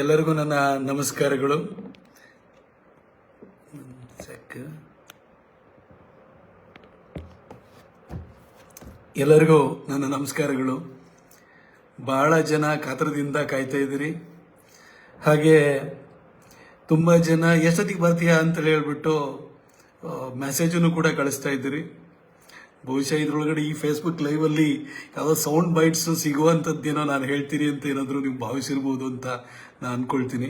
ಎಲ್ಲರಿಗೂ ನನ್ನ ನಮಸ್ಕಾರಗಳು. ಎಲ್ಲರಿಗೂ ನನ್ನ ನಮಸ್ಕಾರಗಳು. ಬಹಳ ಜನ ಕಾತರದಿಂದ ಕಾಯ್ತಾ ಇದ್ದೀರಿ. ಹಾಗೆ ತುಂಬ ಜನ ಎಷ್ಟೊತ್ತಿಗೆ ಬರ್ತೀಯಾ ಅಂತ ಹೇಳ್ಬಿಟ್ಟು ಮೆಸೇಜನ್ನು ಕೂಡ ಕಳಿಸ್ತಾ ಇದ್ದೀರಿ. ಬಹುಶಃ ಇದ್ರೊಳಗಡೆ ಈ ಫೇಸ್ಬುಕ್ ಲೈವಲ್ಲಿ ಯಾವುದೋ ಸೌಂಡ್ ಬೈಟ್ಸ್ ಸಿಗುವಂಥದ್ದೇನೋ ನಾನು ಹೇಳ್ತೀನಿ ಅಂತ ಏನಾದರೂ ನೀವು ಭಾವಿಸಿರ್ಬೋದು ಅಂತ ನಾನು ಅನ್ಕೊಳ್ತೀನಿ.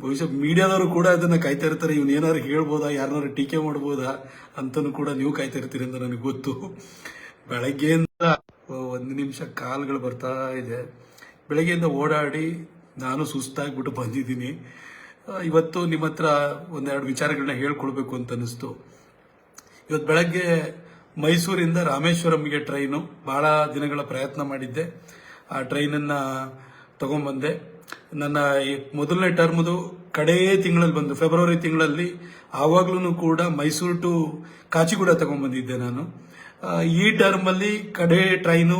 ಬಹುಶಃ ಮೀಡಿಯಾದವರು ಕೂಡ ಅದನ್ನು ಕಾಯ್ತಾ ಇರ್ತಾರೆ, ಇವನು ಏನಾದ್ರು ಹೇಳ್ಬೋದಾ, ಯಾರನ್ನಾರು ಟೀಕೆ ಮಾಡ್ಬೋದಾ ಅಂತಲೂ ಕೂಡ ನೀವು ಕಾಯ್ತಾ ಇರ್ತೀರಿ ಅಂತ ನನಗೆ ಗೊತ್ತು. ಬೆಳಗ್ಗೆಯಿಂದ 1 ನಿಮಿಷ ಕಾಲ್ಗಳು ಬರ್ತಾ ಇದೆ. ಬೆಳಗ್ಗೆಯಿಂದ ಓಡಾಡಿ ನಾನು ಸುಸ್ತಾಗ್ಬಿಟ್ಟು ಬಂದಿದ್ದೀನಿ. ಇವತ್ತು ನಿಮ್ಮ ಹತ್ರ ಒಂದೆರಡು ವಿಚಾರಗಳನ್ನ ಹೇಳ್ಕೊಳ್ಬೇಕು ಅಂತ ಅನಿಸ್ತು. ಇವತ್ತು ಬೆಳಗ್ಗೆ ಮೈಸೂರಿಂದ ರಾಮೇಶ್ವರಂಗೆ ಟ್ರೈನು, ಬಹಳ ದಿನಗಳ ಪ್ರಯತ್ನ ಮಾಡಿದ್ದೆ. ಆ ಟ್ರೈನನ್ನು ತಗೊಂಡ್ಬಂದೆ. ನನ್ನ ಮೊದಲನೇ ಟರ್ಮ್ದು ಕಡೇ ತಿಂಗಳಲ್ಲಿ ಬಂದು ಫೆಬ್ರವರಿ ತಿಂಗಳಲ್ಲಿ, ಆವಾಗ್ಲೂ ಕೂಡ ಮೈಸೂರು ಟು ಕಾಚಿಗೂಡ ತಗೊಂಡ್ಬಂದಿದ್ದೆ ನಾನು. ಈ ಟರ್ಮಲ್ಲಿ ಕಡೇ ಟ್ರೈನು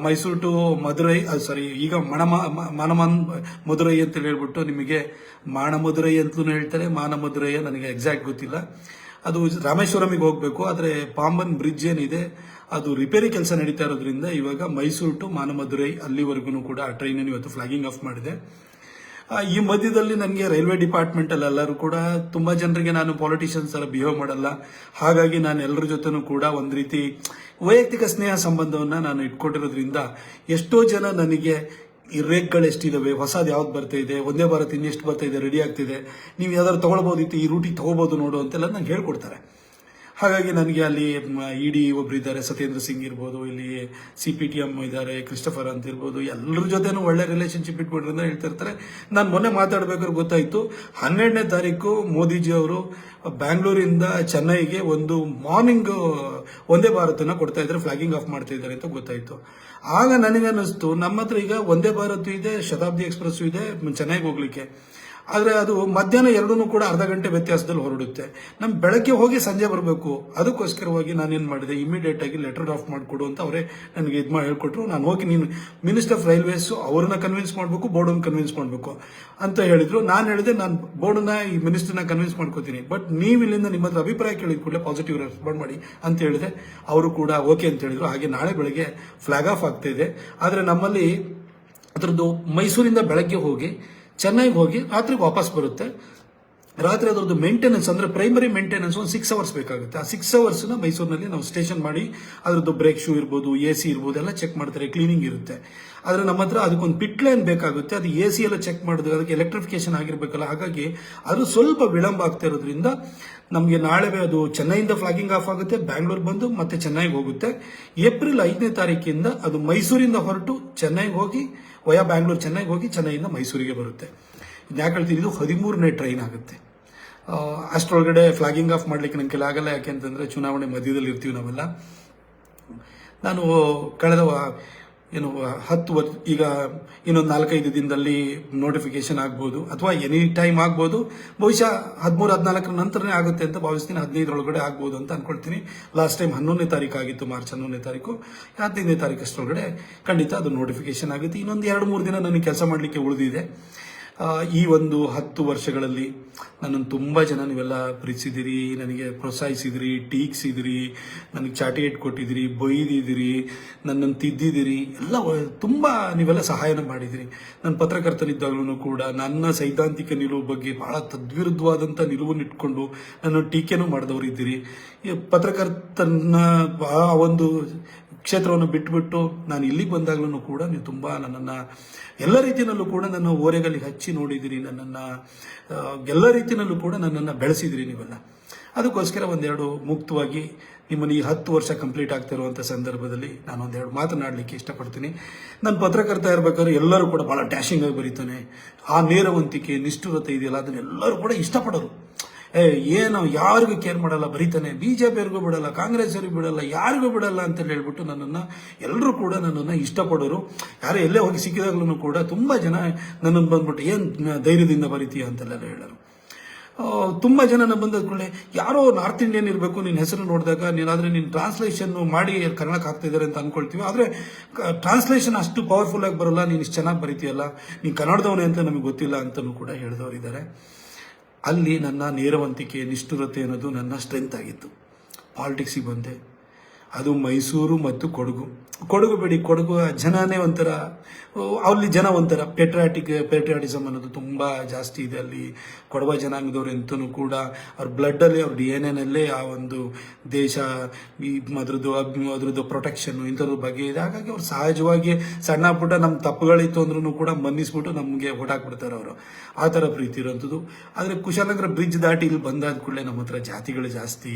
ಮೈಸೂರು ಟು ಮಧುರೈ, ಈಗ ಮಾನಮನ್ ಮಧುರೈ ಅಂತ ಹೇಳ್ಬಿಟ್ಟು, ನಿಮಗೆ ಮಾಣ ಮಧುರೈ ಅಂತಲೂ ಹೇಳ್ತಾರೆ, ಮಾನ ಮಧುರೈ ನನಗೆ ಎಕ್ಸಾಕ್ಟ್ ಗೊತ್ತಿಲ್ಲ. ಅದು ರಾಮೇಶ್ವರಮಿಗೆ ಹೋಗಬೇಕು. ಆದರೆ ಪಾಂಬನ್ ಬ್ರಿಡ್ಜ್ ಏನಿದೆ ಅದು ರಿಪೇರಿ ಕೆಲಸ ನಡೀತಾ ಇರೋದ್ರಿಂದ ಇವಾಗ ಮೈಸೂರು ಟು ಮಾನಮಧುರೈ ಅಲ್ಲಿವರೆಗೂ ಕೂಡ ಆ ಟ್ರೈನನ್ನು ಇವತ್ತು ಫ್ಲಾಗಿಂಗ್ ಆಫ್ ಮಾಡಿದೆ. ಈ ಮಧ್ಯದಲ್ಲಿ ನನಗೆ ರೈಲ್ವೆ ಡಿಪಾರ್ಟ್ಮೆಂಟಲ್ಲಿ ಎಲ್ಲರೂ ಕೂಡ ತುಂಬ ಜನರಿಗೆ ನಾನು ಪಾಲಿಟಿಷಿಯನ್ಸ್ ಎಲ್ಲ ಬಿಹೇವ್ ಮಾಡಲ್ಲ. ಹಾಗಾಗಿ ನಾನು ಎಲ್ಲರ ಜೊತೆನೂ ಕೂಡ ಒಂದು ರೀತಿ ವೈಯಕ್ತಿಕ ಸ್ನೇಹ ಸಂಬಂಧವನ್ನು ನಾನು ಇಟ್ಕೊಂಡಿರೋದ್ರಿಂದ ಎಷ್ಟೋ ಜನ ನನಗೆ ಈ ರೇಟ್ಗಳು ಎಷ್ಟಿದಾವೆ, ಹೊಸದು ಯಾವ್ದು ಬರ್ತಾ ಇದೆ, ಒಂದೇ ಭಾರತ್ ಇನ್ನೆಷ್ಟು ಬರ್ತಾ ಇದೆ, ರೆಡಿ ಆಗ್ತಿದೆ, ನೀವು ಯಾವ್ದಾದ್ರು ತೊಗೊಳ್ಬೋದಿತ್ತು, ಈ ರೂಟಿಗೆ ತೊಗೋಬೋದು ನೋಡು ಅಂತೆಲ್ಲ ನಂಗೆ ಹೇಳ್ಕೊಡ್ತಾರೆ. ಹಾಗಾಗಿ ನನಗೆ ಅಲ್ಲಿ ಇಡಿ ಒಬ್ರು ಇದ್ದಾರೆ, ಸತ್ಯೇಂದ್ರ ಸಿಂಗ್ ಇರ್ಬೋದು, ಇಲ್ಲಿ CPTM ಇದ್ದಾರೆ, ಕ್ರಿಸ್ಟಫರ್ ಅಂತ ಇರ್ಬೋದು, ಎಲ್ಲರ ಜೊತೆನೂ ಒಳ್ಳೆ ರಿಲೇಷನ್ಶಿಪ್ ಇಟ್ಬಿಟ್ರಿಂದ ಹೇಳ್ತಾ ಇರ್ತಾರೆ. ನಾನು ಮೊನ್ನೆ ಮಾತಾಡ್ಬೇಕಾದ್ರೆ ಗೊತ್ತಾಯಿತು, 12ನೇ ತಾರೀಕು ಮೋದಿಜಿ ಅವರು ಬ್ಯಾಂಗ್ಳೂರಿಂದ ಚೆನ್ನೈಗೆ ಒಂದು ಮಾರ್ನಿಂಗ್ ಒಂದೇ ಭಾರತನ ಕೊಡ್ತಾ ಇದ್ದಾರೆ, ಫ್ಲಾಗಿಂಗ್ ಆಫ್ ಮಾಡ್ತಾ ಇದ್ದಾರೆ ಅಂತ ಗೊತ್ತಾಯಿತು. ಆಗ ನನಗನ್ನಿಸ್ತು, ನಮ್ಮ ಹತ್ರ ಈಗ ಒಂದೇ ಭಾರತ ಇದೆ, ಶತಾಬ್ದಿ ಎಕ್ಸ್ಪ್ರೆಸ್ ಇದೆ ಚೆನ್ನೈಗೆ ಹೋಗ್ಲಿಕ್ಕೆ. ಆದರೆ ಅದು ಮಧ್ಯಾಹ್ನ ಎರಡೂ ಕೂಡ ಅರ್ಧ ಗಂಟೆ ವ್ಯತ್ಯಾಸದಲ್ಲಿ ಹೊರಡುತ್ತೆ. ನಮ್ಮ ಬೆಳಗ್ಗೆ ಹೋಗಿ ಸಂಜೆ ಬರಬೇಕು. ಅದಕ್ಕೋಸ್ಕರವಾಗಿ ನಾನೇನು ಮಾಡಿದೆ, ಇಮಿಡಿಯೇಟ್ ಆಗಿ ಲೆಟರ್ ಡ್ರಾಫ್ಟ್ ಮಾಡಿಕೊಡು ಅಂತ ಅವರೇ ನನಗೆ ಇದು ಮಾಡಿ ಹೇಳ್ಕೊಟ್ರು. ನಾನು ಹೋಗಿ, ನೀನು ಮಿನಿಸ್ಟರ್ ಆಫ್ ರೈಲ್ವೇಸು ಅವ್ರನ್ನ ಕನ್ವಿನ್ಸ್ ಮಾಡಬೇಕು, ಬೋರ್ಡನ್ನು ಕನ್ವಿನ್ಸ್ ಮಾಡಬೇಕು ಅಂತ ಹೇಳಿದ್ರು. ನಾನು ಹೇಳಿದೆ, ನಾನು ಬೋರ್ಡನ್ನ ಈ ಮಿನಿಸ್ಟರ್ನ ಕನ್ವಿನ್ಸ್ ಮಾಡ್ಕೋತೀನಿ, ಬಟ್ ನೀವು ಇಲ್ಲಿಂದ ನಿಮ್ಮ ಹತ್ರ ಅಭಿಪ್ರಾಯ ಕೇಳಿದ ಕೂಡಲೇ ಪಾಸಿಟಿವ್ ರೆಸ್ಪಾಂಡ್ ಮಾಡಿ ಅಂತ ಹೇಳಿದೆ. ಅವರು ಕೂಡ ಓಕೆ ಅಂತ ಹೇಳಿದ್ರು. ಹಾಗೆ ನಾಳೆ ಬೆಳಗ್ಗೆ ಫ್ಲಾಗ್ ಆಫ್ ಆಗ್ತಾ ಇದೆ. ಆದರೆ ನಮ್ಮಲ್ಲಿ ಅದರದ್ದು ಮೈಸೂರಿಂದ ಬೆಳಗ್ಗೆ ಹೋಗಿ ಚೆನ್ನೈಗೆ ಹೋಗಿ ರಾತ್ರಿಗೆ ವಾಪಸ್ ಬರುತ್ತೆ. ರಾತ್ರಿ ಅದರದ್ದು ಮೇಂಟೆನೆನ್ಸ್, ಅಂದರೆ ಪ್ರೈಮರಿ ಮೇಂಟೆನೆನ್ಸ್ ಒಂದು 6 ಅವರ್ಸ್ ಬೇಕಾಗುತ್ತೆ. ಆ 6 ಅವರ್ಸ್ನ ಮೈಸೂರಿನಲ್ಲಿ ನಾವು ಸ್ಟೇಷನ್ ಮಾಡಿ ಅದರದ್ದು ಬ್ರೇಕ್ ಶೂ ಇರ್ಬೋದು, AC ಇರ್ಬೋದು, ಎಲ್ಲ ಚೆಕ್ ಮಾಡ್ತಾರೆ, ಕ್ಲೀನಿಂಗ್ ಇರುತ್ತೆ. ಆದರೆ ನಮ್ಮ ಹತ್ರ ಅದಕ್ಕೊಂದು ಪಿಟ್ ಲೈನ್ ಬೇಕಾಗುತ್ತೆ. ಅದು AC ಎಲ್ಲ ಚೆಕ್ ಮಾಡಿದ್ರೆ ಅದಕ್ಕೆ ಎಲೆಕ್ಟ್ರಿಫಿಕೇಶನ್ ಆಗಿರಬೇಕಲ್ಲ. ಹಾಗಾಗಿ ಅದು ಸ್ವಲ್ಪ ವಿಳಂಬ ಆಗ್ತಾ ಇರೋದ್ರಿಂದ ನಮಗೆ ನಾಳೆ ಅದು ಚೆನ್ನೈಯಿಂದ ಫ್ಲಾಗಿಂಗ್ ಆಫ್ ಆಗುತ್ತೆ, ಬ್ಯಾಂಗ್ಳೂರ್ ಬಂದು ಮತ್ತೆ ಚೆನ್ನೈಗೆ ಹೋಗುತ್ತೆ. ಏಪ್ರಿಲ್ 5ನೇ ತಾರೀಕಿಂದ ಅದು ಮೈಸೂರಿಂದ ಹೊರಟು ಚೆನ್ನೈಗೆ ಹೋಗಿ ವಯಾ ಬ್ಯಾಂಗ್ಳೂರ್ ಚೆನ್ನೈಗೆ ಹೋಗಿ ಚೆನ್ನೈಯಿಂದ ಮೈಸೂರಿಗೆ ಬರುತ್ತೆ. ಯಾಕೆ ಹೇಳ್ತೀನಿ, ಇದು 13ನೇ ಟ್ರೈನ್ ಆಗುತ್ತೆ. ಅಷ್ಟರೊಳಗಡೆ ಫ್ಲಾಗಿಂಗ್ ಆಫ್ ಮಾಡ್ಲಿಕ್ಕೆ ನನ್ನ ಕೆಲ ಆಗಲ್ಲ. ಯಾಕೆ ಅಂತಂದರೆ ಚುನಾವಣೆ ಮಧ್ಯದಲ್ಲಿ ಇರ್ತೀವಿ ನಾವೆಲ್ಲ. ನಾನು ಕಳೆದ 10 ವರ್ಷ, ಈಗ ಇನ್ನೊಂದು 4-5 ದಿನದಲ್ಲಿ ನೋಟಿಫಿಕೇಶನ್ ಆಗ್ಬೋದು, ಅಥವಾ ಎನಿ ಟೈಮ್ ಆಗ್ಬೋದು. ಬಹುಶಃ 13-14 ನಂತರನೇ ಆಗುತ್ತೆ ಅಂತ ಭಾವಿಸ್ತೀನಿ. 15ರೊಳಗಡೆ ಆಗ್ಬೋದು ಅಂತ ಅನ್ಕೊಳ್ತೀನಿ. ಲಾಸ್ಟ್ ಟೈಮ್ 11ನೇ ತಾರೀಕು ಆಗಿತ್ತು, ಮಾರ್ಚ್ 11ನೇ ತಾರೀಕು. 15ನೇ ತಾರೀಕು ಅಷ್ಟರೊಳಗಡೆ ಖಂಡಿತ ಅದು ನೋಟಿಫಿಕೇಶನ್ ಆಗುತ್ತೆ. ಇನ್ನೊಂದು 2-3 ದಿನ ನನಗೆ ಕೆಲಸ ಮಾಡಲಿಕ್ಕೆ ಉಳಿದಿದೆ. ಈ ಒಂದು 10 ವರ್ಷಗಳಲ್ಲಿ ನನ್ನನ್ನು ತುಂಬ ಜನ ನೀವೆಲ್ಲ ಪ್ರೀತಿಸಿದಿರಿ, ನನಗೆ ಪ್ರೋತ್ಸಾಹಿಸಿದಿರಿ, ಟೀಕ್ಸಿದಿರಿ, ನನಗೆ ಚಾಟಿಯೇಟ್ ಕೊಟ್ಟಿದ್ದೀರಿ, ಬೈದಿದ್ದೀರಿ, ನನ್ನನ್ನು ತಿದ್ದಿದ್ದೀರಿ, ಎಲ್ಲ ತುಂಬ ನೀವೆಲ್ಲ ಸಹಾಯನ ಮಾಡಿದಿರಿ. ನನ್ನ ಪತ್ರಕರ್ತನಿದ್ದಾಗಲೂ ಕೂಡ ನನ್ನ ಸೈದ್ಧಾಂತಿಕ ನಿಲುವು ಬಗ್ಗೆ ಬಹಳ ತದ್ವಿರುದ್ಧವಾದಂಥ ನಿಲುವನ್ನು ಇಟ್ಕೊಂಡು ನನ್ನ ಟೀಕೆನೂ ಮಾಡಿದವರು ಇದ್ದೀರಿ. ಪತ್ರಕರ್ತನ ಆ ಒಂದು ಕ್ಷೇತ್ರವನ್ನು ಬಿಟ್ಟುಬಿಟ್ಟು ನಾನು ಇಲ್ಲಿಗೆ ಬಂದಾಗಲೂ ಕೂಡ ನೀವು ತುಂಬ ನನ್ನನ್ನು ಎಲ್ಲ ರೀತಿಯಲ್ಲೂ ಕೂಡ ನನ್ನ ಓರೆಗಲ್ಲಿ ಹಚ್ಚಿ ನೋಡಿದಿರಿ, ನನ್ನನ್ನು ಎಲ್ಲ ರೀತಿಯಲ್ಲೂ ಕೂಡ ನನ್ನನ್ನು ಬೆಳೆಸಿದಿರಿ ನೀವೆಲ್ಲ. ಅದಕ್ಕೋಸ್ಕರ ಒಂದೆರಡು ಮುಕ್ತವಾಗಿ ನಿಮ್ಮನ್ನು ಈ 10 ವರ್ಷ ಕಂಪ್ಲೀಟ್ ಆಗ್ತಾ ಇರುವಂಥ ಸಂದರ್ಭದಲ್ಲಿ ನಾನು ಒಂದೆರಡು ಮಾತನಾಡಲಿಕ್ಕೆ ಇಷ್ಟಪಡ್ತೀನಿ. ನಾನು ಪತ್ರಕರ್ತ ಇರಬೇಕಾದ್ರೆ ಎಲ್ಲರೂ ಕೂಡ ಭಾಳ ಡ್ಯಾಶಿಂಗ್ ಆಗಿ ಬರೀತಾನೆ, ಆ ನೇರವಂತಿಕೆ, ನಿಷ್ಠುರತೆ ಇದೆಯಲ್ಲ, ಅದನ್ನೆಲ್ಲರೂ ಕೂಡ ಇಷ್ಟಪಡೋರು. ಏನು ಯಾರಿಗೂ ಕೇರ್ ಮಾಡಲ್ಲ, ಬರೀತಾನೆ, BJPಯವ್ರಿಗೂ ಬಿಡಲ್ಲ, ಕಾಂಗ್ರೆಸ್ಸವ್ರಿಗೂ ಬಿಡಲ್ಲ, ಯಾರಿಗೂ ಬಿಡಲ್ಲ ಅಂತ ಹೇಳ್ಬಿಟ್ಟು ನನ್ನನ್ನು ಎಲ್ಲರೂ ಕೂಡ ನನ್ನನ್ನು ಇಷ್ಟಪಡೋರು. ಯಾರು ಎಲ್ಲೇ ಹೋಗಿ ಸಿಕ್ಕಿದಾಗ್ಲೂ ಕೂಡ ತುಂಬ ಜನ ನನ್ನನ್ನು ಬಂದ್ಬಿಟ್ಟು ಏನು ಧೈರ್ಯದಿಂದ ಬರೀತೀಯ ಅಂತೆಲ್ಲ ಹೇಳೋರು. ತುಂಬ ಜನ ಬಂದ ಕೂಡಲೇ ಯಾರೋ ನಾರ್ತ್ ಇಂಡಿಯನ್ ಇರಬೇಕು ನಿನ್ನ ಹೆಸರು ನೋಡಿದಾಗ ನೀನಾದರೆ ನೀನು ಟ್ರಾನ್ಸ್ಲೇಷನ್ ಮಾಡಿ ಕನ್ನಡಕ್ಕೆ ಹಾಕ್ತಿದ್ದಾರೆ ಅಂತ ಅಂದ್ಕೊಳ್ತೀವಿ. ಆದರೆ ಟ್ರಾನ್ಸ್ಲೇಷನ್ ಅಷ್ಟು ಪವರ್ಫುಲ್ ಆಗಿ ಬರೋಲ್ಲ, ನೀನು ಇಷ್ಟು ಚೆನ್ನಾಗಿ ಬರೀತೀಯಲ್ಲ, ನೀನು ಕನ್ನಡದವನೇ ಅಂತ ನಮಗೆ ಗೊತ್ತಿಲ್ಲ ಅಂತಲೂ ಕೂಡ ಹೇಳಿದವರಿದ್ದಾರೆ. ಅಲ್ಲಿ ನನ್ನ ನೇರವಂತಿಕೆ, ನಿಷ್ಠುರತೆ ಅನ್ನೋದು ನನ್ನ ಸ್ಟ್ರೆಂತ್ ಆಗಿತ್ತು. ಪಾಲಿಟಿಕ್ಸಿಗೆ ಬಂದೆ, ಅದು ಮೈಸೂರು ಮತ್ತು ಕೊಡಗು ಬಿಡಿ, ಕೊಡಗು ಜನನೇ ಒಂಥರ, ಅಲ್ಲಿ ಜನ ಒಂಥರ ಪೇಟ್ರಿಯಾಟಿಸಮ್ ಅನ್ನೋದು ತುಂಬ ಜಾಸ್ತಿ ಇದೆ ಅಲ್ಲಿ. ಕೊಡವ ಜನಾಂಗದವ್ರು ಎಂತನೂ ಕೂಡ ಅವ್ರ ಬ್ಲಡ್ಡಲ್ಲಿ, ಅವ್ರ DNA ಆ ಒಂದು ದೇಶ, ಅದ್ರದ್ದು ಪ್ರೊಟೆಕ್ಷನ್ನು ಇಂಥದ್ರ ಬಗ್ಗೆ ಇದೆ. ಹಾಗಾಗಿ ಅವ್ರು ಸಹಜವಾಗಿ ಸಣ್ಣ ಪುಟ್ಟ ನಮ್ಮ ತಪ್ಪುಗಳಿತ್ತು ಅಂದ್ರೂ ಕೂಡ ಮನ್ನಿಸ್ಬಿಟ್ಟು ನಮಗೆ ಓಡಾಕ್ಬಿಡ್ತಾರೆ ಅವರು. ಆ ಥರ ಪ್ರೀತಿ ಇರೋಂಥದ್ದು. ಆದರೆ ಕುಶಾಲನಗರ ಬ್ರಿಡ್ಜ್ ದಾಟಿ ಇಲ್ಲಿ ಬಂದಾದ ಕೂಡಲೇ ನಮ್ಮ ಹತ್ರ ಜಾತಿಗಳು ಜಾಸ್ತಿ,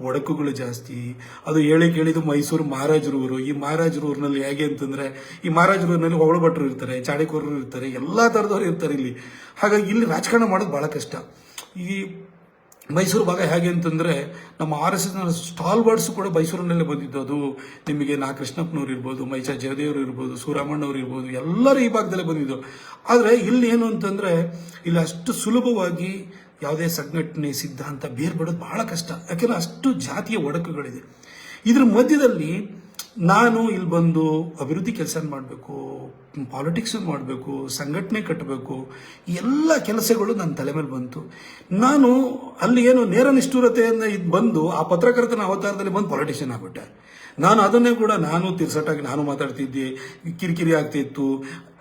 ಒಡಕುಗಳು ಜಾಸ್ತಿ. ಅದು ಕೇಳಿದ್ದು ಮೈಸೂರು ಮಹಾರಾಜರೂರು. ಈ ಮಹಾರಾಜರೂರಿನಲ್ಲಿ ಹೇಗೆ ಅಂತಂದರೆ, ಈ ಮಹಾರಾಜರೂರಿನಲ್ಲಿ ಹೊಗಳು ಭಟ್ರು ಇರ್ತಾರೆ, ಚಾಡಿಕೋರರು ಇರ್ತಾರೆ, ಎಲ್ಲ ಥರದವ್ರು ಇರ್ತಾರೆ ಇಲ್ಲಿ. ಹಾಗಾಗಿ ಇಲ್ಲಿ ರಾಜಕಾರಣ ಮಾಡೋದು ಭಾಳ ಕಷ್ಟ. ಈ ಮೈಸೂರು ಭಾಗ ಹೇಗೆ ಅಂತಂದರೆ, ನಮ್ಮ RSS ಸ್ಟಾಲ್ವರ್ಡ್ಸ್ ಕೂಡ ಮೈಸೂರಿನಲ್ಲೇ ಬಂದಿದ್ದು. ಅದು ನಿಮಗೆ ಕೃಷ್ಣಪ್ಪನವ್ರು ಇರ್ಬೋದು, ಮೈಸಾ ಜಯದೇವರು ಇರ್ಬೋದು, ಸೂರಮ್ಮಣ್ಣವ್ರು ಇರ್ಬೋದು, ಎಲ್ಲರೂ ಈ ಭಾಗದಲ್ಲೇ ಬಂದಿದ್ದು. ಆದರೆ ಇಲ್ಲಿ ಏನು ಅಂತಂದರೆ, ಇಲ್ಲಿ ಅಷ್ಟು ಸುಲಭವಾಗಿ ಯಾವುದೇ ಸಂಘಟನೆ ಸಿದ್ಧಾಂತ ಬೇರ್ಪಡೋದು ಬಹಳ ಕಷ್ಟ. ಯಾಕೆಂದರೆ ಅಷ್ಟು ಜಾತಿಯ ಒಡಕುಗಳಿದೆ. ಇದ್ರ ಮಧ್ಯದಲ್ಲಿ ನಾನು ಇಲ್ಲಿ ಬಂದು ಅಭಿವೃದ್ಧಿ ಕೆಲಸ ಮಾಡಬೇಕು, ಪಾಲಿಟಿಕ್ಸ್ ಮಾಡಬೇಕು, ಸಂಘಟನೆ ಕಟ್ಟಬೇಕು, ಎಲ್ಲ ಕೆಲಸಗಳು ನನ್ನ ತಲೆ ಮೇಲೆ ಬಂತು. ನಾನು ಅಲ್ಲಿ ಏನು ನೇರ ನಿಷ್ಠುರತೆಯಿಂದ ಇದು ಬಂದು ಆ ಪತ್ರಕರ್ತನ ಅವತಾರದಲ್ಲಿ ಬಂದು ಪಾಲಿಟಿಷಿಯನ್ ಆಗ್ಬಿಟ್ಟೆ. ನಾನು ಅದನ್ನೇ ಕೂಡ ತಿರ್ಸಟ್ಟಾಗಿ ನಾನು ಮಾತಾಡ್ತಿದ್ದೆ, ಕಿರಿಕಿರಿ ಆಗ್ತಿತ್ತು.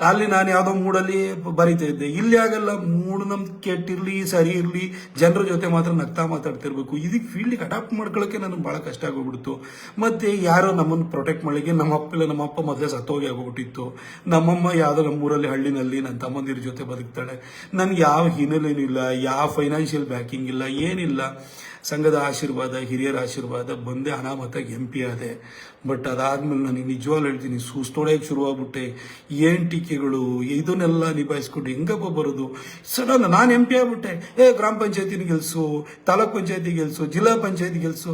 ಅಲ್ಲಿ ನಾನು ಯಾವುದೋ ಮೂಡಲ್ಲಿ ಬರೀತಾ ಇದ್ದೆ. ಇಲ್ಲಿ ಆಗಲ್ಲ, ಮೂಢನಂಬಿಕೆ ಕೆಟ್ಟಿರಲಿ ಸರಿ ಇರಲಿ, ಜನರ ಜೊತೆ ಮಾತ್ರ ನಗ್ತಾ ಮಾತಾಡ್ತಿರ್ಬೇಕು. ಇದಕ್ಕೆ ಫೀಲ್ಡಿಗೆ ಅಡಾಪ್ಟ್ ಮಾಡ್ಕೊಳ್ಳೋಕ್ಕೆ ನನಗೆ ಭಾಳ ಕಷ್ಟ ಆಗೋಗ್ಬಿಡ್ತು. ಮತ್ತು ಯಾರೋ ನಮ್ಮನ್ನು ಪ್ರೊಟೆಕ್ಟ್ ಮಾಡಲಿಕ್ಕೆ, ನಮ್ಮ ಅಪ್ಪ ಮೊದಲೇ ಸತ್ತೋಗಿ ಆಗೋಗ್ಬಿಟ್ಟಿತ್ತು. ನಮ್ಮಮ್ಮ ಯಾವುದೋ ನಮ್ಮೂರಲ್ಲಿ ಹಳ್ಳಿನಲ್ಲಿ ನನ್ನ ತಮ್ಮಂದಿರ ಜೊತೆ ಬದುಕ್ತಾಳೆ. ನನಗೆ ಯಾವ ಹಿನ್ನೆಲೆನೂ ಇಲ್ಲ, ಯಾವ ಫೈನಾನ್ಷಿಯಲ್ ಬ್ಯಾಕಿಂಗ್ ಇಲ್ಲ, ಏನಿಲ್ಲ. ಸಂಘದ ಆಶೀರ್ವಾದ, ಹಿರಿಯರ ಆಶೀರ್ವಾದ, ಬಂದೆ ಅನಾಮತ್ತಾಗಿ MP ಆದೆ. ಬಟ್ ಅದಾದ್ಮೇಲೆ ನನಗೆ ನಿಜವಾಗ್ಲೂ ಹೇಳ್ತೀನಿ, ಸುಸ್ತೊಡೆಯಕ್ಕೆ ಶುರುವಾಗ್ಬಿಟ್ಟೆ. ಏನು ಟೀಕೆಗಳು, ಇದನ್ನೆಲ್ಲ ನಿಭಾಯಿಸ್ಕೊಂಡು ಹೆಂಗಪ್ಪ ಬರೋದು. ಸಡನ್ ನಾನು MP ಆಗ್ಬಿಟ್ಟೆ. ಗ್ರಾಮ ಪಂಚಾಯತಿನ ಗೆಲ್ಸು, ತಾಲೂಕ್ ಪಂಚಾಯತಿ ಗೆಲ್ಸು, ಜಿಲ್ಲಾ ಪಂಚಾಯತಿ ಗೆಲ್ಸು.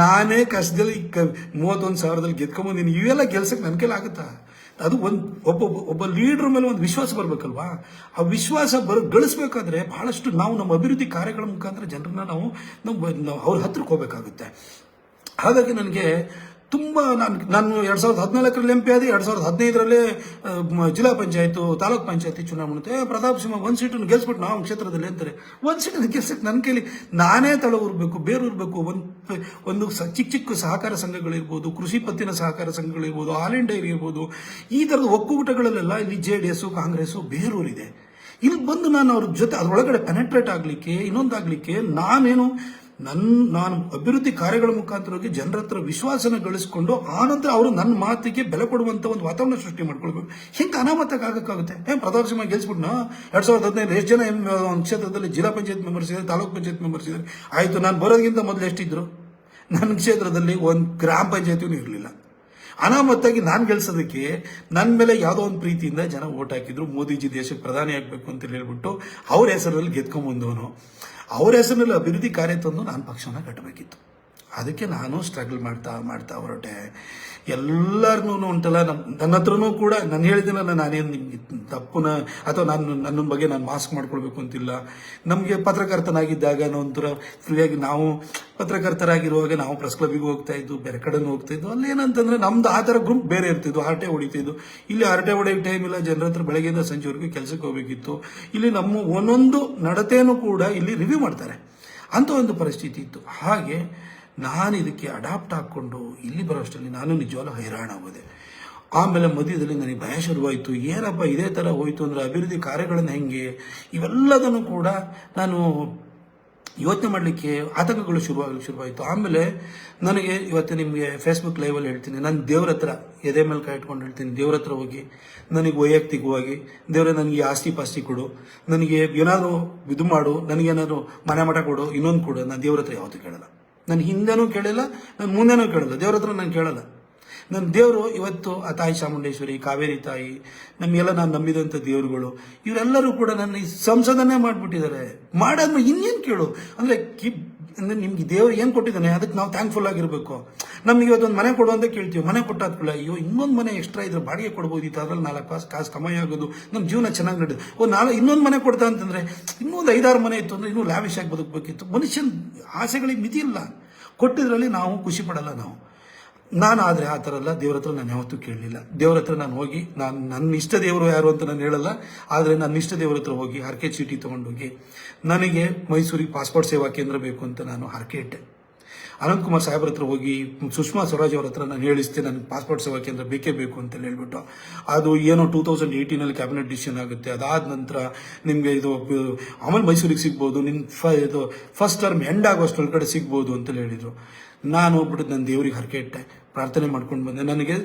ನಾನೇ ಕಷ್ಟದಲ್ಲಿ 31,000ದಲ್ಲಿ ಗೆದ್ಕೊಂಬಂದಿನಿ. ಇವೆಲ್ಲ ಗೆಲ್ಸಕ್ಕೆ ನನ್ನ ಕೈಲಿ ಆಗುತ್ತಾ? ಅದು ಒಬ್ಬ ಲೀಡರ್ ಮೇಲೆ ಒಂದು ವಿಶ್ವಾಸ ಬರಬೇಕಲ್ವಾ? ಆ ವಿಶ್ವಾಸ ಗಳಿಸ್ಬೇಕಾದ್ರೆ ಬಹಳಷ್ಟು ನಾವು ನಮ್ಮ ಅಭಿವೃದ್ಧಿ ಕಾರ್ಯಗಳ ಮುಖಾಂತರ ಜನರನ್ನ ನಾವು ಅವ್ರ ಹತ್ರಕ್ಕೆ ಹೋಗ್ಬೇಕಾಗುತ್ತೆ. ಹಾಗಾಗಿ ನನಗೆ ತುಂಬ ನಾನು 2014ರಲ್ಲಿ MP ಆದೆ. 2015ರಲ್ಲಿ ಜಿಲ್ಲಾ ಪಂಚಾಯತ್, ತಾಲೂಕ್ ಪಂಚಾಯತಿ ಚುನಾವಣೆ. ಪ್ರತಾಪ್ ಸಿಂಹ 1 ಸೀಟನ್ನು ಗೆಲ್ಸ್ಬಿಟ್ಟು ನಾವು ಕ್ಷೇತ್ರದಲ್ಲಿ ಅಂತಾರೆ. 1 ಸೀಟನ್ನು ಗೆಲ್ಸಕ್ಕೆ ನನ್ನ ಕೈಲಿ ನಾನೇ ತಳ ಊರ್ಬೇಕು, ಬೇರೂರ್ಬೇಕು. ಒಂದು ಚಿಕ್ಕ ಸಹಕಾರ ಸಂಘಗಳಿರ್ಬೋದು, ಕೃಷಿ ಪತ್ತಿನ ಸಹಕಾರ ಸಂಘಗಳಿರ್ಬೋದು, ಹಾಲ್ ಅಂಡ್ ಡೈರಿ ಇರ್ಬೋದು, ಈ ಥರದ ಒಕ್ಕೂಟಗಳಲ್ಲೆಲ್ಲ ಇಲ್ಲಿ JDS, ಕಾಂಗ್ರೆಸ್ ಬೇರೂರಿದೆ. ಇಲ್ಲಿ ಬಂದು ನಾನು ಅವ್ರ ಜೊತೆ ಅದರೊಳಗಡೆ ಪೆನೆಟ್ರೇಟ್ ಆಗಲಿಕ್ಕೆ, ಇನ್ನೊಂದಾಗಲಿಕ್ಕೆ ನಾನು ಅಭಿವೃದ್ಧಿ ಕಾರ್ಯಗಳ ಮುಖಾಂತರವಾಗಿ ಜನರ ಹತ್ರ ವಿಶ್ವಾಸನ ಗಳಿಸ್ಕೊಂಡು ಆನಂತರ ಅವರು ನನ್ನ ಮಾತಿಗೆ ಬೆಲೆ ಕೊಡುವಂತ ಒಂದು ವಾತಾವರಣ ಸೃಷ್ಟಿ ಮಾಡ್ಕೊಳ್ಬೇಕು. ಹೆಂಗೆ ಅನಾಮತಕ್ಕೆ ಆಗಕ್ಕಾಗುತ್ತೆ? ಪ್ರತಾಪ್ ಸಿಂಹ ಗೆಲ್ಸ್ಬಿಟ್ನ 2015 ಎಷ್ಟು ಜನ ಒಂದು ಕ್ಷೇತ್ರದಲ್ಲಿ ಜಿಲ್ಲಾ ಪಂಚಾಯತ್ ಮೆಂಬರ್ಸ್ ಇದ್ದಾರೆ, ತಾಲೂಕ್ ಪಂಚಾಯತ್ ಮೆಂಬರ್ಸ್ ಇದ್ದಾರೆ. ಆಯಿತು, ನಾನು ಬರೋದಕ್ಕಿಂತ ಮೊದಲು ಎಷ್ಟಿದ್ರು? ನನ್ನ ಕ್ಷೇತ್ರದಲ್ಲಿ ಒಂದು ಗ್ರಾಮ ಪಂಚಾಯತಿನೂ ಇರಲಿಲ್ಲ. ಅನಾಮತ್ತಾಗಿ ನಾನು ಗೆಲ್ಸೋದಕ್ಕೆ ನನ್ನ ಮೇಲೆ ಯಾವುದೋ ಒಂದು ಪ್ರೀತಿಯಿಂದ ಜನ ಓಟ್ ಹಾಕಿದ್ರು. ಮೋದಿಜಿ ದೇಶಕ್ಕೆ ಪ್ರಧಾನಿ ಆಗಬೇಕು ಅಂತ ಹೇಳ್ಬಿಟ್ಟು ಅವ್ರ ಹೆಸರಲ್ಲಿ ಗೆದ್ಕೊಂಡ್ಬಂದವನು. ಅವ್ರ ಹೆಸರಿನಲ್ಲಿ ಅಭಿವೃದ್ಧಿ ಕಾರ್ಯ ತಂದು ನಾನು ಪಕ್ಷನ ಕಟ್ಟಬೇಕಿತ್ತು. ಅದಕ್ಕೆ ನಾನು ಸ್ಟ್ರಗಲ್ ಮಾಡ್ತಾ ಹೊರಟೆ. ಎಲ್ಲರನ್ನೂ ಉಂಟಲ್ಲ, ನನ್ನ ಹತ್ರನೂ ಕೂಡ ನಾನು ಹೇಳಿದ್ದೀನಲ್ಲ, ನಾನೇನು ನಿಮ್ಗೆ ತಪ್ಪುನ ಅಥವಾ ನನ್ನ ಬಗ್ಗೆ ನಾನು ಮಾಸ್ಕ್ ಮಾಡ್ಕೊಳ್ಬೇಕು ಅಂತಿಲ್ಲ. ನಮಗೆ ಪತ್ರಕರ್ತನಾಗಿದ್ದಾಗ ಒಂಥರ ಫ್ರೀಯಾಗಿ ನಾವು ಪತ್ರಕರ್ತರಾಗಿರುವಾಗ ನಾವು ಪ್ರೆಸ್ ಕ್ಲಬ್ಬಿಗೆ ಹೋಗ್ತಾ ಇದ್ದು, ಬೇರೆ ಕಡೆನೂ ಹೋಗ್ತಾ ಇದ್ದು. ಅಲ್ಲಿ ಏನಂತಂದ್ರೆ ನಮ್ದು ಆ ಥರ ಗ್ರೂಪ್ ಬೇರೆ ಇರ್ತಿದ್ದು, ಹರಟೆ ಹೊಡಿತಿದ್ದು. ಇಲ್ಲಿ ಹರಟೆ ಹೊಡೆಯೋಕ್ಕೆ ಟೈಮ್ ಇಲ್ಲ, ಜನರ ಹತ್ರ ಬೆಳಗ್ಗೆಯಿಂದ ಸಂಜೆವರೆಗೂ ಕೆಲಸಕ್ಕೆ ಹೋಗಬೇಕಿತ್ತು. ಇಲ್ಲಿ ನಮ್ಮ ಒಂದೊಂದು ನಡತೆನೂ ಕೂಡ ಇಲ್ಲಿ ರಿವ್ಯೂ ಮಾಡ್ತಾರೆ, ಅಂತ ಒಂದು ಪರಿಸ್ಥಿತಿ ಇತ್ತು. ಹಾಗೆ ನಾನು ಇದಕ್ಕೆ ಅಡಾಪ್ಟ್ ಹಾಕ್ಕೊಂಡು ಇಲ್ಲಿ ಬರೋಷ್ಟರಲ್ಲಿ ನಾನು ನಿಜವಾಗ್ಲೂ ಹೈರಾಣ ಆಗೋದೆ. ಆಮೇಲೆ ಮಧ್ಯದಲ್ಲಿ ನನಗೆ ಭಯ ಶುರುವಾಯಿತು. ಏನಪ್ಪ ಇದೇ ಥರ ಹೋಯಿತು ಅಂದರೆ ಅಭಿವೃದ್ಧಿ ಕಾರ್ಯಗಳನ್ನು ಹೆಂಗೆ, ಇವೆಲ್ಲದನ್ನು ಕೂಡ ನಾನು ಯೋಚನೆ ಮಾಡಲಿಕ್ಕೆ ಆತಂಕಗಳು ಶುರುವಾಯಿತು. ಆಮೇಲೆ ನನಗೆ ಇವತ್ತು ನಿಮಗೆ ಫೇಸ್ಬುಕ್ ಲೈವಲ್ಲಿ ಹೇಳ್ತೀನಿ, ನಾನು ದೇವ್ರ ಹತ್ರ ಎದೆ ಮೇಲೆ ಕೈ ಇಟ್ಕೊಂಡು ಹೇಳ್ತೀನಿ, ದೇವ್ರ ಹತ್ರ ಹೋಗಿ ನನಗೆ ವೈಯಕ್ತಿಕವಾಗಿ ದೇವರೇ ನನಗೆ ಆಸ್ತಿ ಪಾಸ್ತಿ ಕೊಡು, ನನಗೆ ಏನಾದರೂ ಇದು ಮಾಡು, ನನಗೇನಾದ್ರು ಮನೆ ಮಠ ಕೊಡು, ಇನ್ನೊಂದು ಕೊಡು. ನಾನು ದೇವ್ರ ಹತ್ರ ಯಾವತ್ತೂ ಕೇಳಲ್ಲ. ನಾನು ಹಿಂದೆನೂ ಕೇಳಿಲ್ಲ, ನಾನು ಮುಂದೆನೂ ಕೇಳಲ್ಲ. ದೇವ್ರ ಹತ್ರ ನಾನು ಕೇಳಲ್ಲ. ನನ್ನ ದೇವರು ಇವತ್ತು ಆ ತಾಯಿ ಚಾಮುಂಡೇಶ್ವರಿ, ಕಾವೇರಿ ತಾಯಿ, ನಮಗೆಲ್ಲ ನಾನು ನಂಬಿದಂಥ ದೇವರುಗಳು, ಇವರೆಲ್ಲರೂ ಕೂಡ ನನ್ನ ಈ ಸಂಸದನೆ ಮಾಡಿಬಿಟ್ಟಿದ್ದಾರೆ. ಮಾಡಾದ್ಮೇಲೆ ಇನ್ನೇನು ಕೇಳು ಅಂದರೆ ನಿಮ್ಗೆ ದೇವರು ಏನು ಕೊಟ್ಟಿದ್ದಾನೆ ಅದಕ್ಕೆ ನಾವು ಥ್ಯಾಂಕ್ಫುಲ್ ಆಗಿರಬೇಕು. ನಮಗೆ ಇವತ್ತೊಂದು ಮನೆ ಕೊಡು ಅಂತ ಕೇಳ್ತೀವಿ, ಮನೆ ಕೊಟ್ಟಾದ್ಕೊಳ್ಳ ಅಯ್ಯೋ ಇನ್ನೊಂದು ಮನೆ ಎಕ್ಸ್ಟ್ರಾ ಇದ್ರೆ ಬಾಡಿಗೆ ಕೊಡ್ಬೋದಿತ್ತು, ಅದ್ರಲ್ಲಿ 4 ಕಾಸು ಕಮಾಯಿ ಆಗೋದು, ನಮ್ಮ ಜೀವನ ಚೆನ್ನಾಗಿ ನಡೆದು ಇನ್ನೊಂದು ಮನೆ ಕೊಡ್ತಾ ಅಂತಂದ್ರೆ ಇನ್ನೊಂದು 5-6 ಮನೆ ಇತ್ತು ಅಂದ್ರೆ ಇನ್ನೂ ಲ್ಯಾವಿಶ್ ಆಗಿ ಬದುಕಬೇಕಿತ್ತು. ಮನುಷ್ಯನ ಆಸೆಗಳಿಗೆ ಮಿತಿ ಇಲ್ಲ, ಕೊಟ್ಟಿದ್ರಲ್ಲಿ ನಾವು ಖುಷಿ ಪಡಲ್ಲ. ನಾನು ಆದರೆ ಆ ಥರ ಅಲ್ಲ. ದೇವ್ರ ಹತ್ರ ನಾನು ಯಾವತ್ತೂ ಕೇಳಲಿಲ್ಲ. ದೇವ್ರ ಹತ್ರ ನಾನು ಹೋಗಿ, ನನ್ನ ಇಷ್ಟ ದೇವರು ಯಾರು ಅಂತ ನಾನು ಹೇಳಲ್ಲ, ಆದರೆ ನನ್ನ ಇಷ್ಟ ದೇವ್ರ ಹತ್ರ ಹೋಗಿ ಹರಕೆ ಚೀಟಿ ತೊಗೊಂಡೋಗಿ ನನಗೆ ಮೈಸೂರಿಗೆ ಪಾಸ್ಪೋರ್ಟ್ ಸೇವಾ ಕೇಂದ್ರ ಬೇಕು ಅಂತ ನಾನು ಹರಕೆ ಇಟ್ಟೆ. ಅನಂತಕುಮಾರ್ ಸಾಹೇಬ್ರ ಹತ್ರ ಹೋಗಿ ಸುಷ್ಮಾ ಸ್ವರಾಜ್ ಅವ್ರ ಹತ್ರ ನಾನು ಹೇಳಿಸ್ತೆ ನನಗೆ ಪಾಸ್ಪೋರ್ಟ್ ಸೇವಾ ಕೇಂದ್ರ ಬೇಕೇ ಬೇಕು ಅಂತ ಹೇಳ್ಬಿಟ್ಟು, ಅದು ಏನೋ 2018 ಕ್ಯಾಬಿನೆಟ್ ಡಿಸಿಷನ್ ಆಗುತ್ತೆ. ಅದಾದ ನಂತರ ನಿಮಗೆ ಇದು ಆಮೇಲೆ ಮೈಸೂರಿಗೆ ಸಿಗ್ಬೋದು, ಇದು ಫಸ್ಟ್ ಟರ್ಮ್ ಎಂಡ್ ಆಗೋಷ್ಟೊಳಗಡೆ ಸಿಗ್ಬೋದು ಅಂತ ಹೇಳಿದರು. ನಾನು ಹೋಗ್ಬಿಟ್ಟು ನನ್ನ ದೇವ್ರಿಗೆ ಹರಕೆ ಇಟ್ಟೆ, ಪ್ರಾರ್ಥನೆ ಮಾಡ್ಕೊಂಡು ಬಂದೆ. ನನಗೆ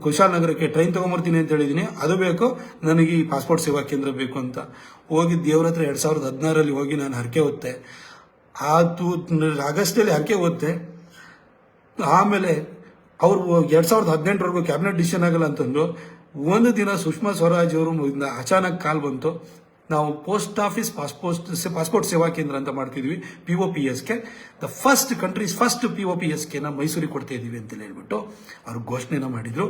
ಕುಶಾಲನಗರಕ್ಕೆ ಟ್ರೈನ್ ತೊಗೊಂಬರ್ತೀನಿ ಅಂತ ಹೇಳಿದ್ದೀನಿ, ಅದು ಬೇಕು, ನನಗೆ ಈ ಪಾಸ್ಪೋರ್ಟ್ ಸೇವಾ ಕೇಂದ್ರ ಬೇಕು ಅಂತ ಹೋಗಿ ದೇವ್ರ ಹತ್ರ 2016 ಹೋಗಿ ನಾನು ಹರಕೆ ಹೊತ್ತೆ. ಆಗಸ್ಟಲ್ಲಿ ಹರಕೆ ಹೊತ್ತೆ. ಆಮೇಲೆ ಅವರು 2018 ಕ್ಯಾಬಿನೆಟ್ ಡಿಸಿಷನ್ ಆಗಲ್ಲ ಅಂತಂದು ಒಂದು ದಿನ ಸುಷ್ಮಾ ಸ್ವರಾಜ್ ಅವರು ಅಚಾನಕ್ ಕಾಲ್ ಬಂತು, ನಾವು ಪೋಸ್ಟ್ ಆಫೀಸ್ ಪಾಸ್ಪೋರ್ಟ್ ಸೇವಾ ಕೇಂದ್ರ ಅಂತ ಮಾಡ್ತಿದ್ವಿ, POPSK, the country's first POPSK ಮೈಸೂರಿಗೆ ಕೊಡ್ತಾ ಇದ್ದೀವಿ ಅಂತ ಹೇಳ್ಬಿಟ್ಟು ಅವ್ರು ಘೋಷಣೆನ ಮಾಡಿದ್ರು.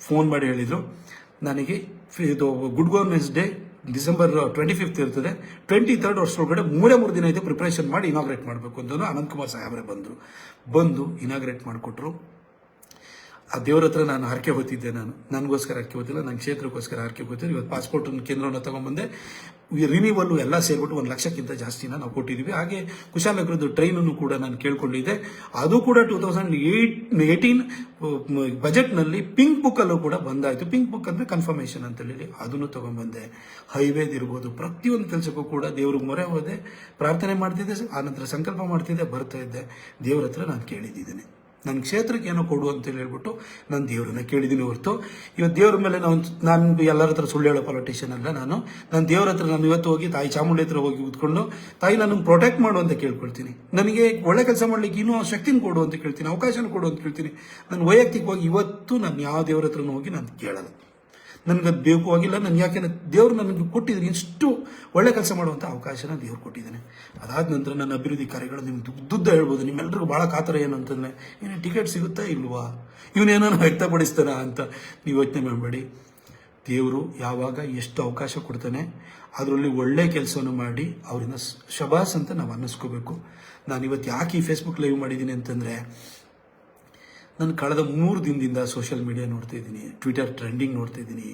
ಫೋನ್ ಮಾಡಿ ಹೇಳಿದ್ರು ನನಗೆ ಇದು ಗುಡ್ ಗವರ್ನೆನ್ಸ್ ಡೇ December 25 ಇರ್ತದೆ, 23rd ವರ್ಷದೊಳಗಡೆ 3 ದಿನ ಇದೆ ಪ್ರಿಪರೇಷನ್ ಮಾಡಿ ಇನಾಗ್ರೇಟ್ ಮಾಡಬೇಕು ಅಂತ ಅನಂತಕುಮಾರ್ ಸಾಹೇಬ್ರೆ ಬಂದು ಇನಾಗ್ರೇಟ್ ಮಾಡಿಕೊಟ್ರು. ಆ ದೇವ್ರ ಹತ್ರ ನಾನು ಹರಕೆ ಹೊತ್ತಿದ್ದೆ. ನನಗೋಸ್ಕರ ಹರಕೆ ಹೊತ್ತಿಲ್ಲ, ನನ್ನ ಕ್ಷೇತ್ರಕ್ಕೋಸ್ಕರ ಹರಕೆ ಹೊತ್ತಿದ್ದೆ. ಇವತ್ತು ಪಾಸ್ಪೋರ್ಟ್ ಕೇಂದ್ರವನ್ನು ತಗೊಂಡ್ಬಂದೆ. ರಿನ್ಯೂವಲ್ಲು ಎಲ್ಲ ಸೇರ್ಬಿಟ್ಟು 1 ಲಕ್ಷಕ್ಕಿಂತ ಜಾಸ್ತಿನ ನಾವು ಕೊಟ್ಟಿದ್ದೀವಿ. ಹಾಗೆ ಕುಶಾಲನಗರದ್ದು ಟ್ರೈನನ್ನು ಕೂಡ ನಾನು ಕೇಳ್ಕೊಂಡಿದ್ದೆ, ಅದು ಕೂಡ 2018 ಬಜೆಟ್ನಲ್ಲಿ ಪಿಂಕ್ ಬುಕ್ಕಲ್ಲೂ ಕೂಡ ಬಂದಾಯಿತು. ಪಿಂಕ್ ಬುಕ್ ಅಂದರೆ ಕನ್ಫರ್ಮೇಷನ್ ಅಂತ ಹೇಳಿ ಅದನ್ನು ತೊಗೊಂಡ್ಬಂದೆ. ಹೈವೇದಿರ್ಬೋದು, ಪ್ರತಿಯೊಂದು ಕೆಲಸಕ್ಕೂ ಕೂಡ ದೇವ್ರಿಗೆ ಮೊರೆ ಹೋದೆ, ಪ್ರಾರ್ಥನೆ ಮಾಡ್ತಿದ್ದೆ, ಆನಂತರ ಸಂಕಲ್ಪ ಮಾಡ್ತಿದ್ದೆ, ಬರ್ತಾ ಇದ್ದೆ. ದೇವ್ರ ಹತ್ರ ನಾನು ಕೇಳಿದ್ದೀನಿ, ನನ್ನ ಕ್ಷೇತ್ರಕ್ಕೆ ಏನೋ ಕೊಡು ಅಂತೇಳಿ ಹೇಳ್ಬಿಟ್ಟು ನಾನು ದೇವರನ್ನ ಕೇಳಿದ್ದೀನಿ ಹೊರತು ಇವತ್ತು ದೇವ್ರ ಮೇಲೆ ನಾನು ಎಲ್ಲರ ಹತ್ರ ಸುಳ್ಳು ಹೇಳೋ ಪೊಲಿಟಿಷಿಯನ್ ಅಲ್ಲ. ನನ್ನ ದೇವ್ರ ಹತ್ರ ನಾನು ಇವತ್ತು ಹೋಗಿ ತಾಯಿ ಚಾಮುಂಡಿ ಹತ್ರ ಹೋಗಿ ಕೂತ್ಕೊಂಡು ತಾಯಿ ನನಗೆ ಪ್ರೊಟೆಕ್ಟ್ ಮಾಡು ಅಂತ ಕೇಳ್ಕೊಳ್ತೀನಿ, ನನಗೆ ಒಳ್ಳೆ ಕೆಲಸ ಮಾಡ್ಲಿಕ್ಕೆ ಇನ್ನೂ ಶಕ್ತಿನ ಕೊಡು ಅಂತ ಕೇಳ್ತೀನಿ, ಅವಕಾಶನ ಕೊಡು ಅಂತ ಕೇಳ್ತೀನಿ. ನಾನು ವೈಯಕ್ತಿಕವಾಗಿ ಇವತ್ತು ನಾನು ಯಾವ ದೇವ್ರ ಹತ್ರನೂ ಹೋಗಿ ನಾನು ಕೇಳಲ್ಲ, ನನಗದು ಬೇಕು ಆಗಿಲ್ಲ. ನಾನು ಯಾಕೆಂದ್ರೆ ದೇವ್ರು ನನಗೆ ಕೊಟ್ಟಿದ್ದೀನಿ, ಇಷ್ಟು ಒಳ್ಳೆ ಕೆಲಸ ಮಾಡುವಂಥ ಅವಕಾಶನ ದೇವ್ರು ಕೊಟ್ಟಿದ್ದಾನೆ. ಅದಾದ ನಂತರ ನನ್ನ ಅಭಿವೃದ್ಧಿ ಕಾರ್ಯಗಳು ನಿಮ್ಗೆ ದುಡ್ಡು ಹೇಳ್ಬೋದು. ನಿಮ್ಮೆಲ್ಲರಿಗೂ ಭಾಳ ಕಾತರ ಏನು ಅಂತಂದರೆ, ಏನು ಟಿಕೆಟ್ ಸಿಗುತ್ತಾ ಇಲ್ವಾ, ಇವನೇನೋ ವ್ಯಕ್ತಪಡಿಸ್ತಾನ ಅಂತ ನೀವು ಯೋಚನೆ ಮಾಡಬೇಡಿ. ದೇವರು ಯಾವಾಗ ಎಷ್ಟು ಅವಕಾಶ ಕೊಡ್ತಾನೆ ಅದರಲ್ಲಿ ಒಳ್ಳೆ ಕೆಲಸವನ್ನು ಮಾಡಿ ಅವರಿಂದ ಶಬಾಸ್ ಅಂತ ನಾವು ಅನ್ನಿಸ್ಕೋಬೇಕು. ನಾನು ಇವತ್ತು ಯಾಕೆ ಈ ಫೇಸ್ಬುಕ್ ಲೈವ್ ಮಾಡಿದ್ದೀನಿ ಅಂತಂದರೆ, ನಾನು ಕಳೆದ 3 ದಿನದಿಂದ ಸೋಷಿಯಲ್ ಮೀಡಿಯಾ ನೋಡ್ತಾ ಇದ್ದೀನಿ, ಟ್ವಿಟರ್ ಟ್ರೆಂಡಿಂಗ್ ನೋಡ್ತಾ ಇದ್ದೀನಿ,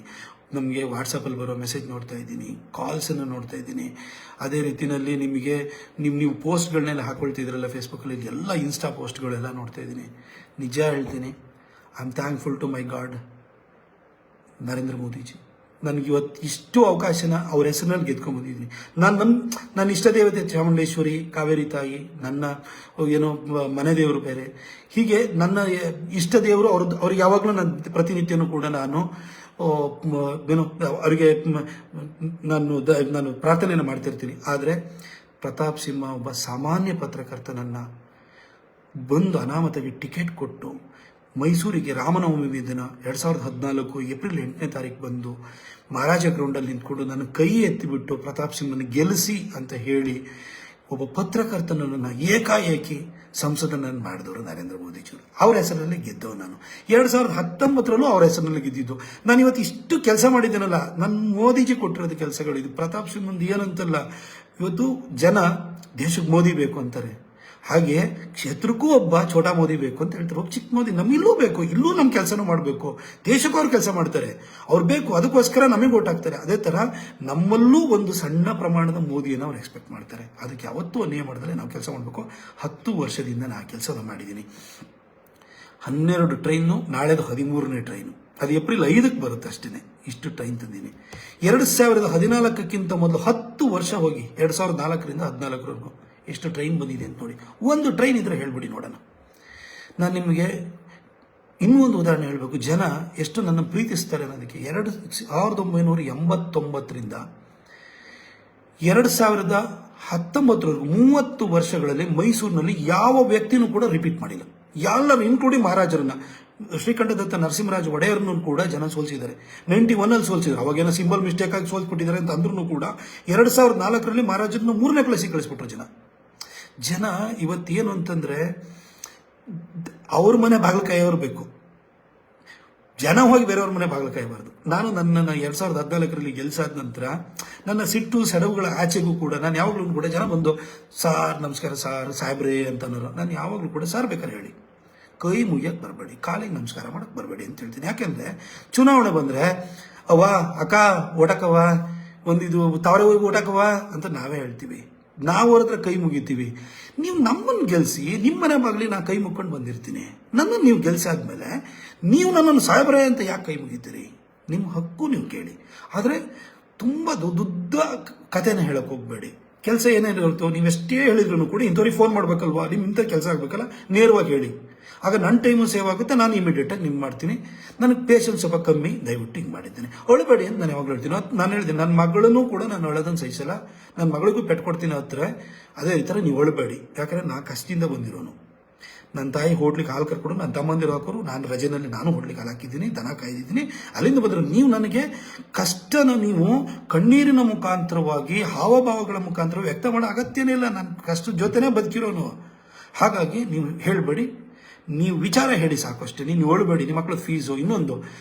ನಮಗೆ ವಾಟ್ಸಪ್ಪಲ್ಲಿ ಬರೋ ಮೆಸೇಜ್ ನೋಡ್ತಾ ಇದ್ದೀನಿ, ಕಾಲ್ಸನ್ನು ನೋಡ್ತಾ ಇದ್ದೀನಿ. ಅದೇ ರೀತಿಯಲ್ಲಿ ನಿಮಗೆ ನೀವು ಪೋಸ್ಟ್ಗಳನ್ನೆಲ್ಲ ಹಾಕೊಳ್ತಿದ್ರಲ್ಲ ಫೇಸ್ಬುಕ್ಕಲ್ಲಿ, ಎಲ್ಲ ಇನ್ಸ್ಟಾ ಪೋಸ್ಟ್ಗಳೆಲ್ಲ ನೋಡ್ತಾ ಇದ್ದೀನಿ. ನಿಜ ಹೇಳ್ತೀನಿ, I am thankful to my god Narendra Modiji. ನನಗಿವತ್ತು ಇಷ್ಟು ಅವಕಾಶನ ಅವ್ರ ಹೆಸರಿನಲ್ಲಿ ಗೆದ್ಕೊಂಡ್ಬಂದಿದ್ದೀನಿ. ನನ್ನ ಇಷ್ಟ ದೇವತೆ ಚಾಮುಂಡೇಶ್ವರಿ, ಕಾವೇರಿ ತಾಯಿ, ನನ್ನ ಏನೋ ಮನೆ ದೇವರು ಬೇರೆ, ಹೀಗೆ ನನ್ನ ಇಷ್ಟ ದೇವರು ಅವ್ರಿಗೆ ಯಾವಾಗಲೂ ನನ್ನ ಪ್ರತಿನಿತ್ಯನೂ ಕೂಡ ನಾನು ಏನೋ ಅವರಿಗೆ ನಾನು ಪ್ರಾರ್ಥನೆಯನ್ನು ಮಾಡ್ತಿರ್ತೀನಿ. ಆದರೆ ಪ್ರತಾಪ್ ಸಿಂಹ ಒಬ್ಬ ಸಾಮಾನ್ಯ ಪತ್ರಕರ್ತನನ್ನು ಬಂದು ಅನಾಮತಾಗಿ ಟಿಕೆಟ್ ಕೊಟ್ಟು ಮೈಸೂರಿಗೆ ರಾಮನವಮಿ ದಿನ 2014 ಏಪ್ರಿಲ್ 8ನೇ ತಾರೀಕು ಬಂದು ಮಹಾರಾಜ ಗ್ರೌಂಡಲ್ಲಿ ನಿಂತ್ಕೊಂಡು ನನ್ನ ಕೈ ಎತ್ತಿಬಿಟ್ಟು ಪ್ರತಾಪ್ ಸಿಂಹನ ಗೆಲ್ಲಿಸಿ ಅಂತ ಹೇಳಿ ಒಬ್ಬ ಪತ್ರಕರ್ತನನ್ನು ಏಕಾಏಕಿ ಸಂಸದನನ್ನು ಮಾಡಿದವರು ನರೇಂದ್ರ ಮೋದಿಜಿಯವರು. ಅವ್ರ ಹೆಸರಲ್ಲಿ ಗೆದ್ದವು ನಾನು. 2019 ಅವ್ರ ಹೆಸರಿನಲ್ಲಿ ಗೆದ್ದಿದ್ದು. ನಾನು ಇವತ್ತು ಇಷ್ಟು ಕೆಲಸ ಮಾಡಿದ್ದೇನಲ್ಲ, ನನ್ನ ಮೋದಿಜಿ ಕೊಟ್ಟಿರೋದು ಕೆಲಸಗಳು. ಇದು ಪ್ರತಾಪ್ ಸಿಂಹಂದು ಏನಂತಲ್ಲ, ಇವತ್ತು ಜನ ದೇಶಕ್ಕೆ ಮೋದಿ ಬೇಕು ಅಂತಾರೆ, ಹಾಗೆ ಕ್ಷೇತ್ರಕ್ಕೂ ಒಬ್ಬ ಛೋಟಾ ಮೋದಿ ಬೇಕು ಅಂತ ಹೇಳ್ತಾರೆ. ಒಬ್ಬ ಚಿಕ್ಕ ಮೋದಿ ನಮ್ಮಿಲ್ಲೂ ಬೇಕು, ಇಲ್ಲೂ ನಮ್ಮ ಕೆಲಸನೂ ಮಾಡಬೇಕು, ದೇಶಕ್ಕೂ ಅವ್ರು ಕೆಲಸ ಮಾಡ್ತಾರೆ, ಅವ್ರು ಬೇಕು, ಅದಕ್ಕೋಸ್ಕರ ನಮಗೆ ಓಟ್ ಹಾಕ್ತಾರೆ. ಅದೇ ಥರ ನಮ್ಮಲ್ಲೂ ಒಂದು ಸಣ್ಣ ಪ್ರಮಾಣದ ಮೋದಿಯನ್ನು ಅವ್ರು ಎಕ್ಸ್ಪೆಕ್ಟ್ ಮಾಡ್ತಾರೆ. ಅದಕ್ಕೆ ಯಾವತ್ತೂ ಅನ್ಯಾಯ ಮಾಡಿದ್ರೆ ನಾವು ಕೆಲಸ ಮಾಡಬೇಕು. 10 ವರ್ಷದಿಂದ ನಾನು ಕೆಲಸವನ್ನು ಮಾಡಿದ್ದೀನಿ. 12 ಟ್ರೈನು, ನಾಳೆದು 13ನೇ ಟ್ರೈನು, ಅದು ಏಪ್ರಿಲ್ 5ಕ್ಕೆ ಬರುತ್ತೆ ಅಷ್ಟೇ. ಇಷ್ಟು ಟ್ರೈನ್ ತಂದೀನಿ. 2014ಕ್ಕಿಂತ ಮೊದಲು 10 ವರ್ಷ ಹೋಗಿ 2004ರಿಂದ 2014ವರೆಗೂ ಎಷ್ಟು ಟ್ರೈನ್ ಬಂದಿದೆ ಅಂತ ನೋಡಿ. ಒಂದು ಟ್ರೈನ್ ಇದ್ರೆ ಹೇಳ್ಬಿಡಿ ನೋಡೋಣ. ನಾನು ನಿಮಗೆ ಇನ್ನೂ ಒಂದು ಉದಾಹರಣೆ ಹೇಳಬೇಕು, ಜನ ಎಷ್ಟು ನನ್ನ ಪ್ರೀತಿಸ್ತಾರೆ ಅನ್ನೋದಕ್ಕೆ. 1989ರಿಂದ 2019ವರೆಗೂ 30 ವರ್ಷಗಳಲ್ಲಿ ಮೈಸೂರಿನಲ್ಲಿ ಯಾವ ವ್ಯಕ್ತಿನೂ ಕೂಡ ರಿಪೀಟ್ ಮಾಡಿಲ್ಲ. ಎಲ್ಲರೂ ಇನ್ಕ್ಲೂಡಿಂಗ್ ಮಹಾರಾಜರನ್ನ, ಶ್ರೀಕಂಠದತ್ತ ನರಸಿಂಹರಾಜ ಒಡೆಯರ್ನೂ ಕೂಡ ಜನ ಸೋಲಿಸಿದ್ದಾರೆ. 91 ಸೋಲಿಸಿದ್ರು. ಅವಾಗೇನೋ ಸಿಂಬಲ್ ಮಿಸ್ಟೇಕ್ ಆಗಿ ಸೋಲ್ಸ್ಬಿಟ್ಟಿದ್ದಾರೆ ಅಂತ ಅಂದ್ರೂ ಕೂಡ 2004ರಲ್ಲಿ ಮಹಾರಾಜರನ್ನ 3ನೇ ಪ್ಲೇಸಿಗೆ ಕಳಿಸ್ಬಿಟ್ರು ಜನ. ಇವತ್ತೇನು ಅಂತಂದರೆ, ಅವ್ರ ಮನೆ ಬಾಗಿಲು ಕಾಯೋರು ಬೇಕು, ಜನ ಹೋಗಿ ಬೇರೆಯವ್ರ ಮನೆ ಬಾಗಿಲು ಕಾಯಬಾರ್ದು. ನಾನು ನನ್ನನ್ನು 2014ರಲ್ಲಿ ಗೆಲ್ಸಾದ ನಂತರ ನನ್ನ ಸಿಟ್ಟು ಸೆಡವುಗಳ ಆಚೆಗೂ ಕೂಡ ನಾನು ಯಾವಾಗಲೂ ಕೂಡ ಜನ ಬಂದು ಸಾರ್ ನಮಸ್ಕಾರ ಸಾರ್ ಸಾಹೇಬ್ರೇ ಅಂತ ಅನ್ನೋರು. ನಾನು ಯಾವಾಗಲೂ ಕೂಡ ಸಾರ್ ಬೇಕಾದ್ರೆ ಹೇಳಿ, ಕೈ ಮುಗಿಯಕ್ಕೆ ಬರಬೇಡಿ, ಕಾಲಿಗೆ ನಮಸ್ಕಾರ ಮಾಡಕ್ಕೆ ಬರಬೇಡಿ ಅಂತ ಹೇಳ್ತೀನಿ. ಯಾಕೆಂದರೆ ಚುನಾವಣೆ ಬಂದರೆ ಅವ್ವ ಅಕ್ಕ ಓಟಕ್ಕವ್ವ, ಒಂದಿದು ತಾವರೆ ಹೋಗಿ ಓಟಕ್ಕವ್ವ ಅಂತ ನಾವೇ ಹೇಳ್ತೀವಿ, ನಾವು ಅವ್ರ ಹತ್ರ ಕೈ ಮುಗಿತೀವಿ. ನೀವು ನಮ್ಮನ್ನು ಗೆಲ್ಲಿಸಿ ನಿಮ್ಮ ಮನೆ ಬಾಗಿಲಿ ನಾನು ಕೈ ಮುಕ್ಕೊಂಡು ಬಂದಿರ್ತೀನಿ. ನನ್ನನ್ನು ನೀವು ಗೆಲ್ಸಾದ್ಮೇಲೆ ನೀವು ನನ್ನನ್ನು ಸಾಹೇಬ್ರೆ ಅಂತ ಯಾಕೆ ಕೈ ಮುಗಿತೀರಿ? ನಿಮ್ಮ ಹಕ್ಕು ನೀವು ಕೇಳಿ. ಆದರೆ ತುಂಬ ದೊಡ್ಡ ಕಥೆನ ಹೇಳಕ್ಕೆ ಹೋಗಬೇಡಿ. ಕೆಲಸ ಏನೇನು ಇರುತ್ತೋ ನೀವೆಷ್ಟೇ ಹೇಳಿದ್ರು ಕೂಡ ಇಂಥವ್ರಿಗೆ ಫೋನ್ ಮಾಡಬೇಕಲ್ವಾ, ನಿಮ್ಮ ಇಂಥ ಕೆಲಸ ಆಗಬೇಕಲ್ಲ, ನೇರವಾಗಿ ಹೇಳಿ. ಆಗ ನನ್ನ ಟೈಮು ಸೇವ್ ಆಗುತ್ತೆ, ನಾನು ಇಮಿಡಿಯೇಟಾಗಿ ನಿಮ್ಗೆ ಮಾಡ್ತೀನಿ. ನನಗೆ ಪೇಷನ್ಸ್ ಸ್ವಲ್ಪ ಕಮ್ಮಿ, ದಯವಿಟ್ಟು ಹಿಂಗೆ ಮಾಡಿದ್ದೀನಿ. ಅಳಬೇಡಿ ಅಂತ ನಾನು ಯಾವಾಗಲೂ ಹೇಳ್ತೀನಿ. ನಾನು ಹೇಳ್ತೀನಿ, ನನ್ನ ಮಗಳನ್ನೂ ಕೂಡ ನಾನು ಅಳೋದನ್ನು ಸಹಿಸಲ್ಲ, ನನ್ನ ಮಗಳಿಗೂ ಪೆಟ್ಟು ಕೊಡ್ತೀನಿ ಹತ್ರ. ಅದೇ ಈ ಥರ ನೀವು ಅಳಬೇಡಿ, ಯಾಕಂದರೆ ನಾನು ಕಷ್ಟದಿಂದ ಬಂದಿರೋನು. ನನ್ನ ತಾಯಿ ಹೋಟ್ಲಿಗೆ ಹಾಲು ಕರ್ಕೊಂಡು ನನ್ನ ತಮ್ಮಂದಿರು ಹಾಕೋರು, ನಾನು ರಜೆನಲ್ಲಿ ನಾನು ಹೋಟ್ಲಿಗೆ ಹಾಲು ಹಾಕಿದ್ದೀನಿ, ದನ ಕಾಯ್ದಿದ್ದೀನಿ, ಅಲ್ಲಿಂದ ಬಂದರು. ನೀವು ನನಗೆ ಕಷ್ಟನ ನೀವು ಕಣ್ಣೀರಿನ ಮುಖಾಂತರವಾಗಿ ಹಾವಭಾವಗಳ ಮುಖಾಂತರ ವ್ಯಕ್ತ ಮಾಡೋ ಅಗತ್ಯನೇ ಇಲ್ಲ. ನಾನು ಕಷ್ಟದ ಜೊತೆನೇ ಬದುಕಿರೋನು. ಹಾಗಾಗಿ ನೀವು ಹೇಳಬೇಡಿ, ನೀವು ವಿಚಾರ ಹೇಳಿ ಸಾಕು ಅಷ್ಟೇ. ನೀವು ಹೇಳಬೇಡಿ ನಿಮ್ಮ ಮಕ್ಕಳ ಫೀಸು. ಇನ್ನೊಂದು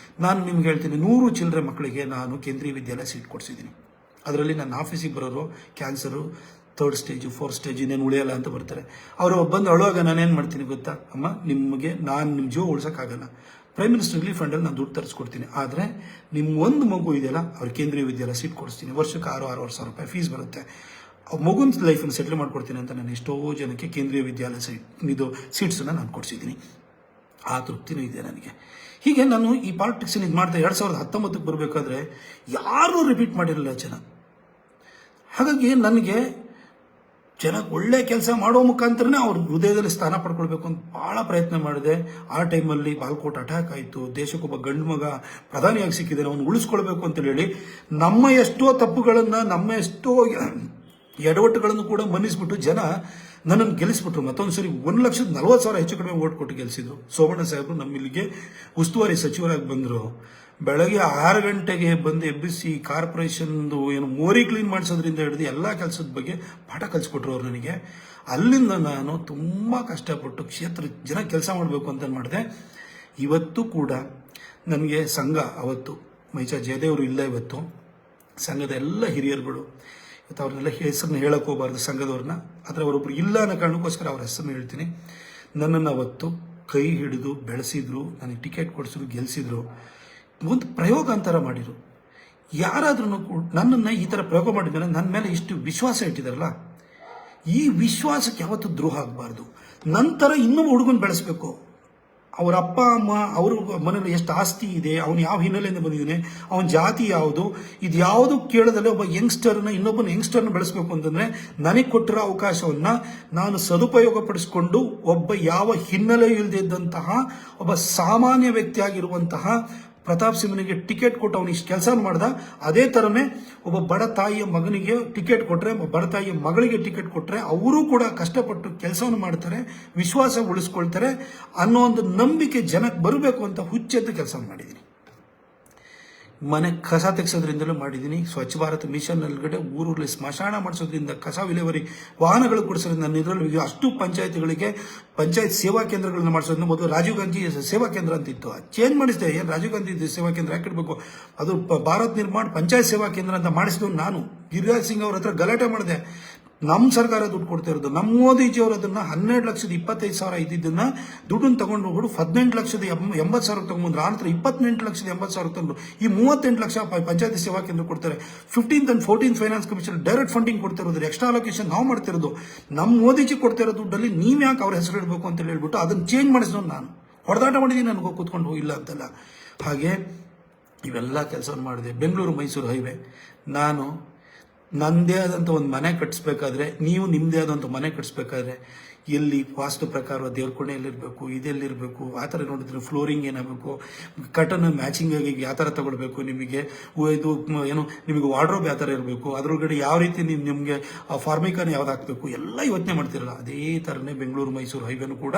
ನಾನು ನಿಮ್ಗೆ ಹೇಳ್ತೀನಿ, 100 ಚಿಲ್ಲರೆ ಮಕ್ಕಳಿಗೆ ನಾನು ಕೇಂದ್ರೀಯ ವಿದ್ಯಾಲಯ ಸೀಟ್ ಕೊಡಿಸಿದ್ದೀನಿ. ಅದರಲ್ಲಿ ನನ್ನ ಆಫೀಸಿಗೆ ಬರೋರು cancer 3rd stage 4th stage ಇನ್ನೇನು ಉಳಿಯಲ್ಲ ಅಂತ ಬರ್ತಾರೆ. ಅವರು ಬಂದು ಅಳುವಾಗ ನಾನೇನು ಮಾಡ್ತೀನಿ ಗೊತ್ತಾ, ಅಮ್ಮ ನಿಮಗೆ ನಾನು ನಿಮ್ಮ ಜೀವ ಉಳ್ಸೋಕ್ಕಾಗಲ್ಲ, ಪ್ರೈಮ್ ಮಿನಿಸ್ಟರ್ ರಿಲೀಫ್ ಫಂಡಲ್ಲಿ ನಾನು ದುಡ್ಡು ತರಿಸ್ಕೊಡ್ತೀನಿ, ಆದರೆ ನಿಮ್ಮ ಒಂದು ಮಗು ಇದೆಯಲ್ಲ ಅವ್ರು ಕೇಂದ್ರೀಯ ವಿದ್ಯಾಲಯ ಸೀಟ್ ಕೊಡಿಸ್ತೀನಿ, ವರ್ಷಕ್ಕೆ 6,500 ಸಾವಿರ ಫೀಸ್ ಬರುತ್ತೆ, ಮಗುನ ಲೈಫನ್ನು ಸೆಟ್ಲ್ ಮಾಡ್ಕೊಡ್ತೀನಿ ಅಂತ ನಾನು ಎಷ್ಟೋ ಜನಕ್ಕೆ ಕೇಂದ್ರೀಯ ವಿದ್ಯಾಲಯ ಸೀಟ್ಸನ್ನು ನಾನು ಕೊಡಿಸಿದ್ದೀನಿ. ಆ ತೃಪ್ತಿನೂ ಇದೆ ನನಗೆ. ಹೀಗೆ ನಾನು ಈ ಪಾಲಿಟಿಕ್ಸನ್ನು ಇದು ಮಾಡ್ತಾ 2019ಕ್ಕೆ ಬರಬೇಕಾದ್ರೆ ಯಾರೂ ರಿಪೀಟ್ ಮಾಡಿರಲಿಲ್ಲ ಜನ. ಹಾಗಾಗಿ ನನಗೆ ಜನ ಒಳ್ಳೆ ಕೆಲಸ ಮಾಡೋ ಮುಖಾಂತರನೇ ಅವ್ರ ಹೃದಯದಲ್ಲಿ ಸ್ಥಾನ ಪಡ್ಕೊಳ್ಬೇಕು ಅಂತ ಭಾಳ ಪ್ರಯತ್ನ ಮಾಡಿದೆ. ಆ ಟೈಮಲ್ಲಿ ಬಾಲ್ಕೋಟ್ ಅಟ್ಯಾಕ್ ಆಯಿತು, ದೇಶಕ್ಕೊಬ್ಬ ಗಂಡು ಮಗ ಪ್ರಧಾನಿಯಾಗಿ ಸಿಕ್ಕಿದ್ದಾನೆ, ಅವನು ಉಳಿಸ್ಕೊಳ್ಬೇಕು ಅಂತೇಳಿ ಹೇಳಿ ನಮ್ಮ ಎಷ್ಟೋ ತಪ್ಪುಗಳನ್ನು, ನಮ್ಮ ಎಷ್ಟೋ ಎಡವಟ್ಟುಗಳನ್ನು ಕೂಡ ಮನ್ನಿಸ್ಬಿಟ್ಟು ಜನ ನನ್ನನ್ನು ಗೆಲ್ಲಿಸ್ಬಿಟ್ರು. ಮತ್ತೊಂದು ಸರಿ 1,40,000 ಹೆಚ್ಚು ಕಡಿಮೆ ಓಟ್ ಕೊಟ್ಟು ಗೆಲ್ಲಿಸಿದ್ರು. ಸೋಮಣ್ಣ ಸಾಹೇಬರು ನಮ್ಮಿಲ್ಲಿಗೆ ಉಸ್ತುವಾರಿ ಸಚಿವರಾಗಿ ಬಂದರು. ಬೆಳಗ್ಗೆ 6 ಗಂಟೆಗೆ ಬಂದು ಎಬ್ಬಿಸಿ ಕಾರ್ಪೊರೇಷನ್ದು ಏನು ಮೋರಿ ಕ್ಲೀನ್ ಮಾಡಿಸೋದ್ರಿಂದ ಹಿಡಿದು ಎಲ್ಲ ಕೆಲಸದ ಬಗ್ಗೆ ಪಾಠ ಕಲಿಸ್ಕೊಟ್ರು ಅವ್ರು ನನಗೆ. ಅಲ್ಲಿಂದ ನಾನು ತುಂಬ ಕಷ್ಟಪಟ್ಟು ಕ್ಷೇತ್ರ ಜನ ಕೆಲಸ ಮಾಡಬೇಕು ಅಂತ ಮಾಡಿದೆ. ಇವತ್ತು ಕೂಡ ನನಗೆ ಸಂಘ, ಅವತ್ತು ಮೈಚಾ ಜಯದೇವರು ಇಲ್ಲ, ಇವತ್ತು ಸಂಘದ ಎಲ್ಲ ಹಿರಿಯರುಗಳು, ಇವತ್ತು ಅವ್ರನ್ನೆಲ್ಲ ಹೆಸರನ್ನ ಹೇಳಕ್ಕೆ ಹೋಗಬಾರ್ದು ಸಂಘದವ್ರನ್ನ, ಆದರೆ ಅವರೊಬ್ಬರು ಇಲ್ಲ ಅನ್ನೋ ಕಾರಣಕ್ಕೋಸ್ಕರ ಅವ್ರ ಹೆಸರನ್ನ ಹೇಳ್ತೀನಿ. ನನ್ನನ್ನು ಅವತ್ತು ಕೈ ಹಿಡಿದು ಬೆಳೆಸಿದ್ರು, ನನಗೆ ಟಿಕೆಟ್ ಕೊಡಿಸಿದ್ರು, ಗೆಲ್ಲಿಸಿದ್ರು, ಒಂದು ಪ್ರಯೋಗ ಅಂತರ ಮಾಡಿರು. ಯಾರಾದ್ರೂ ನನ್ನನ್ನು ಈ ಥರ ಪ್ರಯೋಗ ಮಾಡಿದ್ಮೇಲೆ ನನ್ನ ಮೇಲೆ ಇಷ್ಟು ವಿಶ್ವಾಸ ಇಟ್ಟಿದಾರಲ್ಲ, ಈ ವಿಶ್ವಾಸಕ್ಕೆ ಯಾವತ್ತೂ ದ್ರೋಹ ಆಗಬಾರ್ದು. ನಂತರ ಇನ್ನೊಬ್ಬ ಹುಡುಗನ ಬೆಳೆಸಬೇಕು. ಅವರ ಅಪ್ಪ ಅಮ್ಮ, ಅವ್ರ ಮನೇಲಿ ಎಷ್ಟು ಆಸ್ತಿ ಇದೆ, ಅವನು ಯಾವ ಹಿನ್ನೆಲೆಯಿಂದ ಬಂದಿದ್ದಾನೆ, ಅವನ ಜಾತಿ ಯಾವುದು, ಇದು ಯಾವುದು ಕೇಳದಲ್ಲೇ ಒಬ್ಬ ಯಂಗ್ಸ್ಟರ್ನ, ಇನ್ನೊಬ್ಬನ ಯಂಗ್ಸ್ಟರ್ನ ಬೆಳೆಸಬೇಕು ಅಂತಂದರೆ ನನಗೆ ಕೊಟ್ಟಿರೋ ಅವಕಾಶವನ್ನು ನಾನು ಸದುಪಯೋಗ ಪಡಿಸ್ಕೊಂಡು ಒಬ್ಬ ಯಾವ ಹಿನ್ನೆಲೆ ಇಲ್ಲದಿದ್ದಂತಹ ಒಬ್ಬ ಸಾಮಾನ್ಯ ವ್ಯಕ್ತಿಯಾಗಿರುವಂತಹ ಪ್ರತಾಪ್ ಸಿಂಹನಿಗೆ ಟಿಕೆಟ್ ಕೊಟ್ಟು ಅವನು ಇಷ್ಟು ಕೆಲಸ ಮಾಡ್ದ. ಅದೇ ಥರನೇ ಒಬ್ಬ ಬಡ ತಾಯಿಯ ಮಗನಿಗೆ ಟಿಕೆಟ್ ಕೊಟ್ಟರೆ, ಬಡ ತಾಯಿಯ ಮಗಳಿಗೆ ಟಿಕೆಟ್ ಕೊಟ್ಟರೆ ಅವರು ಕೂಡ ಕಷ್ಟಪಟ್ಟು ಕೆಲಸವನ್ನು ಮಾಡ್ತಾರೆ, ವಿಶ್ವಾಸ ಉಳಿಸ್ಕೊಳ್ತಾರೆ ಅನ್ನೋ ಒಂದು ನಂಬಿಕೆ ಜನಕ್ಕೆ ಬರಬೇಕು ಅಂತ ಹುಚ್ಚೆದ್ದು ಕೆಲಸ ಮಾಡಿದ್ದೀನಿ. ಮನೆ ಕಸ ತೆಗೆಸೋದ್ರಿಂದಲೂ ಮಾಡಿದ್ದೀನಿ. ಸ್ವಚ್ಛ ಭಾರತ್ ಮಿಷನ್ ಒಳಗಡೆ ಊರಲ್ಲಿ ಸ್ಮಶಾನ ಮಾಡಿಸೋದ್ರಿಂದ, ಕಸ ವಿಲೇವಾರಿ ವಾಹನಗಳು ಕೊಡಿಸೋದ್ರಿಂದ, ನನ್ನ ಇದರಲ್ಲಿ ಅಷ್ಟು ಪಂಚಾಯತ್ಗಳಿಗೆ ಪಂಚಾಯತ್ ಸೇವಾ ಕೇಂದ್ರಗಳನ್ನ ಮಾಡಿಸೋದ್ರಿಂದ, ಮೊದಲು ರಾಜೀವ್ ಗಾಂಧಿ ಸೇವಾ ಕೇಂದ್ರ ಅಂತ ಇತ್ತು, ಚೇಂಜ್ ಮಾಡಿಸಿದೆ. ಏನು ರಾಜೀವ್ ಗಾಂಧಿ ಸೇವಾ ಕೇಂದ್ರ ಹಾಕಿಡ್ಬೇಕು, ಅದು ಭಾರತ್ ನಿರ್ಮಾಣ ಪಂಚಾಯತ್ ಸೇವಾ ಕೇಂದ್ರ ಅಂತ ಮಾಡಿಸಿದ್ರು. ನಾನು ಗಿರಿರಾಜ್ ಸಿಂಗ್ ಅವ್ರ ಹತ್ರ ಗಲಾಟೆ ಮಾಡಿದೆ. ನಮ್ಮ ಸರ್ಕಾರ ದುಡ್ಡು ಕೊಡ್ತಾ ಇರೋದು, ನಮ್ಮ ಮೋದಿಜಿಯವರು ಅದನ್ನು 12,25,000 ಇದ್ದಿದ್ದನ್ನು ದುಡ್ಡನ್ನು ತಗೊಂಡು ಹೋಗ್ಬಿಟ್ಟು 18,80,000 ತಗೊಂಡ್ಬಂದ್ರು. ಆ ನಂತರ 28,80,000 ತಂದ್ರು. ಈ 38 ಲಕ್ಷ ಪಂಚಾಯತಿ ಸೇವಾ ಕೇಂದ್ರ ಕೊಡ್ತಾರೆ. 15th and 14th finance commission direct funding ಕೊಡ್ತಾ ಇರೋದು, ಎಕ್ಸ್ಟ್ರಾ ಅಲೋಕೇಶನ್ ನಾವು ಮಾಡ್ತಿರೋದು. ನಮ್ಮ ಮೋದಿಜಿ ಕೊಡ್ತಾ ಇರೋ ದುಡ್ಡಲ್ಲಿ ನೀವು ಯಾಕೆ ಅವ್ರ ಹೆಸರು ಇಡಬೇಕು ಅಂತ ಹೇಳ್ಬಿಟ್ಟು ಅದನ್ನು ಚೇಂಜ್ ಮಾಡಿಸೋದು. ನಾನು ಹೊಡೆದಾಟ ಮಾಡಿದ್ದೀನಿ, ನನಗೆ ಕೂತ್ಕೊಂಡು ಇಲ್ಲ ಅಂತಲ್ಲ. ಹಾಗೆ ಇವೆಲ್ಲ ಕೆಲಸವನ್ನು ಮಾಡಿದೆ. ಬೆಂಗಳೂರು ಮೈಸೂರು ಹೈವೇ, ನಾನು ನನ್ನದೇ ಆದಂಥ ಒಂದು ಮನೆ ಕಟ್ಟಿಸ್ಬೇಕಾದ್ರೆ, ನೀವು ನಿಮ್ಮದೇ ಆದಂಥ ಮನೆ ಕಟ್ಟಿಸ್ಬೇಕಾದ್ರೆ ಎಲ್ಲಿ ವಾಸ್ತು ಪ್ರಕಾರ ದೇವ್ರ ಕೋಣೆಯಲ್ಲಿರಬೇಕು, ಇದೆಲ್ಲಿರಬೇಕು, ಆ ಥರ ನೋಡಿದ್ರೆ ಫ್ಲೋರಿಂಗ್ ಏನಾಗಬೇಕು, ಕಟನ್ ಮ್ಯಾಚಿಂಗ್ ಆಗಿ ಯಾವ ಥರ ತೊಗೊಳ್ಬೇಕು, ನಿಮಗೆ ಇದು ಏನು ನಿಮಗೆ ವಾರ್ಡ್ರೋಬ್ ಯಾವ ಥರ ಇರಬೇಕು, ಅದರೊಳಗಡೆ ಯಾವ ರೀತಿ ನಿಮಗೆ ಫಾರ್ಮಿಕನ್ ಯಾವ್ದು ಹಾಕಬೇಕು ಎಲ್ಲ ಯೋಚನೆ ಮಾಡ್ತಿರಲ್ಲ. ಅದೇ ಥರನೇ ಬೆಂಗಳೂರು ಮೈಸೂರು ಹೈವೇನು ಕೂಡ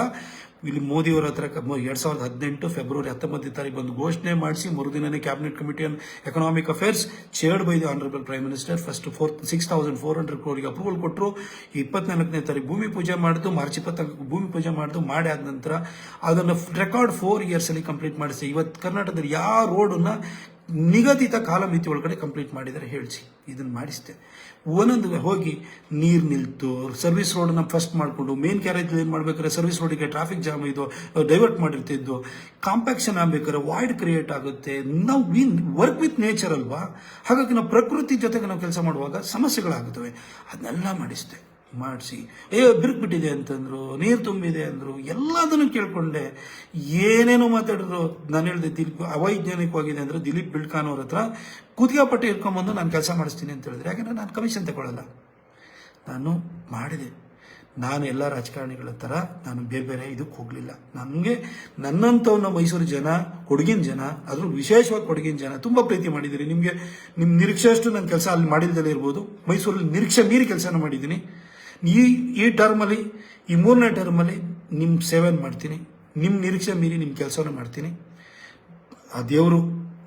ಇಲ್ಲಿ ಮೋದಿಯವರ ಹತ್ರ 2018 ಫೆಬ್ರವರಿ 19 ಬಂದು ಘೋಷಣೆ ಮಾಡಿಸಿ, ಮರುದಿನನೇ cabinet committee on economic affairs chaired by the honourable prime minister first 6,400 crore approval ಕೊಟ್ಟರು. 24ನೇ ತಾರೀಕು ಭೂಮಿ ಪೂಜೆ ಮಾಡಿದ್ದು, ಮಾರ್ಚ್ 24 ಭೂಮಿ ಪೂಜೆ ಮಾಡಿ ಆದ ನಂತರ ಅದನ್ನು ರೆಕಾರ್ಡ್ 4 ಇಯರ್ಸಲ್ಲಿ ಕಂಪ್ಲೀಟ್ ಮಾಡಿಸಿ. ಇವತ್ತು ಕರ್ನಾಟಕದಲ್ಲಿ ಯಾವ ರೋಡನ್ನ ನಿಗದಿತ ಕಾಲಮಿತಿ ಒಳಗಡೆ ಕಂಪ್ಲೀಟ್ ಮಾಡಿದರೆ ಹೇಳಿಸಿ, ಇದನ್ನು ಮಾಡಿಸಿದೆ. ಒಂದೊಂದು ಹೋಗಿ ನೀರು ನಿಲ್ತು, ಸರ್ವಿಸ್ ರೋಡನ್ನ ಫಸ್ಟ್ ಮಾಡಿಕೊಂಡು ಮೇನ್ ಕ್ಯಾರೇಜ್ ಏನು ಮಾಡ್ಬೇಕಾದ್ರೆ ಸರ್ವಿಸ್ ರೋಡಿಗೆ ಟ್ರಾಫಿಕ್ ಜಾಮ್ ಇದು ಡೈವರ್ಟ್ ಮಾಡಿರ್ತಿದ್ದು, ಕಾಂಪ್ಯಾಕ್ಷನ್ ಆಗಬೇಕಾದ್ರೆ ವಾಯ್ಡ್ ಕ್ರಿಯೇಟ್ ಆಗುತ್ತೆ. ನಾವು ವರ್ಕ್ ವಿತ್ ನೇಚರ್ ಅಲ್ವಾ, ಹಾಗಾಗಿ ನಾವು ಪ್ರಕೃತಿ ಜೊತೆಗೆ ನಾವು ಕೆಲಸ ಮಾಡುವಾಗ ಸಮಸ್ಯೆಗಳಾಗುತ್ತವೆ. ಅದನ್ನೆಲ್ಲ ಮಾಡಿಸಿ ಬಿರುಕ್ಬಿಟ್ಟಿದೆ ಅಂತಂದ್ರು, ನೀರು ತುಂಬಿದೆ ಅಂದರು, ಎಲ್ಲದನ್ನು ಕೇಳ್ಕೊಂಡೆ. ಏನೇನೋ ಮಾತಾಡಿದ್ರು. ನಾನು ಹೇಳಿದೆ ಅವೈಜ್ಞಾನಿಕವಾಗಿದೆ ಅಂದ್ರೆ ದಿಲೀಪ್ ಬಿಳ್ಕಾನ್ ಅವ್ರ ಹತ್ರ ಕುದಿಯಾಪಟ್ಟೆ ಇಟ್ಕೊಂಬಂದು ನಾನು ಕೆಲಸ ಮಾಡಿಸ್ತೀನಿ ಅಂತ ಹೇಳಿದ್ರೆ, ಯಾಕಂದ್ರೆ ನಾನು ಕಮಿಷನ್ ತಗೊಳ್ಳಲ್ಲ. ನಾನು ಮಾಡಿದೆ. ನಾನು ಎಲ್ಲ ರಾಜಕಾರಣಿಗಳ ಥರ ನಾನು ಬೇರೆ ಇದಕ್ಕೆ ಹೋಗಲಿಲ್ಲ. ನನಗೆ ನನ್ನಂಥವ್ನ ಮೈಸೂರು ಜನ, ಕೊಡಗಿನ ಜನ, ಅದ್ರ ವಿಶೇಷವಾಗಿ ಕೊಡಗಿನ ಜನ ತುಂಬ ಪ್ರೀತಿ ಮಾಡಿದ್ದೀರಿ. ನಿಮ್ಮ ನಿರೀಕ್ಷೆ ಅಷ್ಟು ನನ್ನ ಕೆಲಸ ಅಲ್ಲಿ ಮಾಡಿಲ್ದಲೇ ಇರ್ಬೋದು. ಮೈಸೂರಲ್ಲಿ ನಿರೀಕ್ಷೆ ಮೀರಿ ಕೆಲಸನ ಮಾಡಿದ್ದೀನಿ. ಈ ಟರ್ಮಲ್ಲಿ, ಈ 3ನೇ ಟರ್ಮಲ್ಲಿ ನಿಮ್ಮ ಸೇವೆನ ಮಾಡ್ತೀನಿ. ನಿಮ್ಮ ನಿರೀಕ್ಷೆ ಮೀರಿ ನಿಮ್ಮ ಕೆಲಸನ ಮಾಡ್ತೀನಿ. ಆ ದೇವರು,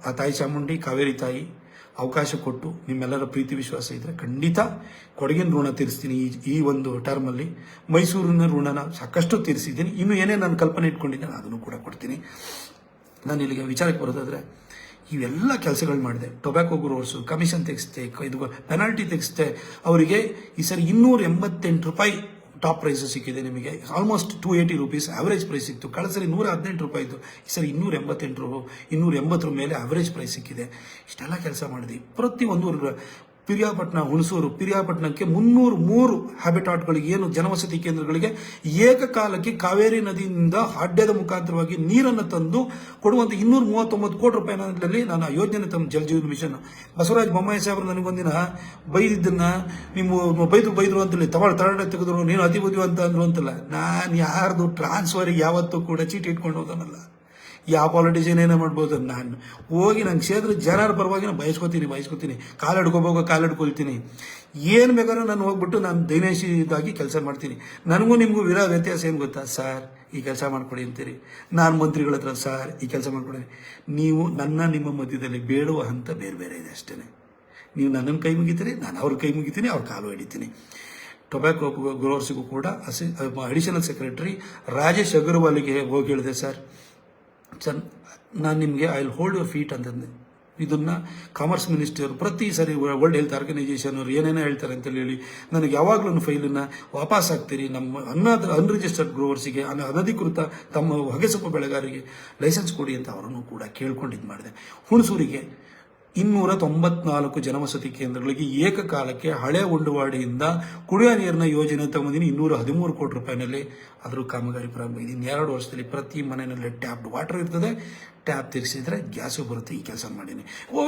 ಆ ತಾಯಿ ಚಾಮುಂಡಿ, ಕಾವೇರಿ ತಾಯಿ ಅವಕಾಶ ಕೊಟ್ಟು ನಿಮ್ಮೆಲ್ಲರ ಪ್ರೀತಿ ವಿಶ್ವಾಸ ಇದ್ದರೆ ಖಂಡಿತ ಕೊಡಗಿನ ಋಣ ತೀರಿಸ್ತೀನಿ. ಈ ಒಂದು ಟರ್ಮಲ್ಲಿ ಮೈಸೂರಿನ ಋಣನ ಸಾಕಷ್ಟು ತೀರಿಸಿದ್ದೀನಿ. ಇನ್ನು ಏನೇ ನಾನು ಕಲ್ಪನೆ ಇಟ್ಕೊಂಡಿದ್ದೀನಿ ಅದನ್ನು ಕೂಡ ಕೊಡ್ತೀನಿ. ನಾನು ಇಲ್ಲಿಗೆ ವಿಚಾರಕ್ಕೆ ಬರೋದಾದರೆ, ಇವೆಲ್ಲ ಕೆಲಸಗಳು ಮಾಡಿದೆ. ಟೊಬ್ಯಾಕೋ ಗ್ರೋವರ್ಸು ಕಮಿಷನ್ ತೆಗೆಸ್ತೆ, ಇದು ಪೆನಾಲ್ಟಿ ತೆಗೆಸ್ತೆ. ಅವರಿಗೆ ಈ ಸರಿ 288 ರೂಪಾಯಿ ಟಾಪ್ ಪ್ರೈಸ್ ಸಿಕ್ಕಿದೆ. ನಿಮಗೆ ಆಲ್ಮೋಸ್ಟ್ 280 ರೂಪೀಸ್ ಆವರೇಜ್ ಪ್ರೈಸ್ ಸಿಕ್ತು. ಕಳೆದ ಸರಿ 118 ರೂಪಾಯಿ ಇತ್ತು. ಈ ಸರಿ 280 ಮೇಲೆ ಆವರೇಜ್ ಪ್ರೈಸ್ ಸಿಕ್ಕಿದೆ. ಇಷ್ಟೆಲ್ಲ ಕೆಲಸ ಮಾಡಿದ್ವಿ. ಪ್ರತಿ ಒಂದು ಪಿರಿಯಾಪಟ್ಟಣ, ಹುಣಸೂರು, ಪಿರಿಯಾಪಟ್ಟಣಕ್ಕೆ 303 ಹ್ಯಾಬಿಟಾಟ್ಗಳಿಗೆ, ಏನು ಜನವಸತಿ ಕೇಂದ್ರಗಳಿಗೆ ಏಕಕಾಲಕ್ಕೆ ಕಾವೇರಿ ನದಿಯಿಂದ ಹಾಡ್ಯದ ಮುಖಾಂತರವಾಗಿ ನೀರನ್ನು ತಂದು ಕೊಡುವಂಥ 239 ಕೋಟಿ ರೂಪಾಯಿನಲ್ಲಿ ನಾನು ಆ ಯೋಜನೆ ತಂದು ಜಲಜೀವನ ಮಿಷನ್. ಬಸವರಾಜ ಬೊಮ್ಮಾಯಿ ಸಾಹೇಬರು ನನಗೊಂದಿನ ಬೈದಿದ್ದನ್ನ, ನೀವು ಬೈದ್ರು ಅಂತೇಳಿ ತರಡೆ ತೆಗೆದ್ರು, ನೀನು ಅತಿ ಬುದ್ಧಿ ಅಂತ ಅಂದ್ರು ಅಂತಲ್ಲ. ನಾನು ಯಾರ್ದು ಟ್ರಾನ್ಸ್ಫರಿಗೆ ಯಾವತ್ತೂ ಕೂಡ ಚೀಟಿ ಇಟ್ಕೊಂಡು ಹೋದನಲ್ಲ. ಯಾವ ಪಾಲಿಟಿಷಿಯನ್ ಏನೇ ಮಾಡ್ಬೋದು. ನಾನು ಹೋಗಿ ನನ್ನ ಕ್ಷೇತ್ರದ ಜನರ ಪರವಾಗಿ ನಾನು ಬಯಸ್ಕೊತೀನಿ. ಕಾಲಿಡ್ಕೊಳ್ತೀನಿ. ಏನು ಬೇಕಾದ್ರೂ ನಾನು ಹೋಗ್ಬಿಟ್ಟು ನಾನು ದೈನೈಷಿಕವಾಗಿ ಕೆಲಸ ಮಾಡ್ತೀನಿ. ನನಗೂ ನಿಮಗೂ ವ್ಯತ್ಯಾಸ ಏನು ಗೊತ್ತಾ? ಸರ್ ಈ ಕೆಲಸ ಮಾಡ್ಕೊಡಿ ಅಂತೀರಿ. ನಾನು ಮಂತ್ರಿಗಳ ಹತ್ರ ಸರ್ ಈ ಕೆಲಸ ಮಾಡ್ಕೊಡಿ. ನೀವು ನಿಮ್ಮ ಮಧ್ಯದಲ್ಲಿ ಬೇಡುವ ಹಂತ ಬೇರೆ ಇದೆ ಅಷ್ಟೇ. ನೀವು ನನ್ನನ್ನು ಕೈ ಮುಗಿತೀರಿ, ನಾನು ಅವ್ರ ಕೈ ಮುಗಿತೀನಿ, ಅವ್ರ ಕಾಲು ಹಿಡಿತೀನಿ. ಟೊಬ್ಯಾಕೋ ಗ್ರೋವರ್ಸಿಗೂ ಕೂಡ ಅಡಿಷನಲ್ ಸೆಕ್ರೆಟರಿ ರಾಜೇಶ್ ಅಗರ್ವಾಲ್ಗೆ ಹೋಗಿ ಹೇಳಿದೆ, ಸರ್ ನಾನು ನಿಮಗೆ I will hold your feet ಅಂತಂದೆ. ಇದನ್ನು ಕಾಮರ್ಸ್ ಮಿನಿಸ್ಟರ್ ಪ್ರತಿ ಸರಿ ವರ್ಲ್ಡ್ ಹೆಲ್ತ್ ಆರ್ಗನೈಸೇಷನ್ ಅವರು ಏನೇನೋ ಹೇಳ್ತಾರೆ ಅಂತೇಳಿ ಹೇಳಿ ನನಗೆ ಯಾವಾಗಲೂ ಫೈಲನ್ನು ವಾಪಸ್ ಹಾಕ್ತೀರಿ. ನಮ್ಮ ಅನ್ರಿಜಿಸ್ಟರ್ಡ್ ಗ್ರೋವರ್ಸಿಗೆ, ಅನಧಿಕೃತ ತಮ್ಮ ಹೊಗೆಸೊಪ್ಪು ಬೆಳೆಗಾರರಿಗೆ ಲೈಸೆನ್ಸ್ ಕೊಡಿ ಅಂತ ಅವರನ್ನು ಕೂಡ ಕೇಳ್ಕೊಂಡಿದ್ದು ಮಾಡಿದೆ. ಹುಣಸೂರಿಗೆ 294 ಜನವಸತಿ ಕೇಂದ್ರಗಳಿಗೆ ಏಕಕಾಲಕ್ಕೆ ಹಳೆ ಉಂಡುವಾಡಿಯಿಂದ ಕುಡಿಯುವ ನೀರಿನ ಯೋಜನೆ ತಗೊಂಡಿದ್ದೀನಿ. 213 ಕೋಟಿ ರೂಪಾಯಿನಲ್ಲಿ ಅದರ ಕಾಮಗಾರಿ ಪ್ರಾರಂಭ. ಇದನ್ನು 2 ವರ್ಷದಲ್ಲಿ ಪ್ರತಿ ಮನೆಯಲ್ಲಿ ಟ್ಯಾಪ್ಡ್ ವಾಟರ್ ಇರ್ತದೆ. ಟ್ಯಾಪ್ ತಿರ್ಸಿದ್ರೆ ಗ್ಯಾಸು ಬರುತ್ತೆ. ಈ ಕೆಲಸ ಮಾಡೀನಿ.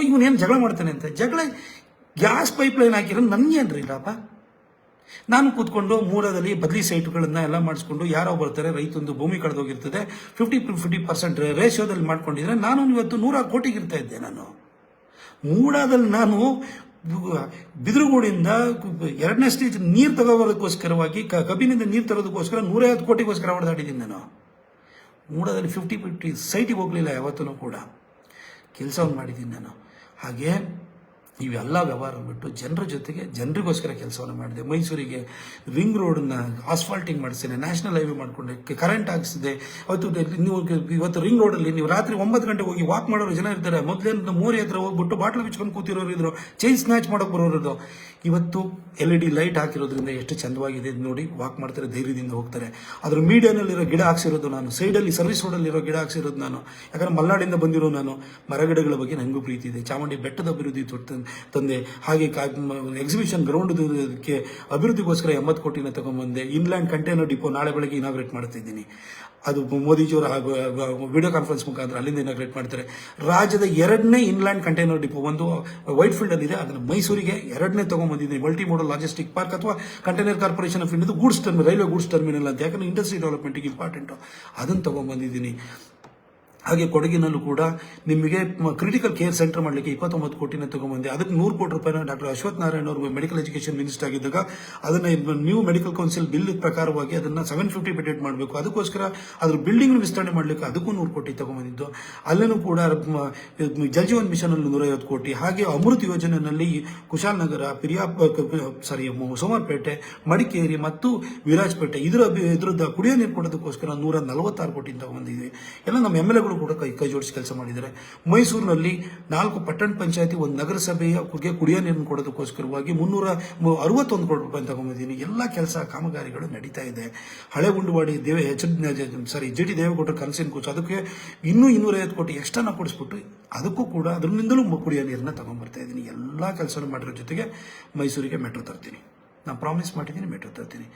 ಇವನೇನು ಜಗಳ ಮಾಡ್ತಾನೆ ಅಂತ. ಗ್ಯಾಸ್ ಪೈಪ್ಲೈನ್ ಹಾಕಿರೋದು ನನಗೇನ್ರಿ ಇಲ್ಲಪ್ಪ. ನಾನು ಕೂತ್ಕೊಂಡು ಮೂರದಲ್ಲಿ ಬದಲಿ ಸೈಟ್ಗಳನ್ನ ಎಲ್ಲ ಮಾಡಿಸ್ಕೊಂಡು, ಯಾರೋ ಬರ್ತಾರೆ, ರೈತಂದು ಭೂಮಿ ಕಳೆದೋಗಿರ್ತದೆ, 50% ರೇಷಿಯೋದಲ್ಲಿ ಮಾಡ್ಕೊಂಡಿದ್ರೆ ನಾನು ಇವತ್ತು 100 ಕೋಟಿಗೆ ಇರ್ತಾ ಇದ್ದೆ. ನಾನು ಮೂಡಾದಲ್ಲಿ ನಾನು ಬಿದಿರುಗೂಡಿಂದ 2ನೇ ಸ್ಟೇಜ್ ನೀರು ತಗೋಬರೋದಕ್ಕೋಸ್ಕರವಾಗಿ, ಕಬ್ಬಿನಿಂದ ನೀರು ತರೋದಕ್ಕೋಸ್ಕರ 150 ಕೋಟಿಗೋಸ್ಕರ ಹೊಡೆದಾಡಿದ್ದೀನಿ. ನಾನು ಮೂಡಾದಲ್ಲಿ 50-50 ಸೈಟಿಗೆ ಹೋಗಲಿಲ್ಲ ಯಾವತ್ತೂ ಕೂಡ. ಕೆಲಸವನ್ನು ಮಾಡಿದ್ದೀನಿ ನಾನು. ಹಾಗೆ ಇವೆಲ್ಲ ವ್ಯವಹಾರ ಬಿಟ್ಟು ಜನರ ಜೊತೆಗೆ ಜನರಿಗೋಸ್ಕರ ಕೆಲಸವನ್ನು ಮಾಡಿದೆ. ಮೈಸೂರಿಗೆ ರಿಂಗ್ ರೋಡನ್ನ ಆಸ್ಫಾಲ್ಟಿಂಗ್ ಮಾಡಿಸ್ತೇನೆ, ನ್ಯಾಷನಲ್ ಹೈವೇ ಮಾಡಿಕೊಂಡೆ, ಕರೆಂಟ್ ಹಾಕಿಸಿದೆ. ಇವತ್ತು ರಿಂಗ್ ರೋಡಲ್ಲಿ ನೀವು ರಾತ್ರಿ 9 ಗಂಟೆಗೆ ಹೋಗಿ ವಾಕ್ ಮಾಡೋರು ಜನ ಇರ್ತಾರೆ. ಮೊದಲೇನು ಮೋರಿ ಹತ್ರ ಹೋಗ್ಬಿಟ್ಟು ಬಾಟ್ಲು ಬಿಚ್ಕೊಂಡು ಕೂತಿರೋರು ಇದ್ರು, ಚೈನ್ ಸ್ನ್ಯಾಚ್ ಮಾಡೋಕೆ ಬರೋರು. ಇವತ್ತು LED ಲೈಟ್ ಹಾಕಿರೋದ್ರಿಂದ ಎಷ್ಟು ಚಂದವಾಗಿದೆ ನೋಡಿ. ವಾಕ್ ಮಾಡ್ತಾರೆ, ಧೈರ್ಯದಿಂದ ಹೋಗ್ತಾರೆ. ಅದ್ರ ಮೀಡಿಯಾನಲ್ಲಿರೋ ಗಿಡ ಹಾಕ್ಸಿರೋದು ನಾನು, ಸೈಡಲ್ಲಿ ಸರ್ವಿಸ್ ರೋಡಲ್ಲಿರೋ ಗಿಡ ಹಾಕ್ಸಿರೋದು ನಾನು. ಯಾಕಂದ್ರೆ ಮಲೆನಾಡಿಂದ ಬಂದಿರೋ ನಾನು. ಮರಗಿಡಗಳ ಬಗ್ಗೆ ನನಗೂ ಪ್ರೀತಿ ಇದೆ. ಚಾಮುಂಡಿ ಬೆಟ್ಟದ ಅಭಿವೃದ್ಧಿ ತಂದೆ. ಹಾಗೆ ಎಕ್ಸಿಬಿಷನ್ ಗ್ರೌಂಡ್ಗೆ ಅಭಿವೃದ್ಧಿಗೋಸ್ಕರ 80 ಕೋಟಿನ ತಗೊಂಡ್ಬಂದೆ. ಇನ್ಲ್ಯಾಂಡ್ ಕಂಟೈನರ್ ಡಿಪೋ ನಾಳೆ ಬೆಳಗ್ಗೆ ಇನಾಗ್ರೇಟ್ ಮಾಡ್ತಾ ಇದ್ದೀನಿ. ಅದು ಮೋದಿಜಿಯವರ ವಿಡಿಯೋ ಕಾನ್ಫರೆನ್ಸ್ ಮುಖಾಂತರ ಅಲ್ಲಿಂದ ಇನಾಗ್ರೇಟ್ ಮಾಡ್ತಾರೆ. ರಾಜ್ಯದ 2ನೇ ಇನ್ಲ್ಯಾಂಡ್ ಕಂಟೈನರ್ ಡಿಪೋ, ಒಂದು ವೈಟ್ ಫೀಲ್ಡ್ ಅಲ್ಲಿ ಇದೆ, ಅದನ್ನು ಮೈಸೂರಿಗೆ 2ನೇ ತಗೊಂಡ್ಬಂದಿದ್ದೀನಿ. ಮಲ್ಟಿ ಮೋಡಲ್ ಲಾಜಿಸ್ಟಿಕ್ ಪಾರ್ಕ್ ಅಥವಾ container corporation of India goods terminal, railway goods terminal ಅಂತ. ಯಾಕಂದ್ರೆ ಇಂಡಸ್ಟ್ರಿ ಡೆವಲಪ್ಮೆಂಟ್ಗೆ ಇಂಪಾರ್ಟೆಂಟು, ಅದನ್ನು ತಗೊಂಡ್ಬಂದಿದ್ದೀನಿ. ಹಾಗೆ ಕೊಡಗಿನಲ್ಲೂ ಕೂಡ ನಿಮಗೆ ಕ್ರಿಟಿಕಲ್ ಕೇರ್ ಸೆಂಟರ್ ಮಾಡಲಿಕ್ಕೆ 29 ಕೋಟಿನ ತಗೊಂಡ್ಬಂದೆ. ಅದಕ್ಕೆ 100 ಕೋಟಿ ರೂಪಾಯಿನ ಡಾಕ್ಟರ್ ಅಶ್ವಥ್ ನಾರಾಯಣ ಅವರು ಮೆಡಿಕಲ್ ಎಜುಕೇಷನ್ ಮಿನಿಸ್ಟರ್ ಆಗಿದ್ದಾಗ ಅದನ್ನ ನ್ಯೂ ಮೆಡಿಕಲ್ ಕೌನ್ಸಿಲ್ ಬಿಲ್ ಪ್ರಕಾರವಾಗಿ ಅದನ್ನ 750 ಬೆಡೆಡ್ ಮಾಡಬೇಕು. ಅದಕ್ಕೋಸ್ಕರ ಅದ್ರ ಬಿಲ್ಡಿಂಗ್ ವಿಸ್ತರಣೆ ಮಾಡಲಿಕ್ಕೆ ಅದಕ್ಕೂ 100 ಕೋಟಿ ತಗೊಂಡ್ಬಂದಿದ್ದು. ಅಲ್ಲೂ ಕೂಡ ಜಲ್ ಜೀವನ್ ಮಿಷನ್ ಅಲ್ಲಿ 150 ಕೋಟಿ, ಹಾಗೆ ಅಮೃತ್ ಯೋಜನೆಯಲ್ಲಿ ಕುಶಾಲನಗರ, ಸೋಮವಾರಪೇಟೆ, ಮಡಿಕೇರಿ ಮತ್ತು ವಿರಾಜಪೇಟೆ ಇದ್ರದ ಕುಡಿಯೋ ನೀರು ಕೊಡೋದಕ್ಕೋಸ್ಕರ 146 ಕೋಟಿ ತಗೊಂಡಿದ್ವಿ. ಎಲ್ಲ ನಮ್ಮ MLAಗಳು ಕೂಡ ಕೈ ಜೋಡಿಸಿ ಕೆಲಸ ಮಾಡಿದ್ದಾರೆ. ಮೈಸೂರಿನಲ್ಲಿ 4 ಪಟ್ಟಣ ಪಂಚಾಯತಿ, 1 ನಗರಸಭೆಯ ಕುಡಿಯೋ ನೀರನ್ನು ಕೊಡೋದಕ್ಕೋಸ್ಕರವಾಗಿ 361 ಕೋಟಿ ರೂಪಾಯಿ ತಗೊಂಡಿದ್ದೀನಿ. ಎಲ್ಲ ಕೆಲಸ ಕಾಮಗಾರಿಗಳು ನಡೀತಾ ಇದೆ. ಹಳೆ ಗುಂಡುವಾಡಿ ಜಿ ಟಿ ದೇವೇಗೌಡರ ಕನಸಿನ ಕೂಸು, ಅದಕ್ಕೆ ಇನ್ನೂ 250 ಕೋಟಿ ಎಕ್ಸ್ಟ್ರಾ ಕೊಡಿಸ್ಬಿಟ್ಟು ಅದಕ್ಕೂ ಕೂಡ ಅದರಿಂದಲೂ ಕುಡಿಯೋ ನೀರನ್ನ ತಗೊಂಡ್ಬರ್ತಾ ಇದ್ದೀನಿ. ಎಲ್ಲ ಕೆಲಸ ಮಾಡಿರೋ ಜೊತೆಗೆ ಮೈಸೂರಿಗೆ ಮೆಟ್ರೋ ತರ್ತೀನಿ. ನಾನು ಪ್ರಾಮಿಸ್ ಮಾಡಿದ್ದೀನಿ, ಮೆಟ್ರೋ ತರ್ತೀನಿ.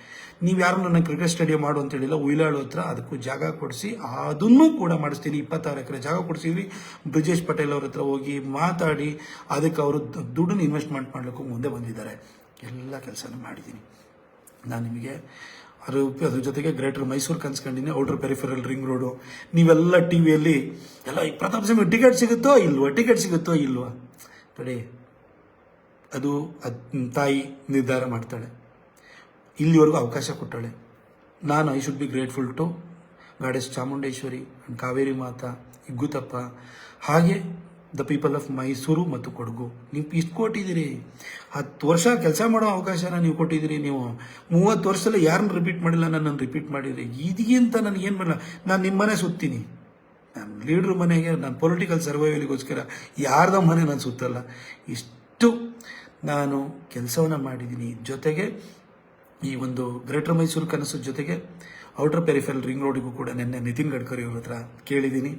ನೀವು ಯಾರು ನನ್ನ ಕ್ರಿಕೆಟ್ ಸ್ಟೇಡಿಯಂ ಮಾಡು ಅಂತ ಹೇಳಿಲ್ಲ. ಉಯ್ಲಾಳು ಹತ್ರ ಅದಕ್ಕೂ ಜಾಗ ಕೊಡಿಸಿ ಅದನ್ನೂ ಕೂಡ ಮಾಡಿಸ್ತೀನಿ. 26 ಎಕರೆ ಜಾಗ ಕೊಡಿಸಿದ್ವಿ. ಬ್ರಿಜೇಶ್ ಪಟೇಲ್ ಅವ್ರ ಹತ್ರ ಹೋಗಿ ಮಾತಾಡಿ ಅದಕ್ಕೆ ಅವರು ದುಡ್ಡನ್ನು ಇನ್ವೆಸ್ಟ್ಮೆಂಟ್ ಮಾಡಲಿಕ್ಕೂ ಮುಂದೆ ಬಂದಿದ್ದಾರೆ. ಎಲ್ಲ ಕೆಲಸನೂ ಮಾಡಿದ್ದೀನಿ. ನಾನು ನಿಮಗೆ ಅದ್ರ ಜೊತೆಗೆ ಗ್ರೇಟರ್ ಮೈಸೂರು ಕನ್ಸ್ಕೊಂಡಿನಿ. ಔಟರ್ ಪೆರಿಫೆರಲ್ ರಿಂಗ್ ರೋಡು, ನೀವೆಲ್ಲ ಟಿವಿಯಲ್ಲಿ ಎಲ್ಲ ಪ್ರತಾಪ್ ಸಿಂಹ ಟಿಕೆಟ್ ಸಿಗುತ್ತೋ ಇಲ್ವಾ ನೋಡಿ, ಅದು ತಾಯಿ ನಿರ್ಧಾರ ಮಾಡ್ತಾಳೆ. ಇಲ್ಲಿವರೆಗೂ ಅವಕಾಶ ಕೊಟ್ಟಾಳೆ. ನಾನು I should be grateful to goddess Chamundeshwari and Kaveri Mata, Igguthappa, ಹಾಗೆ ದ ಪೀಪಲ್ ಆಫ್ ಮೈಸೂರು ಮತ್ತು ಕೊಡಗು. ನೀವು ಇಷ್ಟು ಕೊಟ್ಟಿದ್ದೀರಿ. 10 ವರ್ಷ ಕೆಲಸ ಮಾಡೋ ಅವಕಾಶನ ನೀವು ಕೊಟ್ಟಿದ್ದೀರಿ. ನೀವು 30 ವರ್ಷದಲ್ಲಿ ಯಾರನ್ನ ರಿಪೀಟ್ ಮಾಡಿಲ್ಲ, ನನ್ನನ್ನು ರಿಪೀಟ್ ಮಾಡಿದ್ರಿ. ಇದಕ್ಕಿಂತ ನನಗೇನು ಮಾಡಲ್ಲ. ನಾನು ನಿಮ್ಮ ಮನೆ ಸುತ್ತೀನಿ. ನಾನು ಲೀಡ್ರ್ ಮನೆಗೆ, ನಾನು ಪೊಲಿಟಿಕಲ್ ಸರ್ವೈವಲಿಗೋಸ್ಕರ ಯಾರ್ದ ಮನೆ ನಾನು ಸುತ್ತಲ್ಲ. ಇಷ್ಟು ನಾನು ಕೆಲಸವನ್ನು ಮಾಡಿದ್ದೀನಿ. ಜೊತೆಗೆ ಈ ಒಂದು ಗ್ರೇಟರ್ ಮೈಸೂರು ಕನಸು ಜೊತೆಗೆ ಔಟರ್ ಪೆರಿಫೆರಲ್ ರಿಂಗ್ ರೋಡಿಗೂ ಕೂಡ ನಿನ್ನೆ ನಿತಿನ್ ಗಡ್ಕರಿ ಅವ್ರ ಹತ್ರ ಕೇಳಿದ್ದೀನಿ.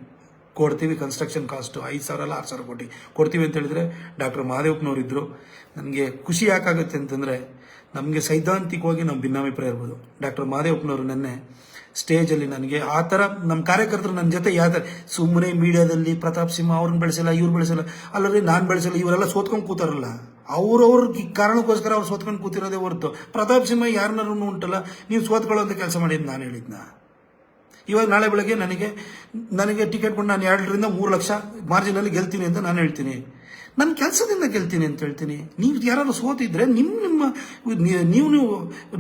ಕೊಡ್ತೀವಿ, ಕನ್ಸ್ಟ್ರಕ್ಷನ್ ಕಾಸ್ಟು 5,000 ಅಲ್ಲ 6,000 ಕೋಟಿ ಕೊಡ್ತೀವಿ ಅಂತ ಹೇಳಿದ್ರೆ ಡಾಕ್ಟರ್ ಮಹಾದೇವಪ್ಪನವರಿದ್ದರು. ನನಗೆ ಖುಷಿ ಯಾಕಾಗುತ್ತೆ ಅಂತಂದರೆ, ನಮಗೆ ಸೈದ್ಧಾಂತಿಕವಾಗಿ ನಾವು ಭಿನ್ನಾಭಿಪ್ರಾಯ ಇರ್ಬೋದು. ಡಾಕ್ಟರ್ ಮಹಾದೇವಪ್ಪನವರು ನಿನ್ನೆ ಸ್ಟೇಜಲ್ಲಿ ನನಗೆ ಆ ಥರ ನಮ್ಮ ಕಾರ್ಯಕರ್ತರು ನನ್ನ ಜೊತೆ ಯಾವ ಥರ ಸುಮ್ಮನೆ ಮೀಡಿಯಾದಲ್ಲಿ ಪ್ರತಾಪ್ ಸಿಂಹ ಅವ್ರನ್ನ ಬೆಳೆಸಲ್ಲ, ಇವ್ರು ಬೆಳೆಸಲ್ಲ, ಅಲ್ಲರಿ ನಾನು ಬೆಳೆಸಲ್ಲ, ಇವರೆಲ್ಲ ಸೋತ್ಕೊಂಡು ಕೂತಾರಲ್ಲ, ಅವ್ರವ್ರ ಕಾರಣಕ್ಕೋಸ್ಕರ ಅವ್ರು ಸೋತ್ಕೊಂಡು ಕೂತಿರೋದೇ ಹೊರತು ಪ್ರತಾಪ್ ಸಿಂಹ ಯಾರನ್ನಾರು ಉಂಟಲ್ಲ ನೀವು ಸೋತ್ಕೊಳ್ಳೋಂಥ ಕೆಲಸ ಮಾಡಿದ್ದು ನಾನು ಹೇಳಿದ್ನ. ಇವಾಗ ನಾಳೆ ಬೆಳಗ್ಗೆ ನನಗೆ ಟಿಕೆಟ್ ಕೊಟ್ಟು ನಾನು 2 ರಿಂದ 3 ಲಕ್ಷ ಮಾರ್ಜಿನಲ್ಲಿ ಗೆಲ್ತೀನಿ ಅಂತ ನಾನು ಹೇಳ್ತೀನಿ. ನನ್ನ ಕೆಲಸದಿಂದ ಗೆಲ್ತೀನಿ ಅಂತ ಹೇಳ್ತೀನಿ. ನೀವು ಯಾರು ಸೋತಿದ್ರೆ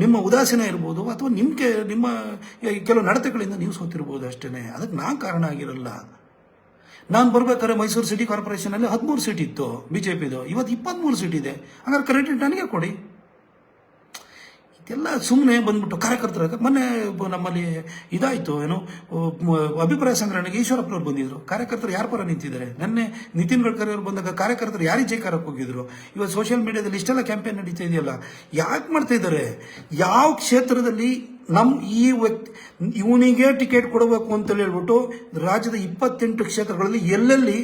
ನಿಮ್ಮ ಉದಾಸೀನ ಇರ್ಬೋದು, ಅಥವಾ ನಿಮ್ಮ ಕೆಲವು ನಡತೆಗಳಿಂದ ನೀವು ಸೋತಿರ್ಬೋದು ಅಷ್ಟೇ. ಅದಕ್ಕೆ ನಾನು ಕಾರಣ ಆಗಿರಲ್ಲ. ನಾನು ಬರ್ಬೇಕಾದ್ರೆ ಮೈಸೂರು ಸಿಟಿ ಕಾರ್ಪೊರೇಷನಲ್ಲಿ 13 ಸೀಟ್ ಇತ್ತು ಬಿಜೆಪಿದು, ಇವತ್ತು 23 ಸೀಟ್ ಇದೆ. ಹಾಗಾದ್ರೆ ಕ್ರೆಡಿಟ್ ನನಗೆ ಕೊಡಿ. ಇದೆಲ್ಲ ಸುಮ್ಮನೆ ಬಂದ್ಬಿಟ್ಟು ಕಾರ್ಯಕರ್ತರ ಮೊನ್ನೆ ನಮ್ಮಲ್ಲಿ ಇದಾಯಿತು, ಏನು ಅಭಿಪ್ರಾಯ ಸಂಗ್ರಹಣೆಗೆ ಈಶ್ವರಪ್ಪನವ್ರು ಬಂದಿದ್ರು. ಕಾರ್ಯಕರ್ತರು ಯಾರ ಪರ ನಿಂತಿದ್ದಾರೆ? ನೆನ್ನೆ ನಿತಿನ್ ಗಡ್ಕರಿ ಅವರು ಬಂದಾಗ ಕಾರ್ಯಕರ್ತರು ಯಾರಿಗೆ ಜೈಕಾರಕ್ಕೆ ಹೋಗಿದ್ರು? ಇವತ್ತು ಸೋಷಿಯಲ್ ಮೀಡಿಯಾದಲ್ಲಿ ಇಷ್ಟೆಲ್ಲ ಕ್ಯಾಂಪೇನ್ ನಡೀತಾ ಇದೆಯಲ್ಲ, ಯಾಕೆ ಮಾಡ್ತಾ ಇದ್ದಾರೆ? ಯಾವ ಕ್ಷೇತ್ರದಲ್ಲಿ ಈ ವ್ಯಕ್ತಿ ಇವನಿಗೆ ಟಿಕೆಟ್ ಕೊಡಬೇಕು ಅಂತ ಹೇಳ್ಬಿಟ್ಟು ರಾಜ್ಯದ 28 ಕ್ಷೇತ್ರಗಳಲ್ಲಿ ಎಲ್ಲೆಲ್ಲಿ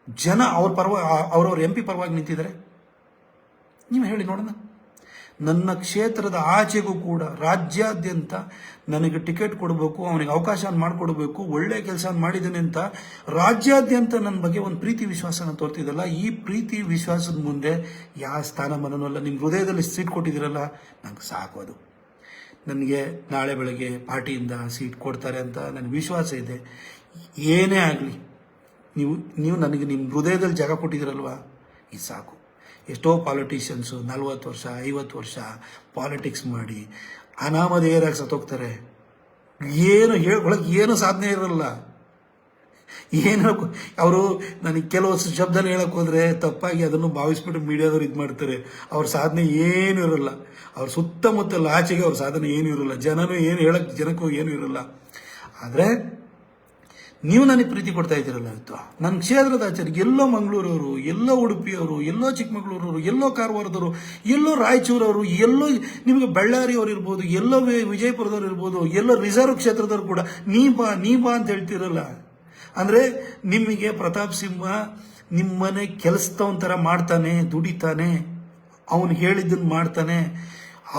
ಜನ ಅವ್ರವ್ರ MP ಪರವಾಗಿ ನಿಂತಿದ್ದಾರೆ ನೀವು ಹೇಳಿ ನೋಡೋಣ. ನನ್ನ ಕ್ಷೇತ್ರದ ಆಚೆಗೂ ಕೂಡ ರಾಜ್ಯಾದ್ಯಂತ ನನಗೆ ಟಿಕೆಟ್ ಕೊಡಬೇಕು, ಅವನಿಗೆ ಅವಕಾಶ ಮಾಡಿಕೊಡ್ಬೇಕು, ಒಳ್ಳೆ ಕೆಲಸ ಮಾಡಿದ್ದೇನೆ ಅಂತ ರಾಜ್ಯಾದ್ಯಂತ ನನ್ನ ಬಗ್ಗೆ ಒಂದು ಪ್ರೀತಿ ವಿಶ್ವಾಸನ ತೋರ್ತಿದ್ದಲ್ಲ. ಈ ಪ್ರೀತಿ ವಿಶ್ವಾಸದ ಮುಂದೆ ಯಾವ ಸ್ಥಾನಮಾನನೂ ಅಲ್ಲ. ನಿಮ್ಮ ಹೃದಯದಲ್ಲಿ ಸೀಟ್ ಕೊಟ್ಟಿದ್ದೀರಲ್ಲ, ನಂಗೆ ಸಾಕು. ಅದು ನನಗೆ ನಾಳೆ ಬೆಳಗ್ಗೆ ಪಾರ್ಟಿಯಿಂದ ಸೀಟ್ ಕೊಡ್ತಾರೆ ಅಂತ ನನಗೆ ವಿಶ್ವಾಸ ಇದೆ. ಏನೇ ಆಗಲಿ ನೀವು ನನಗೆ ನಿಮ್ಮ ಹೃದಯದಲ್ಲಿ ಜಾಗ ಕೊಟ್ಟಿದ್ದೀರಲ್ವ, ಇದು ಸಾಕು. ಎಷ್ಟೋ ಪಾಲಿಟಿಷಿಯನ್ಸು 40 ವರ್ಷ 50 ವರ್ಷ ಪಾಲಿಟಿಕ್ಸ್ ಮಾಡಿ ಅನಾಮಧೇಯರಾಗಿ ಸತ್ತೋಗ್ತಾರೆ. ಒಳಗೆ ಏನು ಸಾಧನೆ ಇರಲ್ಲ. ಏನು ಅವರು ನನಗೆ ಕೆಲವು ಶಬ್ದನ ಹೇಳಕ್ಕೆ ಹೋದರೆ ತಪ್ಪಾಗಿ ಅದನ್ನು ಭಾವಿಸ್ಬಿಟ್ಟು ಮೀಡಿಯಾದವ್ರು ಇದು ಮಾಡ್ತಾರೆ. ಅವ್ರ ಸಾಧನೆ ಏನು ಇರಲ್ಲ. ಅವ್ರ ಸುತ್ತಮುತ್ತಲ ಆಚೆಗೆ ಅವ್ರ ಸಾಧನೆ ಏನೂ ಇರಲ್ಲ. ಜನಕ್ಕೂ ಏನೂ ಇರಲ್ಲ. ಆದರೆ ನೀವು ನನಗೆ ಪ್ರೀತಿ ಕೊಡ್ತಾ ಇದ್ದೀರಲ್ಲ, ಇವತ್ತು ನನ್ನ ಕ್ಷೇತ್ರದ ಆಚಾರ್ಯ ಎಲ್ಲೋ ಮಂಗಳೂರವರು, ಎಲ್ಲೋ ಉಡುಪಿಯವರು, ಎಲ್ಲೋ ಚಿಕ್ಕಮಗಳೂರವರು, ಎಲ್ಲೋ ಕಾರವಾರದವರು, ಎಲ್ಲೋ ರಾಯಚೂರವರು, ಎಲ್ಲೋ ನಿಮಗೆ ಬಳ್ಳಾರಿಯವರು ಇರ್ಬೋದು, ಎಲ್ಲೋ ವಿಜಯಪುರದವ್ರು ಇರ್ಬೋದು, ಎಲ್ಲೋ ರಿಸರ್ವ್ ಕ್ಷೇತ್ರದವ್ರು ಕೂಡ ನೀ ಬಾ ಅಂತ ಹೇಳ್ತಿರಲ್ಲ. ಅಂದರೆ ನಿಮಗೆ ಪ್ರತಾಪ್ ಸಿಂಹ ನಿಮ್ಮನೆ ಕೆಲಸದವನ ಥರ ಮಾಡ್ತಾನೆ, ದುಡಿತಾನೆ, ಅವನು ಹೇಳಿದ್ದನ್ನು ಮಾಡ್ತಾನೆ,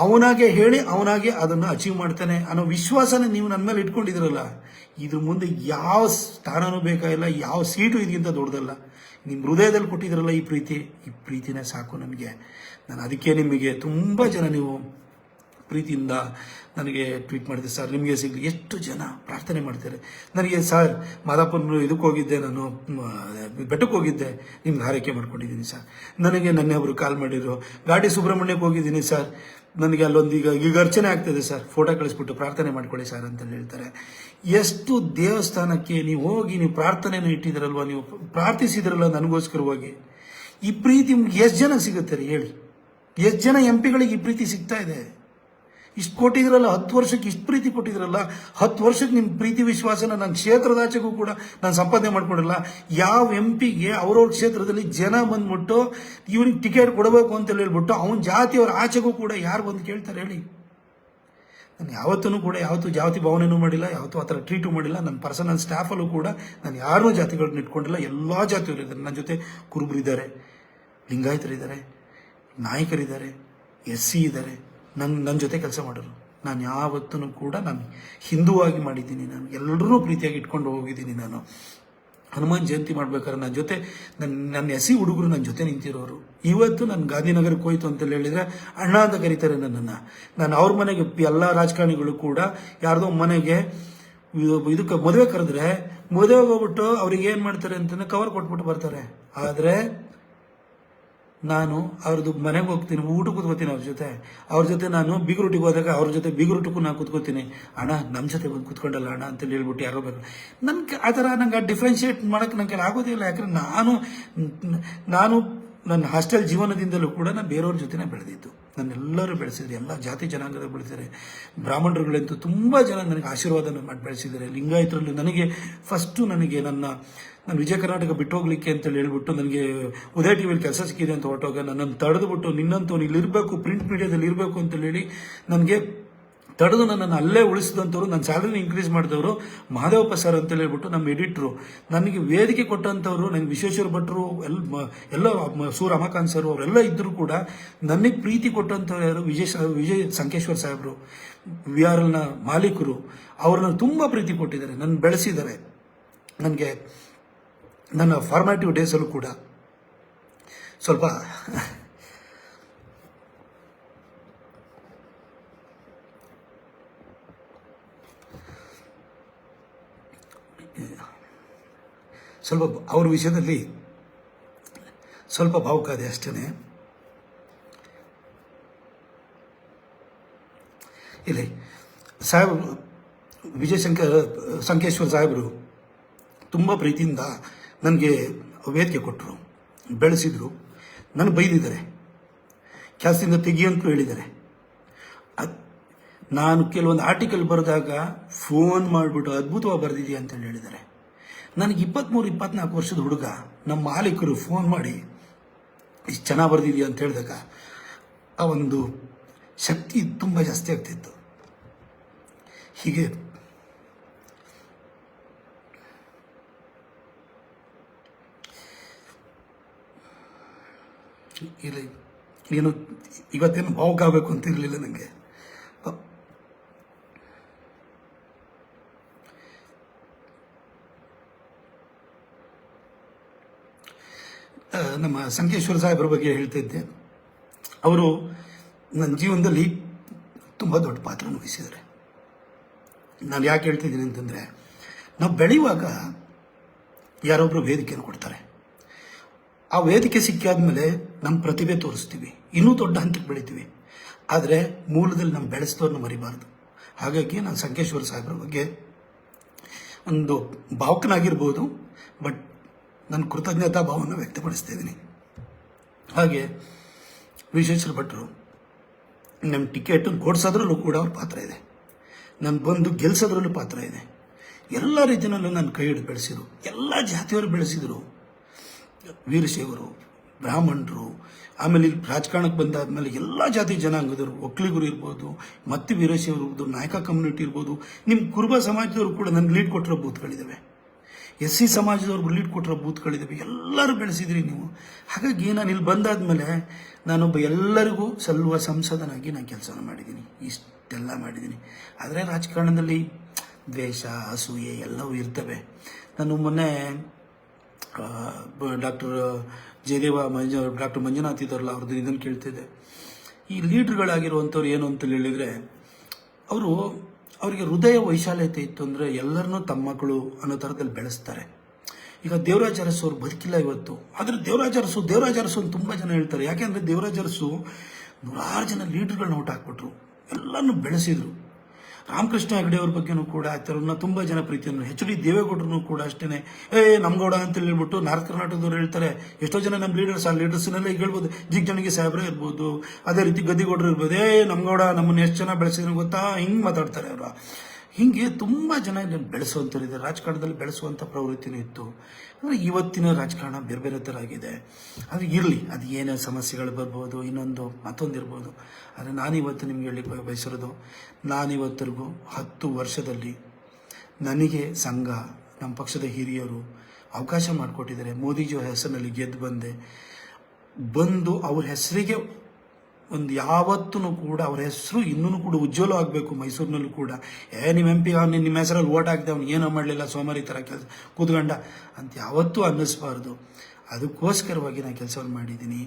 ಅವನಾಗೆ ಹೇಳಿ ಅವನಾಗೆ ಅದನ್ನು ಅಚೀವ್ ಮಾಡ್ತಾನೆ ಅನ್ನೋ ವಿಶ್ವಾಸನ ನೀವು ನನ್ನ ಮೇಲೆ ಇಟ್ಕೊಂಡಿದ್ದೀರಲ್ಲ. ಇದ್ರ ಮುಂದೆ ಯಾವ ಸ್ಥಾನನೂ ಬೇಕಾಗಿಲ್ಲ, ಯಾವ ಸೀಟು ಇದಕ್ಕಿಂತ ದೊಡ್ಡದಲ್ಲ. ನಿಮ್ಮ ಹೃದಯದಲ್ಲಿ ಕೊಟ್ಟಿದ್ದೀರಲ್ಲ ಈ ಪ್ರೀತಿನೇ ಸಾಕು ನನಗೆ. ನಾನು ಅದಕ್ಕೆ ನಿಮಗೆ ತುಂಬ ಜನ ನೀವು ಪ್ರೀತಿಯಿಂದ ನನಗೆ ಟ್ವೀಟ್ ಮಾಡಿದೆ, ಸರ್ ನಿಮಗೆ ಸಿಗಲಿ. ಎಷ್ಟು ಜನ ಪ್ರಾರ್ಥನೆ ಮಾಡ್ತಾರೆ ನನಗೆ, ಸರ್ ಮಾದಾಪುರ ಇದಕ್ಕೆ ಹೋಗಿದ್ದೆ, ನಾನು ಬೆಟ್ಟಕ್ಕೆ ಹೋಗಿದ್ದೆ, ನಿಮ್ಗೆ ಹಾರೈಕೆ ಮಾಡ್ಕೊಂಡಿದ್ದೀನಿ ಸರ್. ನನಗೆ ನೆನ್ನೆ ಒಬ್ಬರು ಕಾಲ್ ಮಾಡಿದ್ರು, ಘಾಟಿ ಸುಬ್ರಹ್ಮಣ್ಯಕ್ಕೆ ಹೋಗಿದ್ದೀನಿ ಸರ್, ನನಗೆ ಅಲ್ಲೊಂದು ಈಗ ಅರ್ಚನೆ ಆಗ್ತದೆ ಸರ್, ಫೋಟೋ ಕಳಿಸ್ಬಿಟ್ಟು ಪ್ರಾರ್ಥನೆ ಮಾಡ್ಕೊಳ್ಳಿ ಸರ್ ಅಂತ ಹೇಳ್ತಾರೆ. ಎಷ್ಟು ದೇವಸ್ಥಾನಕ್ಕೆ ನೀವು ಹೋಗಿ ನೀವು ಪ್ರಾರ್ಥನೆಯನ್ನು ಇಟ್ಟಿದ್ರಲ್ವ, ನೀವು ಪ್ರಾರ್ಥಿಸಿದ್ರಲ್ಲ ನನಗೋಸ್ಕರವಾಗಿ. ಈ ಪ್ರೀತಿ ಎಷ್ಟು ಜನ ಸಿಗುತ್ತೆ ರೀ ಹೇಳಿ? ಎಷ್ಟು ಜನ MP ಗಳಿಗೆ ಈ ಪ್ರೀತಿ ಸಿಗ್ತಾ ಇದೆ? ಇಷ್ಟು ಕೊಟ್ಟಿದ್ರಲ್ಲ, 10 ವರ್ಷಕ್ಕೆ ಇಷ್ಟು ಪ್ರೀತಿ ಕೊಟ್ಟಿದ್ರಲ್ಲ, 10 ವರ್ಷಕ್ಕೆ ನಿಮ್ಮ ಪ್ರೀತಿ ವಿಶ್ವಾಸನ ನನ್ನ ಕ್ಷೇತ್ರದಾಚೆಗೂ ಕೂಡ ನಾನು ಸಂಪಾದನೆ ಮಾಡ್ಕೊಂಡಿಲ್ಲ. ಯಾವ MP ಗೆ ಅವ್ರವ್ರ ಕ್ಷೇತ್ರದಲ್ಲಿ ಜನ ಬಂದ್ಬಿಟ್ಟು ಇವನಿಗೆ ಟಿಕೆಟ್ ಕೊಡಬೇಕು ಅಂತ ಹೇಳ್ಬಿಟ್ಟು ಅವನ ಜಾತಿಯವ್ರ ಆಚೆಗೂ ಕೂಡ ಯಾರು ಬಂದು ಕೇಳ್ತಾರೆ ಹೇಳಿ? ನಾನು ಯಾವತ್ತೂ ಜಾತಿ ಭಾವನೆನೂ ಮಾಡಿಲ್ಲ, ಯಾವತ್ತೂ ಆ ಥರ ಟ್ರೀಟು ಮಾಡಿಲ್ಲ. ನನ್ನ ಪರ್ಸನಲ್ ಸ್ಟಾಫಲ್ಲೂ ಕೂಡ ನಾನು ಯಾರೂ ಜಾತಿಗಳನ್ನ ಇಟ್ಕೊಂಡಿಲ್ಲ. ಎಲ್ಲ ಜಾತಿಯವರು ಇದ್ದಾರೆ ನನ್ನ ಜೊತೆ. ಕುರುಬರಿದ್ದಾರೆ, ಲಿಂಗಾಯತರಿದ್ದಾರೆ, ನಾಯಕರಿದ್ದಾರೆ, SC ಇದ್ದಾರೆ, ನನ್ನ ಜೊತೆ ಕೆಲಸ ಮಾಡೋರು. ನಾನು ಯಾವತ್ತೂ ಕೂಡ ನಾನು ಹಿಂದೂವಾಗಿ ಮಾಡಿದ್ದೀನಿ. ನಾನು ಎಲ್ಲರೂ ಪ್ರೀತಿಯಾಗಿ ಇಟ್ಕೊಂಡು ಹೋಗಿದ್ದೀನಿ. ನಾನು ಹನುಮಾನ್ ಜಯಂತಿ ಮಾಡ್ಬೇಕಾದ್ರೆ ನನ್ನ ಜೊತೆ ನನ್ನ SC ಹುಡುಗರು ನನ್ನ ಜೊತೆ ನಿಂತಿರೋರು. ಇವತ್ತು ನಾನು ಗಾಂಧಿನಗರಕ್ಕೆ ಹೋಯ್ತು ಅಂತ ಹೇಳಿದ್ರೆ ಅಣ್ಣ ಅಂತ ಕರೀತಾರೆ ನನ್ನನ್ನು. ನಾನು ಅವ್ರ ಮನೆಗೆ, ಎಲ್ಲ ರಾಜಕಾರಣಿಗಳು ಕೂಡ ಯಾರ್ದೋ ಮನೆಗೆ ಇದಕ್ಕೆ ಮದುವೆ ಕರೆದ್ರೆ ಮದುವೆ ಹೋಗ್ಬಿಟ್ಟು ಅವ್ರಿಗೆ ಏನು ಮಾಡ್ತಾರೆ ಅಂತಂದ್ರೆ ಕವರ್ ಕೊಟ್ಬಿಟ್ಟು ಬರ್ತಾರೆ. ಆದರೆ ನಾನು ಅವ್ರದ್ದು ಮನೆಗೆ ಹೋಗ್ತೀನಿ, ಊಟ ಕೂತ್ಕೋತೀನಿ ಅವ್ರ ಜೊತೆ ನಾನು ಬೀಗರೂಟಿಗೆ ಹೋದಾಗ ಅವ್ರ ಜೊತೆ ಬೀಗರೂಟಕ್ಕೂ ನಾನು ಕೂತ್ಕೋತೀನಿ. ಅಣ್ಣ ನಮ್ಮ ಜೊತೆ ಬಂದು ಕೂತ್ಕೊಂಡಲ್ಲ ಅಣ್ಣ ಅಂತ ಹೇಳ್ಬಿಟ್ಟು ಯಾರೋ ಬೇಕು. ನನಗೆ ಆ ಥರ ನಂಗೆ ಡಿಫ್ರೆನ್ಷಿಯೇಟ್ ಮಾಡೋಕ್ಕೆ ನನಗೆ ಆಗೋದಿಲ್ಲ. ಯಾಕಂದ್ರೆ ನಾನು ನನ್ನ ಹಾಸ್ಟೆಲ್ ಜೀವನದಿಂದಲೂ ಕೂಡ ನಾನು ಬೇರೆಯವ್ರ ಜೊತೆನೇ ಬೆಳೆದಿದ್ದು. ನನ್ನೆಲ್ಲರೂ ಬೆಳೆಸಿದ್ರು, ಎಲ್ಲ ಜಾತಿ ಜನಾಂಗದ ಬೆಳೆಸಿದ್ದಾರೆ. ಬ್ರಾಹ್ಮಣರುಗಳಂತೂ ತುಂಬ ಜನ ನನಗೆ ಆಶೀರ್ವಾದನ ಮಾಡಿ ಬೆಳೆಸಿದ್ದಾರೆ. ಲಿಂಗಾಯತರಲ್ಲೂ ನನಗೆ ಫಸ್ಟು ನಾನು ವಿಜಯ ಕರ್ನಾಟಕ ಬಿಟ್ಟು ಹೋಗ್ಲಿಕ್ಕೆ ಅಂತೇಳಿ ಹೇಳ್ಬಿಟ್ಟು ನನಗೆ ಉದಯ TVಯಲ್ಲಿ ಕೆಲಸ ಸಿಕ್ಕಿದೆ ಅಂತ ಹೊರಟೋಗ ನನ್ನನ್ನು ತಡೆದುಬಿಟ್ಟು, ನಿನ್ನಂತೂ ಇಲ್ಲಿ ಇರಬೇಕು, ಪ್ರಿಂಟ್ ಮೀಡಿಯಾದಲ್ಲಿ ಇರಬೇಕು ಅಂತೇಳಿ ಹೇಳಿ ನನಗೆ ತಡೆದು ನನ್ನನ್ನು ಅಲ್ಲೇ ಉಳಿಸಿದಂಥವ್ರು, ನನ್ನ ಸ್ಯಾಲರಿನ ಇನ್ಕ್ರೀಸ್ ಮಾಡಿದವರು ಮಹಾದೇವಪ್ಪ ಸರ್ ಅಂತೇಳಿ ಹೇಳ್ಬಿಟ್ಟು ನಮ್ಮ ಎಡಿಟ್ರು. ನನಗೆ ವೇದಿಕೆ ಕೊಟ್ಟಂಥವ್ರು, ನನಗೆ ವಿಶ್ವೇಶ್ವರ ಭಟ್ರು, ಎಲ್ಲ ಸು ರಮಾಕಾಂತ್ ಸರ್ ಅವರೆಲ್ಲ ಇದ್ದರೂ ಕೂಡ ನನಗೆ ಪ್ರೀತಿ ಕೊಟ್ಟಂಥವ್ರು ಯಾರು? ವಿಜಯ್ ಸಂಕೇಶ್ವರ್ ಸಾಹೇಬರು, VRLನ ಮಾಲೀಕರು. ಅವ್ರನ್ನ ತುಂಬ ಪ್ರೀತಿ ಕೊಟ್ಟಿದ್ದಾರೆ, ನನ್ನ ಬೆಳೆಸಿದ್ದಾರೆ. ನನಗೆ ನನ್ನ ಫಾರ್ಮ್ಯಾಟಿವ್ ಡೇಸಲ್ಲೂ ಕೂಡ ಸ್ವಲ್ಪ ಅವ್ರ ವಿಷಯದಲ್ಲಿ ಸ್ವಲ್ಪ ಭಾವುಕಾದೆ ಅಷ್ಟೇ. ಇಲ್ಲಿ ಸಾಹೇಬ್ ಸಂಕೇಶ್ವರ್ ಸಾಹೇಬರು ತುಂಬ ಪ್ರೀತಿಯಿಂದ ನನಗೆ ವೇದಿಕೆ ಕೊಟ್ಟರು, ಬೆಳೆಸಿದರು. ನನ್ನ ಬೈದಿದ್ದಾರೆ, ಕೆಲಸದಿಂದ ತೆಗಿಯಂತೂ ಹೇಳಿದ್ದಾರೆ. ನಾನು ಕೆಲವೊಂದು ಆರ್ಟಿಕಲ್ ಬರೆದಾಗ ಫೋನ್ ಮಾಡಿಬಿಟ್ಟು ಅದ್ಭುತವಾಗಿ ಬರೆದಿದೆಯಾ ಅಂತೇಳಿ ಹೇಳಿದ್ದಾರೆ. ನನಗೆ 23-24 ವರ್ಷದ ಹುಡುಗ, ನಮ್ಮ ಮಾಲೀಕರು ಫೋನ್ ಮಾಡಿ ಇಷ್ಟು ಚೆನ್ನಾಗಿ ಬರೆದಿದೆಯಾ ಅಂತ ಹೇಳಿದಾಗ ಆ ಒಂದು ಶಕ್ತಿ ತುಂಬ ಜಾಸ್ತಿ ಆಗ್ತಿತ್ತು. ಹೀಗೆ ಇಲ್ಲ, ಏನು ಇವತ್ತೇನು ಭಾವುಕ ಆಗಬೇಕು ಅಂತ ಇರಲಿಲ್ಲ ನನಗೆ. ನಮ್ಮ ಸಂಕೇಶ್ವರ ಸಾಹೇಬ್ರ ಬಗ್ಗೆ ಹೇಳ್ತಾ ಇದ್ದೆ. ಅವರು ನನ್ನ ಜೀವನದಲ್ಲಿ ತುಂಬ ದೊಡ್ಡ ಪಾತ್ರ ವಹಿಸಿದ್ದಾರೆ. ನಾನು ಯಾಕೆ ಹೇಳ್ತಿದ್ದೀನಿ ಅಂತಂದರೆ, ನಾವು ಬೆಳೆಯುವಾಗ ಯಾರೊಬ್ಬರು ವೇದಿಕೆಯನ್ನು ಕೊಡ್ತಾರೆ. ಆ ವೇದಿಕೆ ಸಿಕ್ಕಾದ್ಮೇಲೆ ನಮ್ಮ ಪ್ರತಿಭೆ ತೋರಿಸ್ತೀವಿ, ಇನ್ನೂ ದೊಡ್ಡ ಹಂತಕ್ಕೆ ಬೆಳಿತೀವಿ. ಆದರೆ ಮೂಲದಲ್ಲಿ ನಮ್ಮ ಬೆಳೆಸಿದವ್ರನ್ನ ಮರಿಬಾರ್ದು. ಹಾಗಾಗಿ ನಾನು ಸಂಕೇಶ್ವರ ಸಾಹೇಬ್ರ ಬಗ್ಗೆ ಒಂದು ಭಾವುಕನಾಗಿರ್ಬೋದು, ಬಟ್ ನನ್ನ ಕೃತಜ್ಞತಾ ಭಾವವನ್ನು ವ್ಯಕ್ತಪಡಿಸ್ತಾ ಇದ್ದೀನಿ. ಹಾಗೆ ವಿಶ್ವೇಶ್ವರ ಭಟ್ರು ನಮ್ಮ ಟಿಕೆಟ್ ಕೊಡಿಸೋದ್ರಲ್ಲೂ ಕೂಡ ಅವ್ರ ಪಾತ್ರ ಇದೆ, ನಾನು ಬಂದು ಗೆಲ್ಸೋದ್ರಲ್ಲೂ ಪಾತ್ರ ಇದೆ. ಎಲ್ಲ ರೀತಿಯಲ್ಲೂ ನಾನು ಕೈ ಹಿಡಿದು ಬೆಳೆಸಿದ್ರು, ಎಲ್ಲ ಜಾತಿಯವರು ಬೆಳೆಸಿದರು. ವೀರಶೈವರು, ಬ್ರಾಹ್ಮಣರು, ಆಮೇಲೆ ಇಲ್ಲಿ ರಾಜಕಾರಣಕ್ಕೆ ಬಂದಾದ್ಮೇಲೆ ಎಲ್ಲ ಜಾತಿ ಜನಾಂಗದವರು, ಒಕ್ಕಲಿಗರು ಇರ್ಬೋದು, ಮತ್ತು ವೀರಶೈವರು ಇರ್ಬೋದು, ನಾಯಕ ಕಮ್ಯುನಿಟಿ ಇರ್ಬೋದು, ನಿಮ್ಮ ಕುರುಬ ಸಮಾಜದವರು ಕೂಡ ನನಗೆ ಲೀಡ್ ಕೊಟ್ಟಿರೋ ಬೂತ್ಗಳಿದ್ದಾವೆ, SC ಸಮಾಜದವ್ರಿಗೆ ಲೀಡ್ ಕೊಟ್ಟಿರೋ ಬೂತ್ಗಳಿದ್ದಾವೆ. ಎಲ್ಲರೂ ಬೆಳೆಸಿದ್ರಿ ನೀವು. ಹಾಗಾಗಿ ನಾನು ಇಲ್ಲಿ ಬಂದಾದ್ಮೇಲೆ ನಾನೊಬ್ಬ ಎಲ್ಲರಿಗೂ ಸಲ್ಲುವ ಸಂಸದನಾಗಿ ನಾನು ಕೆಲಸ ಮಾಡಿದ್ದೀನಿ, ಇಷ್ಟೆಲ್ಲ ಮಾಡಿದ್ದೀನಿ. ಆದರೆ ರಾಜಕಾರಣದಲ್ಲಿ ದ್ವೇಷ, ಅಸೂಯೆ ಎಲ್ಲವೂ ಇರ್ತವೆ. ನಾನು ಮೊನ್ನೆ ಡಾಕ್ಟರ್ ಮಂಜುನಾಥ್ ಇದ್ದಾರಲ್ಲ, ಅವ್ರದ್ದು ಇದನ್ನು ಕೇಳ್ತಿದ್ದೆ. ಈ ಲೀಡ್ರ್ಗಳಾಗಿರುವಂಥವ್ರು ಏನು ಅಂತ ಹೇಳಿದರೆ ಅವರಿಗೆ ಹೃದಯ ವೈಶಾಲ್ಯತೆ ಇತ್ತು ಅಂದರೆ ಎಲ್ಲರನ್ನೂ ತಮ್ಮ ಮಕ್ಕಳು ಅನ್ನೋ ಥರದಲ್ಲಿ ಬೆಳೆಸ್ತಾರೆ. ಈಗ ದೇವರಾಜ ಅರಸು ಅವ್ರು ಬದುಕಿಲ್ಲ ಇವತ್ತು, ಆದರೆ ದೇವರಾಜ ಅರಸು ಅಂತ ತುಂಬ ಜನ ಹೇಳ್ತಾರೆ. ಯಾಕೆಂದರೆ ದೇವರಾಜ ಅರಸು ನೂರಾರು ಜನ ಲೀಡ್ರ್ಗಳನ್ನ ಔಟ್ ಹಾಕ್ಬಿಟ್ರು, ಎಲ್ಲರನ್ನೂ ಬೆಳೆಸಿದ್ರು. ರಾಮಕೃಷ್ಣ ಹೆಗಡೆ ಅವ್ರ ಬಗ್ಗೆನೂ ಕೂಡ ಆ ಥರನ್ನ ತುಂಬ ಜನ ಪ್ರೀತಿಯನ್ನು, ಎಚ್.ಡಿ. ದೇವೇಗೌಡರು ಕೂಡ ಅಷ್ಟೇ ನಮ್ಗೌಡ ಅಂತ ಹೇಳ್ಬಿಟ್ಟು ನಾರ್ತ್ ಕರ್ನಾಟಕದವ್ರು ಹೇಳ್ತಾರೆ. ಎಷ್ಟೋ ಜನ ನಮ್ಮ ಲೀಡರ್ಸ್, ಆ ಲೀಡರ್ಸ್ನೆಲ್ಲ ಈಗ ಹೇಳ್ಬೋದು, ಜಿಗ್ಜಣಗಿ ಸಾಹೇಬ್ರೆ ಇರ್ಬೋದು, ಅದೇ ರೀತಿ ಗದ್ದಿಗೌಡರು ಇರ್ಬೋದು, ನಮ್ಗೌಡ ನಮ್ಮನ್ನು ಎಷ್ಟು ಜನ ಬೆಳೆಸಿದ್ರು ಗೊತ್ತಾ, ಹಿಂಗೆ ಮಾತಾಡ್ತಾರೆ ಅವರು. ಹೀಗೆ ತುಂಬ ಜನ ಬೆಳೆಸುವಂಥವ್ರಿದ್ದಾರೆ, ರಾಜಕಾರಣದಲ್ಲಿ ಬೆಳೆಸುವಂಥ ಪ್ರವೃತ್ತಿನೂ ಇತ್ತು. ಅಂದರೆ ಇವತ್ತಿನ ರಾಜಕಾರಣ ಬೇರೆ ಬೇರೆ ಥರ ಆಗಿದೆ. ಅದು ಇರಲಿ, ಅದು ಏನೇ ಸಮಸ್ಯೆಗಳು ಬರ್ಬೋದು, ಮತ್ತೊಂದು ಇರ್ಬೋದು. ಆದರೆ ನಾನಿವತ್ತು ನಿಮ್ಗೆ ಹೇಳಿ ಬಯಸಿರೋದು, ನಾನಿವತ್ತರೆಗೂ 10 ವರ್ಷದಲ್ಲಿ ನನಗೆ ಸಂಘ, ನಮ್ಮ ಪಕ್ಷದ ಹಿರಿಯರು ಅವಕಾಶ ಮಾಡಿಕೊಟ್ಟಿದ್ದಾರೆ. ಮೋದಿಜಿಯವ್ರ ಹೆಸರಿನಲ್ಲಿ ಬಂದು ಅವ್ರ ಹೆಸರಿಗೆ ಒಂದು ಯಾವತ್ತೂ ಕೂಡ ಅವ್ರ ಹೆಸರು ಇನ್ನೂ ಕೂಡ ಉಜ್ವಲ ಆಗಬೇಕು. ಮೈಸೂರಿನಲ್ಲೂ ಕೂಡ ನಿಮ್ಮ MP ನಿಮ್ಮ ಹೆಸರಲ್ಲಿ ಓಟ್ ಹಾಕಿದೆ, ಅವ್ನು ಏನೋ ಮಾಡಲಿಲ್ಲ, ಸೋಮಾರಿ ಥರ ಕೆಲಸ ಕೂತ್ಕೊಂಡ ಅಂತ ಯಾವತ್ತೂ ಅನ್ನಿಸ್ಬಾರ್ದು. ಅದಕ್ಕೋಸ್ಕರವಾಗಿ ನಾನು ಕೆಲಸವನ್ನು ಮಾಡಿದ್ದೀನಿ.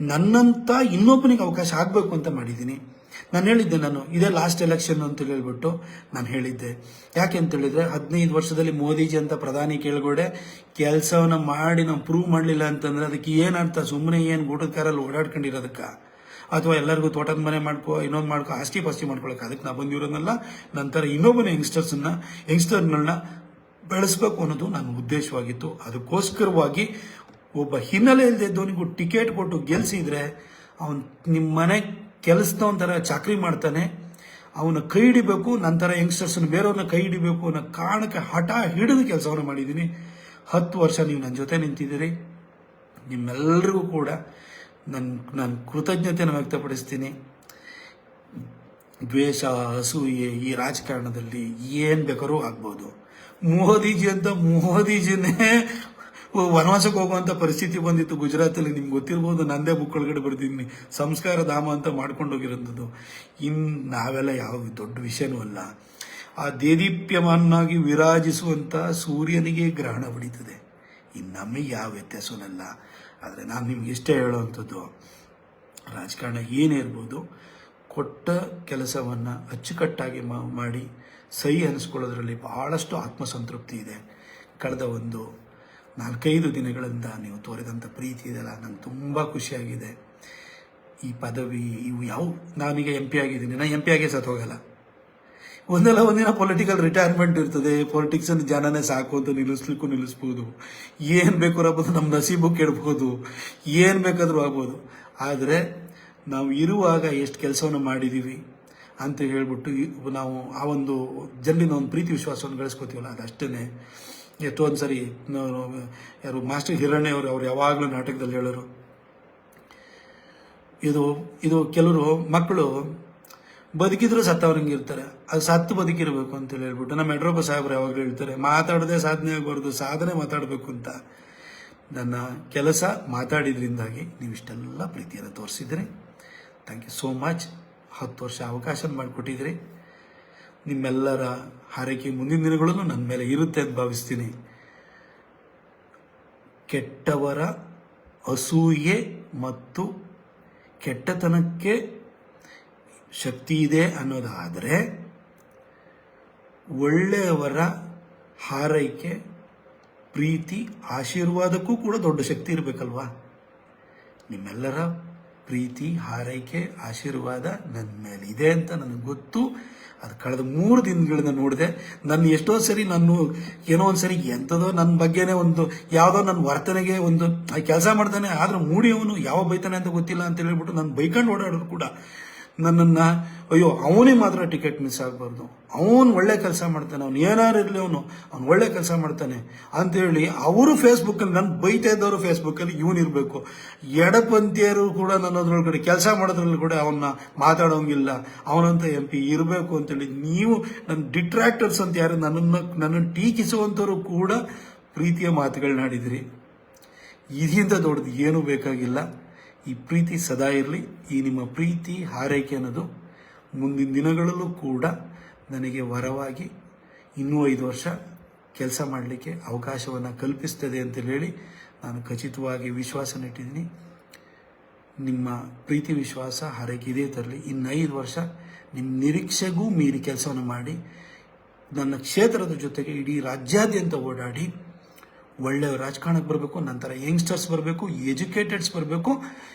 ನನ್ನಂತ ಇನ್ನೊಬ್ಬನಿಗೆ ಅವಕಾಶ ಆಗಬೇಕು ಅಂತ ಮಾಡಿದ್ದೀನಿ. ನಾನು ಹೇಳಿದ್ದೆ, ಇದೇ ಲಾಸ್ಟ್ ಎಲೆಕ್ಷನ್ ಅಂತ ಹೇಳ್ಬಿಟ್ಟು ನಾನು ಹೇಳಿದ್ದೆ. ಯಾಕೆ ಅಂತ ಹೇಳಿದ್ರೆ 15 ವರ್ಷದಲ್ಲಿ ಮೋದಿಜಿ ಅಂತ ಪ್ರಧಾನಿ ಕೆಳಗಡೆ ಕೆಲಸವನ್ನ ಮಾಡಿ ನಾವು ಪ್ರೂವ್ ಮಾಡಲಿಲ್ಲ ಅಂತಂದ್ರೆ ಅದಕ್ಕೆ ಏನರ್ಥ? ಸುಮ್ಮನೆ ಏನು ಗೂಟದ ಕಾರಲ್ಲಿ ಓಡಾಡ್ಕೊಂಡಿರೋದಕ್ಕ, ಅಥವಾ ಎಲ್ಲರಿಗೂ ತೋಟದ ಮನೆ ಇನ್ನೊಂದು ಆಸ್ತಿ ಪಾಸ್ತಿ ಮಾಡ್ಕೊಳಕ್ಕೆ ಅದಕ್ಕೆ ನಾ ಬಂದಿರೋದಲ್ಲ. ನಂತರ ಇನ್ನೊಬ್ಬನ ಯಂಗ್ಸ್ಟರ್ಗಳನ್ನ ಬೆಳೆಸ್ಬೇಕು ಅನ್ನೋದು ನನ್ನ ಉದ್ದೇಶವಾಗಿತ್ತು. ಅದಕ್ಕೋಸ್ಕರವಾಗಿ ಒಬ್ಬ ಹಿನ್ನೆಲೆ ಇಲ್ಲದಿದ್ದವನಿಗೂ ಟಿಕೆಟ್ ಕೊಟ್ಟು ಗೆಲ್ಸಿದ್ರೆ ಅವನು ನಿಮ್ಮ ಮನೆ ಕೆಲಸದವನ ಥರ ಚಾಕ್ರಿ ಮಾಡ್ತಾನೆ. ಅವನ ಕೈ ಹಿಡಿಬೇಕು, ನಂತರ ಯಂಗ್ಸ್ಟರ್ಸ್ನ ಬೇರೆಯವ್ರನ್ನ ಕೈ ಹಿಡಿಬೇಕು ಅನ್ನೋ ಕಾರಣಕ್ಕೆ ಹಠ ಹಿಡಿದು ಕೆಲಸವನ್ನು ಮಾಡಿದ್ದೀನಿ. 10 ವರ್ಷ ನೀವು ನನ್ನ ಜೊತೆ ನಿಂತಿದ್ದೀರಿ. ನಿಮ್ಮೆಲ್ಲರಿಗೂ ಕೂಡ ನಾನು ಕೃತಜ್ಞತೆಯನ್ನು ವ್ಯಕ್ತಪಡಿಸ್ತೀನಿ. ದ್ವೇಷ, ಅಸೂಯೆ ಈ ರಾಜಕಾರಣದಲ್ಲಿ ಏನು ಬೇಕಾದ್ರೂ ಆಗ್ಬೋದು. ಮೋದಿಜಿನೇ ವನವಾಸಕ್ಕೆ ಹೋಗುವಂಥ ಪರಿಸ್ಥಿತಿ ಬಂದಿತ್ತು ಗುಜರಾತಲ್ಲಿ. ನಿಮ್ಗೆ ಗೊತ್ತಿರ್ಬೋದು, ನಂದೇ ಬುಕ್ ಒಳಗಡೆ ಬರ್ದಿದ್ದೀನಿ, ಸಂಸ್ಕಾರ ಧಾಮ ಅಂತ ಮಾಡ್ಕೊಂಡೋಗಿರೋದು. ನಾವೆಲ್ಲ ಯಾವ ದೊಡ್ಡ ವಿಷಯನೂ ಅಲ್ಲ. ಆ ದೇದೀಪ್ಯಮಾನಾಗಿ ವಿರಾಜಿಸುವಂಥ ಸೂರ್ಯನಿಗೆ ಗ್ರಹಣ ಹೊಡಿತದೆ, ನಮಗೆ ಯಾವ ವ್ಯತ್ಯಾಸವಲ್ಲ. ಆದರೆ ನಾನು ನಿಮ್ಗೆ ಇಷ್ಟೇ ಹೇಳೋವಂಥದ್ದು, ರಾಜಕಾರಣ ಏನೇ ಇರ್ಬೋದು, ಕೊಟ್ಟ ಕೆಲಸವನ್ನು ಅಚ್ಚುಕಟ್ಟಾಗಿ ಮಾಡಿ ಸಹಿ ಅನಿಸ್ಕೊಳ್ಳೋದ್ರಲ್ಲಿ ಬಹಳಷ್ಟು ಆತ್ಮಸಂತೃಪ್ತಿ ಇದೆ. ಕಳೆದ ಒಂದು 4-5 ದಿನಗಳಿಂದ ನೀವು ತೋರಿದಂಥ ಪ್ರೀತಿ ಇದೆಲ್ಲ ನಂಗೆ ತುಂಬ ಖುಷಿಯಾಗಿದೆ. ಈ ಪದವಿ ನಾನೀಗ MP ಆಗಿದ್ದೀನಿ, ನಾನು MP ಆಗೇ ಸತ್ತು ಹೋಗಲ್ಲ. ಒಂದಿನ ಪೊಲಿಟಿಕಲ್ ರಿಟೈರ್ಮೆಂಟ್ ಇರ್ತದೆ. ಪೊಲಿಟಿಕ್ಸನ್ನು ಜನನೇ ಸಾಕು ಅಂತ ನಿಲ್ಲಿಸ್ಬೋದು, ಏನು ಬೇಕಾದ್ರೂ ಆಗ್ಬೋದು, ನಮ್ಮ ನಸೀಬು ಕೆಡ್ಬೋದು, ಏನು ಬೇಕಾದರೂ ಆಗ್ಬೋದು. ಆದರೆ ನಾವು ಇರುವಾಗ ಎಷ್ಟು ಕೆಲಸವನ್ನು ಮಾಡಿದ್ದೀವಿ ಅಂತ ಹೇಳ್ಬಿಟ್ಟು ನಾವು ಆ ಒಂದು ಜನರಿನ ಒಂದು ಪ್ರೀತಿ ವಿಶ್ವಾಸವನ್ನು ಗಳಿಸ್ಕೋತೀವಲ್ಲ, ಅದಷ್ಟೇ. ಎಷ್ಟೊಂದು ಸರಿ ಯಾರು ಮಾಸ್ಟರ್ ಹಿರಣ್ಯ ಅವ್ರು ಯಾವಾಗಲೂ ನಾಟಕದಲ್ಲಿ ಹೇಳೋರು, ಇದು ಕೆಲವರು ಮಕ್ಕಳು ಬದುಕಿದ್ರು ಸತ್ತವ್ರಂಗೆ ಇರ್ತಾರೆ, ಅದು ಸತ್ತು ಬದುಕಿರಬೇಕು ಅಂತೇಳಿ ಹೇಳ್ಬಿಟ್ಟು ನಮ್ಮ ಯಡಿಯೂರಪ್ಪ ಸಾಹೇಬ್ರು ಯಾವಾಗಲೂ ಹೇಳ್ತಾರೆ, ಮಾತಾಡದೆ ಸಾಧನೆ ಆಗಬಾರ್ದು, ಸಾಧನೆ ಮಾತಾಡಬೇಕು ಅಂತ. ನನ್ನ ಕೆಲಸ ಮಾತಾಡಿದ್ರಿಂದಾಗಿ ನೀವು ಇಷ್ಟೆಲ್ಲ ಪ್ರೀತಿಯನ್ನು ತೋರಿಸಿದ್ರಿ. Thank you so much. 10 ವರ್ಷ ಅವಕಾಶ ಮಾಡಿಕೊಟ್ಟಿದ್ರಿ. ನಿಮ್ಮೆಲ್ಲರ ಹಾರೈಕೆ ಮುಂದಿನ ದಿನಗಳಲ್ಲೂ ನನ್ನ ಮೇಲೆ ಇರುತ್ತೆ ಅಂತ ಭಾವಿಸ್ತೀನಿ. ಕೆಟ್ಟವರ ಅಸೂಯೆ ಮತ್ತು ಕೆಟ್ಟತನಕ್ಕೆ ಶಕ್ತಿ ಇದೆ ಅನ್ನೋದಾದರೆ, ಒಳ್ಳೆಯವರ ಹಾರೈಕೆ, ಪ್ರೀತಿ, ಆಶೀರ್ವಾದಕ್ಕೂ ಕೂಡ ದೊಡ್ಡ ಶಕ್ತಿ ಇರಬೇಕಲ್ವಾ? ನಿಮ್ಮೆಲ್ಲರ ಪ್ರೀತಿ, ಹಾರೈಕೆ, ಆಶೀರ್ವಾದ ನನ್ನ ಮೇಲೆ ಇದೆ ಅಂತ ನನಗೆ ಗೊತ್ತು. ಅದು ಕಳೆದ 3 ದಿನಗಳಿಂದ ನೋಡಿದೆ. ಎಷ್ಟೋ ಸರಿ ಏನೋ ಒಂದು ಸರಿ ಎಂಥದೋ ನನ್ನ ಬಗ್ಗೆನೇ ಯಾವುದೋ ನನ್ನ ವರ್ತನೆಗೆ ಕೆಲಸ ಮಾಡ್ತಾನೆ, ಆದ್ರೆ ಮೂಡಿಯವನು ಯಾವ ಬೈತಾನೆ ಅಂತ ಗೊತ್ತಿಲ್ಲ ಅಂತ ಹೇಳ್ಬಿಟ್ಟು ನಾನು ಬೈಕೊಂಡು ಓಡಾಡೋರು ಕೂಡ ನನ್ನನ್ನು, ಅಯ್ಯೋ ಅವನಿಗೆ ಮಾತ್ರ ಟಿಕೆಟ್ ಮಿಸ್ ಆಗಬಾರ್ದು, ಅವನು ಒಳ್ಳೆ ಕೆಲಸ ಮಾಡ್ತಾನೆ, ಅವ್ನು ಏನಾರು ಇರಲಿ ಅವನು ಒಳ್ಳೆ ಕೆಲಸ ಮಾಡ್ತಾನೆ ಅಂತೇಳಿ ಅವರು ಫೇಸ್ಬುಕ್ಕಲ್ಲಿ ನನ್ನ ಬೈತಾ ಇದ್ದವರು ಫೇಸ್ಬುಕ್ಕಲ್ಲಿ ಇವನಿರಬೇಕು. ಎಡಪಂಥೀಯರು ಕೂಡ ನನ್ನದ್ರೊಳಗಡೆ ಕೆಲಸ ಮಾಡೋದ್ರಲ್ಲಿ ಕೂಡ ಅವನ್ನ ಮಾತಾಡೋಂಗಿಲ್ಲ, ಅವನಂತ MP ಇರಬೇಕು ಅಂತೇಳಿ ನೀವು ನನ್ನ ಡಿಟ್ರಾಕ್ಟರ್ಸ್ ಅಂತ ಯಾರು ನನ್ನನ್ನು ಟೀಕಿಸುವಂಥವ್ರು ಕೂಡ ಪ್ರೀತಿಯ ಮಾತುಗಳನ್ನಾಡಿದಿರಿ. ಇದರಿಂದ ದೊಡ್ಡದು ಏನೂ ಬೇಕಾಗಿಲ್ಲ. ಈ ಪ್ರೀತಿ ಸದಾ ಇರಲಿ. ಈ ನಿಮ್ಮ ಪ್ರೀತಿ, ಹಾರೈಕೆ ಅನ್ನೋದು ಮುಂದಿನ ದಿನಗಳಲ್ಲೂ ಕೂಡ ನನಗೆ ವರವಾಗಿ ಇನ್ನೂ 5 ವರ್ಷ ಕೆಲಸ ಮಾಡಲಿಕ್ಕೆ ಅವಕಾಶವನ್ನು ಕಲ್ಪಿಸ್ತದೆ ಅಂತ ಹೇಳಿ ನಾನು ಖಚಿತವಾಗಿ ವಿಶ್ವಾಸ ಇಟ್ಟಿದ್ದೀನಿ. ನಿಮ್ಮ ಪ್ರೀತಿ ವಿಶ್ವಾಸ ಹಾರೈಕೆ ಇದೇ ತರಲಿ. ಇನ್ನು 5 ವರ್ಷ ನಿಮ್ಮ ನಿರೀಕ್ಷೆಗೂ ಮೀರಿ ಕೆಲಸವನ್ನು ಮಾಡಿ ನನ್ನ ಕ್ಷೇತ್ರದ ಜೊತೆಗೆ ಇಡೀ ರಾಜ್ಯಾದ್ಯಂತ ಓಡಾಡಿ ಒಳ್ಳೆಯ ರಾಜಕಾರಣಕ್ಕೆ ಬರಬೇಕು. ನಂತರ ಯಂಗ್ಸ್ಟರ್ಸ್ ಬರಬೇಕು, ಎಜುಕೇಟೆಡ್ಸ್ ಬರಬೇಕು.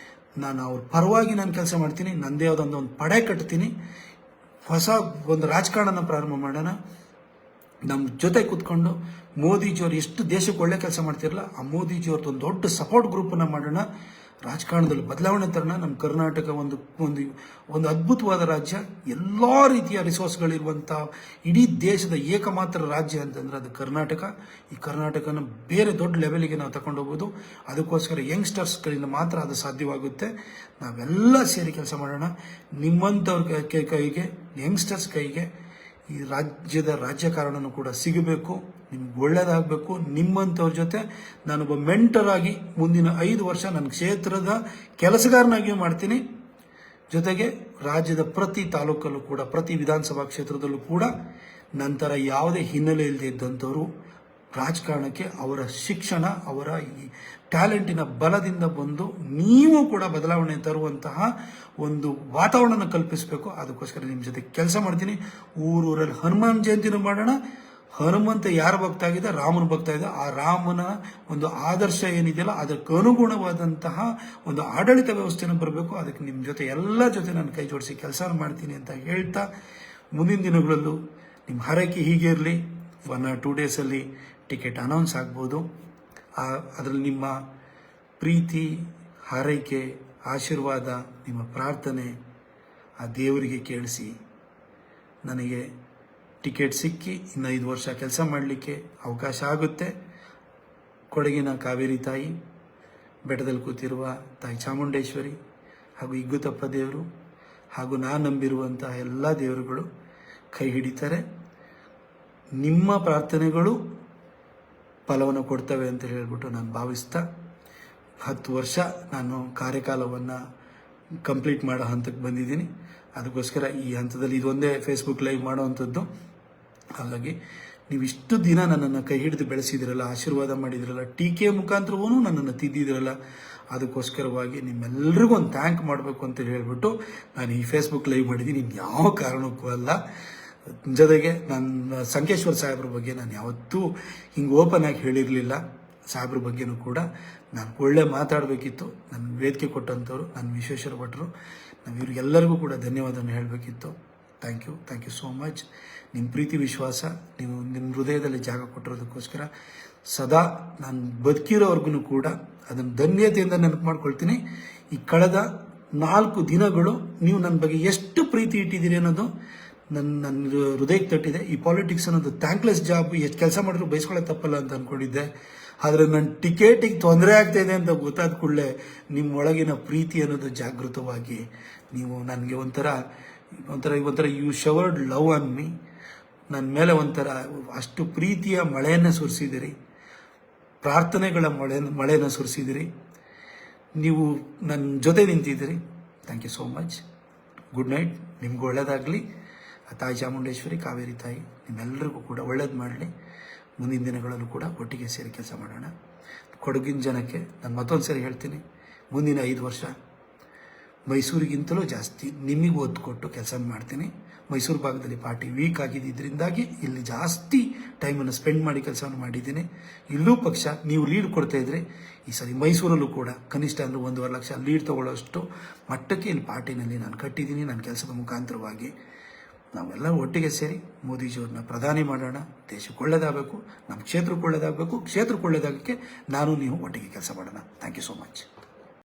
ನಾನು ಅವ್ರ ಪರವಾಗಿ ನಾನು ಕೆಲಸ ಮಾಡ್ತೀನಿ. ನನ್ನದೇ ಆದೊಂದು ಪಡೆ ಕಟ್ತೀನಿ. ಹೊಸ ಒಂದು ರಾಜಕಾರಣನ ಪ್ರಾರಂಭ ಮಾಡೋಣ. ನಮ್ಮ ಜೊತೆ ಕೂತ್ಕೊಂಡು ಮೋದಿಜಿಯವರು ಎಷ್ಟು ದೇಶಕ್ಕೆ ಒಳ್ಳೆ ಕೆಲಸ ಮಾಡ್ತಿರಲ್ಲ, ಆ ಮೋದಿಜಿಯವ್ರದ್ದು ಒಂದು ದೊಡ್ಡ ಸಪೋರ್ಟ್ ಗ್ರೂಪನ್ನು ಮಾಡೋಣ. ರಾಜಕಾರಣದಲ್ಲಿ ಬದಲಾವಣೆ ತರೋಣ. ನಮ್ಮ ಕರ್ನಾಟಕ ಒಂದು ಒಂದು ಒಂದು ಅದ್ಭುತವಾದ ರಾಜ್ಯ, ಎಲ್ಲ ರೀತಿಯ ರಿಸೋರ್ಸ್ಗಳಿರುವಂಥ ಇಡೀ ದೇಶದ ಏಕಮಾತ್ರ ರಾಜ್ಯ ಅಂತಂದ್ರೆ ಅದು ಕರ್ನಾಟಕ. ಈ ಕರ್ನಾಟಕನ ಬೇರೆ ದೊಡ್ಡ ಲೆವೆಲ್ಗೆ ನಾವು ತಗೊಂಡು ಹೋಗ್ಬೋದು. ಅದಕ್ಕೋಸ್ಕರ ಯಂಗ್ಸ್ಟರ್ಸ್ಗಳಿಂದ ಮಾತ್ರ ಅದು ಸಾಧ್ಯವಾಗುತ್ತೆ. ನಾವೆಲ್ಲ ಸೇರಿ ಕೆಲಸ ಮಾಡೋಣ. ನಿಮ್ಮಂಥವ್ರ ಕೈಗೆ, ಯಂಗ್ಸ್ಟರ್ಸ್ ಕೈಗೆ ಈ ರಾಜ್ಯದ ರಾಜಕಾರಣನೂ ಕೂಡ ಸಿಗಬೇಕು. ನಿಮ್ಗೆ ಒಳ್ಳೇದಾಗಬೇಕು. ನಿಮ್ಮಂಥವ್ರ ಜೊತೆ ನಾನೊಬ್ಬ ಮೆಂಟರ್ ಆಗಿ ಮುಂದಿನ 5 ವರ್ಷ ನನ್ನ ಕ್ಷೇತ್ರದ ಕೆಲಸಗಾರನಾಗಿಯೂ ಮಾಡ್ತೀನಿ. ಜೊತೆಗೆ ರಾಜ್ಯದ ಪ್ರತಿ ತಾಲೂಕಲ್ಲೂ ಕೂಡ, ಪ್ರತಿ ವಿಧಾನಸಭಾ ಕ್ಷೇತ್ರದಲ್ಲೂ ಕೂಡ ನಂತರ ಯಾವುದೇ ಹಿನ್ನೆಲೆ ಇಲ್ಲದೆ ಇದ್ದಂಥವರು ರಾಜಕಾರಣಕ್ಕೆ ಅವರ ಶಿಕ್ಷಣ, ಅವರ ಈ ಟ್ಯಾಲೆಂಟಿನ ಬಲದಿಂದ ಬಂದು ನೀವು ಕೂಡ ಬದಲಾವಣೆ ತರುವಂತಹ ಒಂದು ವಾತಾವರಣ ಕಲ್ಪಿಸಬೇಕು. ಅದಕ್ಕೋಸ್ಕರ ನಿಮ್ಮ ಜೊತೆ ಕೆಲಸ ಮಾಡ್ತೀನಿ. ಊರೂರಲ್ಲಿ ಹನುಮಾನ್ ಜಯಂತಿನೂ ಮಾಡೋಣ. ಹನುಮಂತ ಯಾರ ಭಕ್ತ ಆಗಿದೆ? ರಾಮನ ಭಕ್ತ ಇದೆ. ಆ ರಾಮನ ಒಂದು ಆದರ್ಶ ಏನಿದೆಯಲ್ಲ ಅದಕ್ಕೆ ಅನುಗುಣವಾದಂತಹ ಒಂದು ಆಡಳಿತ ವ್ಯವಸ್ಥೆನೂ ಬರಬೇಕು. ಅದಕ್ಕೆ ನಿಮ್ಮ ಜೊತೆ ಎಲ್ಲ ಜೊತೆ ನಾನು ಕೈ ಜೋಡಿಸಿ ಕೆಲಸ ಮಾಡ್ತೀನಿ ಅಂತ ಹೇಳ್ತಾ, ಮುಂದಿನ ದಿನಗಳಲ್ಲೂ ನಿಮ್ಮ ಹಾರೈಕೆ ಹೀಗೆ ಇರಲಿ. 1 or 2 ಡೇಸಲ್ಲಿ ಟಿಕೆಟ್ ಅನೌನ್ಸ್ ಆಗ್ಬೋದು. ಅದರಲ್ಲಿ ನಿಮ್ಮ ಪ್ರೀತಿ, ಹಾರೈಕೆ, ಆಶೀರ್ವಾದ, ನಿಮ್ಮ ಪ್ರಾರ್ಥನೆ ಆ ದೇವರಿಗೆ ಕೇಳಿಸಿ ನನಗೆ ಟಿಕೆಟ್ ಸಿಕ್ಕಿ ಇನ್ನು 5 ವರ್ಷ ಕೆಲಸ ಮಾಡಲಿಕ್ಕೆ ಅವಕಾಶ ಆಗುತ್ತೆ. ಕೊಡಗಿನ ಕಾವೇರಿ ತಾಯಿ, ಬೆಟ್ಟದಲ್ಲಿ ಕೂತಿರುವ ತಾಯಿ ಚಾಮುಂಡೇಶ್ವರಿ ಹಾಗೂ ಇಗ್ಗುತಪ್ಪ ದೇವರು ಹಾಗೂ ನಾನು ನಂಬಿರುವಂತಹ ಎಲ್ಲ ದೇವರುಗಳು ಕೈ ಹಿಡಿತಾರೆ. ನಿಮ್ಮ ಪ್ರಾರ್ಥನೆಗಳು ಫಲವನ್ನು ಕೊಡ್ತವೆ ಅಂತ ಹೇಳಿಬಿಟ್ಟು ನಾನು ಭಾವಿಸ್ತಾ 10 ವರ್ಷ ನಾನು ಕಾರ್ಯಕಾಲವನ್ನು ಕಂಪ್ಲೀಟ್ ಮಾಡೋ ಹಂತಕ್ಕೆ ಬಂದಿದ್ದೀನಿ. ಅದಕ್ಕೋಸ್ಕರ ಈ ಹಂತದಲ್ಲಿ ಇದೊಂದೇ ಫೇಸ್ಬುಕ್ ಲೈವ್ ಮಾಡೋವಂಥದ್ದು. ಹಾಗಾಗಿ ನೀವು ಇಷ್ಟು ದಿನ ನನ್ನನ್ನು ಕೈ ಹಿಡಿದು ಬೆಳೆಸಿದಿರಲ್ಲ, ಆಶೀರ್ವಾದ ಮಾಡಿದಿರಲ್ಲ, ಟೀಕೆ ಮುಖಾಂತರವೂ ನನ್ನನ್ನು ತಿದ್ದಿದಿರಲ್ಲ, ಅದಕ್ಕೋಸ್ಕರವಾಗಿ ನಿಮ್ಮೆಲ್ಲರಿಗೂ ಒಂದು ಥ್ಯಾಂಕ್ ಮಾಡಬೇಕು ಅಂತ ಹೇಳಿಬಿಟ್ಟು ನಾನು ಈ ಫೇಸ್ಬುಕ್ ಲೈವ್ ಮಾಡಿದ್ದೀನಿ. ಯಾವ ಕಾರಣಕ್ಕೂ ಅಲ್ಲ. ಜೊತೆಗೆ ನನ್ನ ಸಂಕೇಶ್ವರ ಸಾಹೇಬ್ರ ಬಗ್ಗೆ ನಾನು ಯಾವತ್ತೂ ಹಿಂಗೆ ಓಪನ್ ಆಗಿ ಹೇಳಿರಲಿಲ್ಲ. ಸಾಹೇಬ್ರ ಬಗ್ಗೆನೂ ಕೂಡ ನಾನು ಒಳ್ಳೆ ಮಾತಾಡಬೇಕಿತ್ತು. ನನ್ನ ವೇದಿಕೆ ಕೊಟ್ಟಂಥವ್ರು ನನ್ನ ವಿಶ್ವೇಶ್ವರ ಭಟ್ರು, ನಾವು ಇವ್ರಿಗೆಲ್ಲರಿಗೂ ಕೂಡ ಧನ್ಯವಾದವನ್ನು ಹೇಳಬೇಕಿತ್ತು. Thank you so much. ನಿಮ್ಮ ಪ್ರೀತಿ ವಿಶ್ವಾಸ, ನೀವು ನಿಮ್ಮ ಹೃದಯದಲ್ಲಿ ಜಾಗ ಕೊಟ್ಟಿರೋದಕ್ಕೋಸ್ಕರ ಸದಾ ನಾನು ಬದುಕಿರೋವರೆಗೂ ಕೂಡ ಅದನ್ನು ಧನ್ಯತೆಯಿಂದ ನೆನಪು ಮಾಡ್ಕೊಳ್ತೀನಿ. ಈ ಕಳೆದ 4 ದಿನಗಳು ನೀವು ನನ್ನ ಬಗ್ಗೆ ಎಷ್ಟು ಪ್ರೀತಿ ಇಟ್ಟಿದ್ದೀರಿ ಅನ್ನೋದು ನನ್ನ ಹೃದಯಕ್ಕೆ ತಟ್ಟಿದೆ. ಈ ಪಾಲಿಟಿಕ್ಸ್ ಅನ್ನೋದು ಥ್ಯಾಂಕ್ಲೆಸ್ ಜಾಬ್, ಎಷ್ಟು ಕೆಲಸ ಮಾಡಿದ್ರು ಬಯಸ್ಕೊಳ್ಳೋ ತಪ್ಪಲ್ಲ ಅಂತ ಅಂದ್ಕೊಂಡಿದ್ದೆ. ಆದರೆ ನನ್ನ ಟಿಕೆಟಿಗೆ ತೊಂದರೆ ಆಗ್ತಾಯಿದೆ ಅಂತ ಗೊತ್ತಾದ ಕೂಡಲೇ ನಿಮ್ಮ ಒಳಗಿನ ಪ್ರೀತಿ ಅನ್ನೋದು ಜಾಗೃತವಾಗಿ ನೀವು ನನಗೆ ಒಂಥರ you showered love on me. ನನ್ನ ಮೇಲೆ ಒಂಥರ ಅಷ್ಟು ಪ್ರೀತಿಯ ಮಳೆಯನ್ನು ಸುರಿಸಿದಿರಿ, ಪ್ರಾರ್ಥನೆಗಳ ಮಳೆಯನ್ನು ಸುರಿಸಿದಿರಿ. ನೀವು ನನ್ನ ಜೊತೆ ನಿಂತಿದ್ದೀರಿ. Thank you so much. Good night. ನಿಮ್ಗೆ ಒಳ್ಳೇದಾಗಲಿ. ತಾಯಿ ಚಾಮುಂಡೇಶ್ವರಿ, ಕಾವೇರಿ ತಾಯಿ ನಿಮ್ಮೆಲ್ಲರಿಗೂ ಕೂಡ ಒಳ್ಳೇದು ಮಾಡಲಿ. ಮುಂದಿನ ದಿನಗಳಲ್ಲೂ ಕೂಡ ಒಟ್ಟಿಗೆ ಸೇರಿ ಕೆಲಸ ಮಾಡೋಣ. ಕೊಡಗಿನ ಜನಕ್ಕೆ ನಾನು ಮತ್ತೊಂದು ಸರಿ ಹೇಳ್ತೀನಿ, ಮುಂದಿನ 5 ವರ್ಷ ಮೈಸೂರಿಗಿಂತಲೂ ಜಾಸ್ತಿ ನಿಮಗೆ ಒತ್ತು ಕೊಟ್ಟು ಕೆಲಸ ಮಾಡ್ತೀನಿ. ಮೈಸೂರು ಭಾಗದಲ್ಲಿ ಪಾರ್ಟಿ ವೀಕ್ ಆಗಿದ್ದರಿಂದಾಗಿ ಇಲ್ಲಿ ಜಾಸ್ತಿ ಟೈಮನ್ನು ಸ್ಪೆಂಡ್ ಮಾಡಿ ಕೆಲಸವನ್ನು ಮಾಡಿದ್ದೀನಿ. ಇಲ್ಲೂ ಪಕ್ಷ ನೀವು ಲೀಡ್ ಕೊಡ್ತಾ ಇದ್ರಿ. ಈ ಸರಿ ಮೈಸೂರಲ್ಲೂ ಕೂಡ ಕನಿಷ್ಠ ಅಂದರೆ 1.5 ಲಕ್ಷ ಲೀಡ್ ತಗೊಳ್ಳೋಷ್ಟು ಮಟ್ಟಕ್ಕೆ ಇಲ್ಲಿ ಪಾರ್ಟಿನಲ್ಲಿ ನಾನು ಕಟ್ಟಿದ್ದೀನಿ. ನನ್ನ ಕೆಲಸದ ಮುಖಾಂತರವಾಗಿ ನಾವೆಲ್ಲ ಒಟ್ಟಿಗೆ ಸೇರಿ ಮೋದಿಜಿಯವ್ರನ್ನ ಪ್ರಧಾನಿ ಮಾಡೋಣ. ದೇಶಕ್ಕೆ ಒಳ್ಳೇದಾಗಬೇಕು, ನಮ್ಮ ಕ್ಷೇತ್ರಕ್ಕೆ ಒಳ್ಳೇದಾಗಬೇಕು. ಕ್ಷೇತ್ರಕ್ಕೆ ಒಳ್ಳೇದಾಗಕ್ಕೆ ನಾನು ನೀವು ಒಟ್ಟಿಗೆ ಕೆಲಸ ಮಾಡೋಣ. Thank you so much.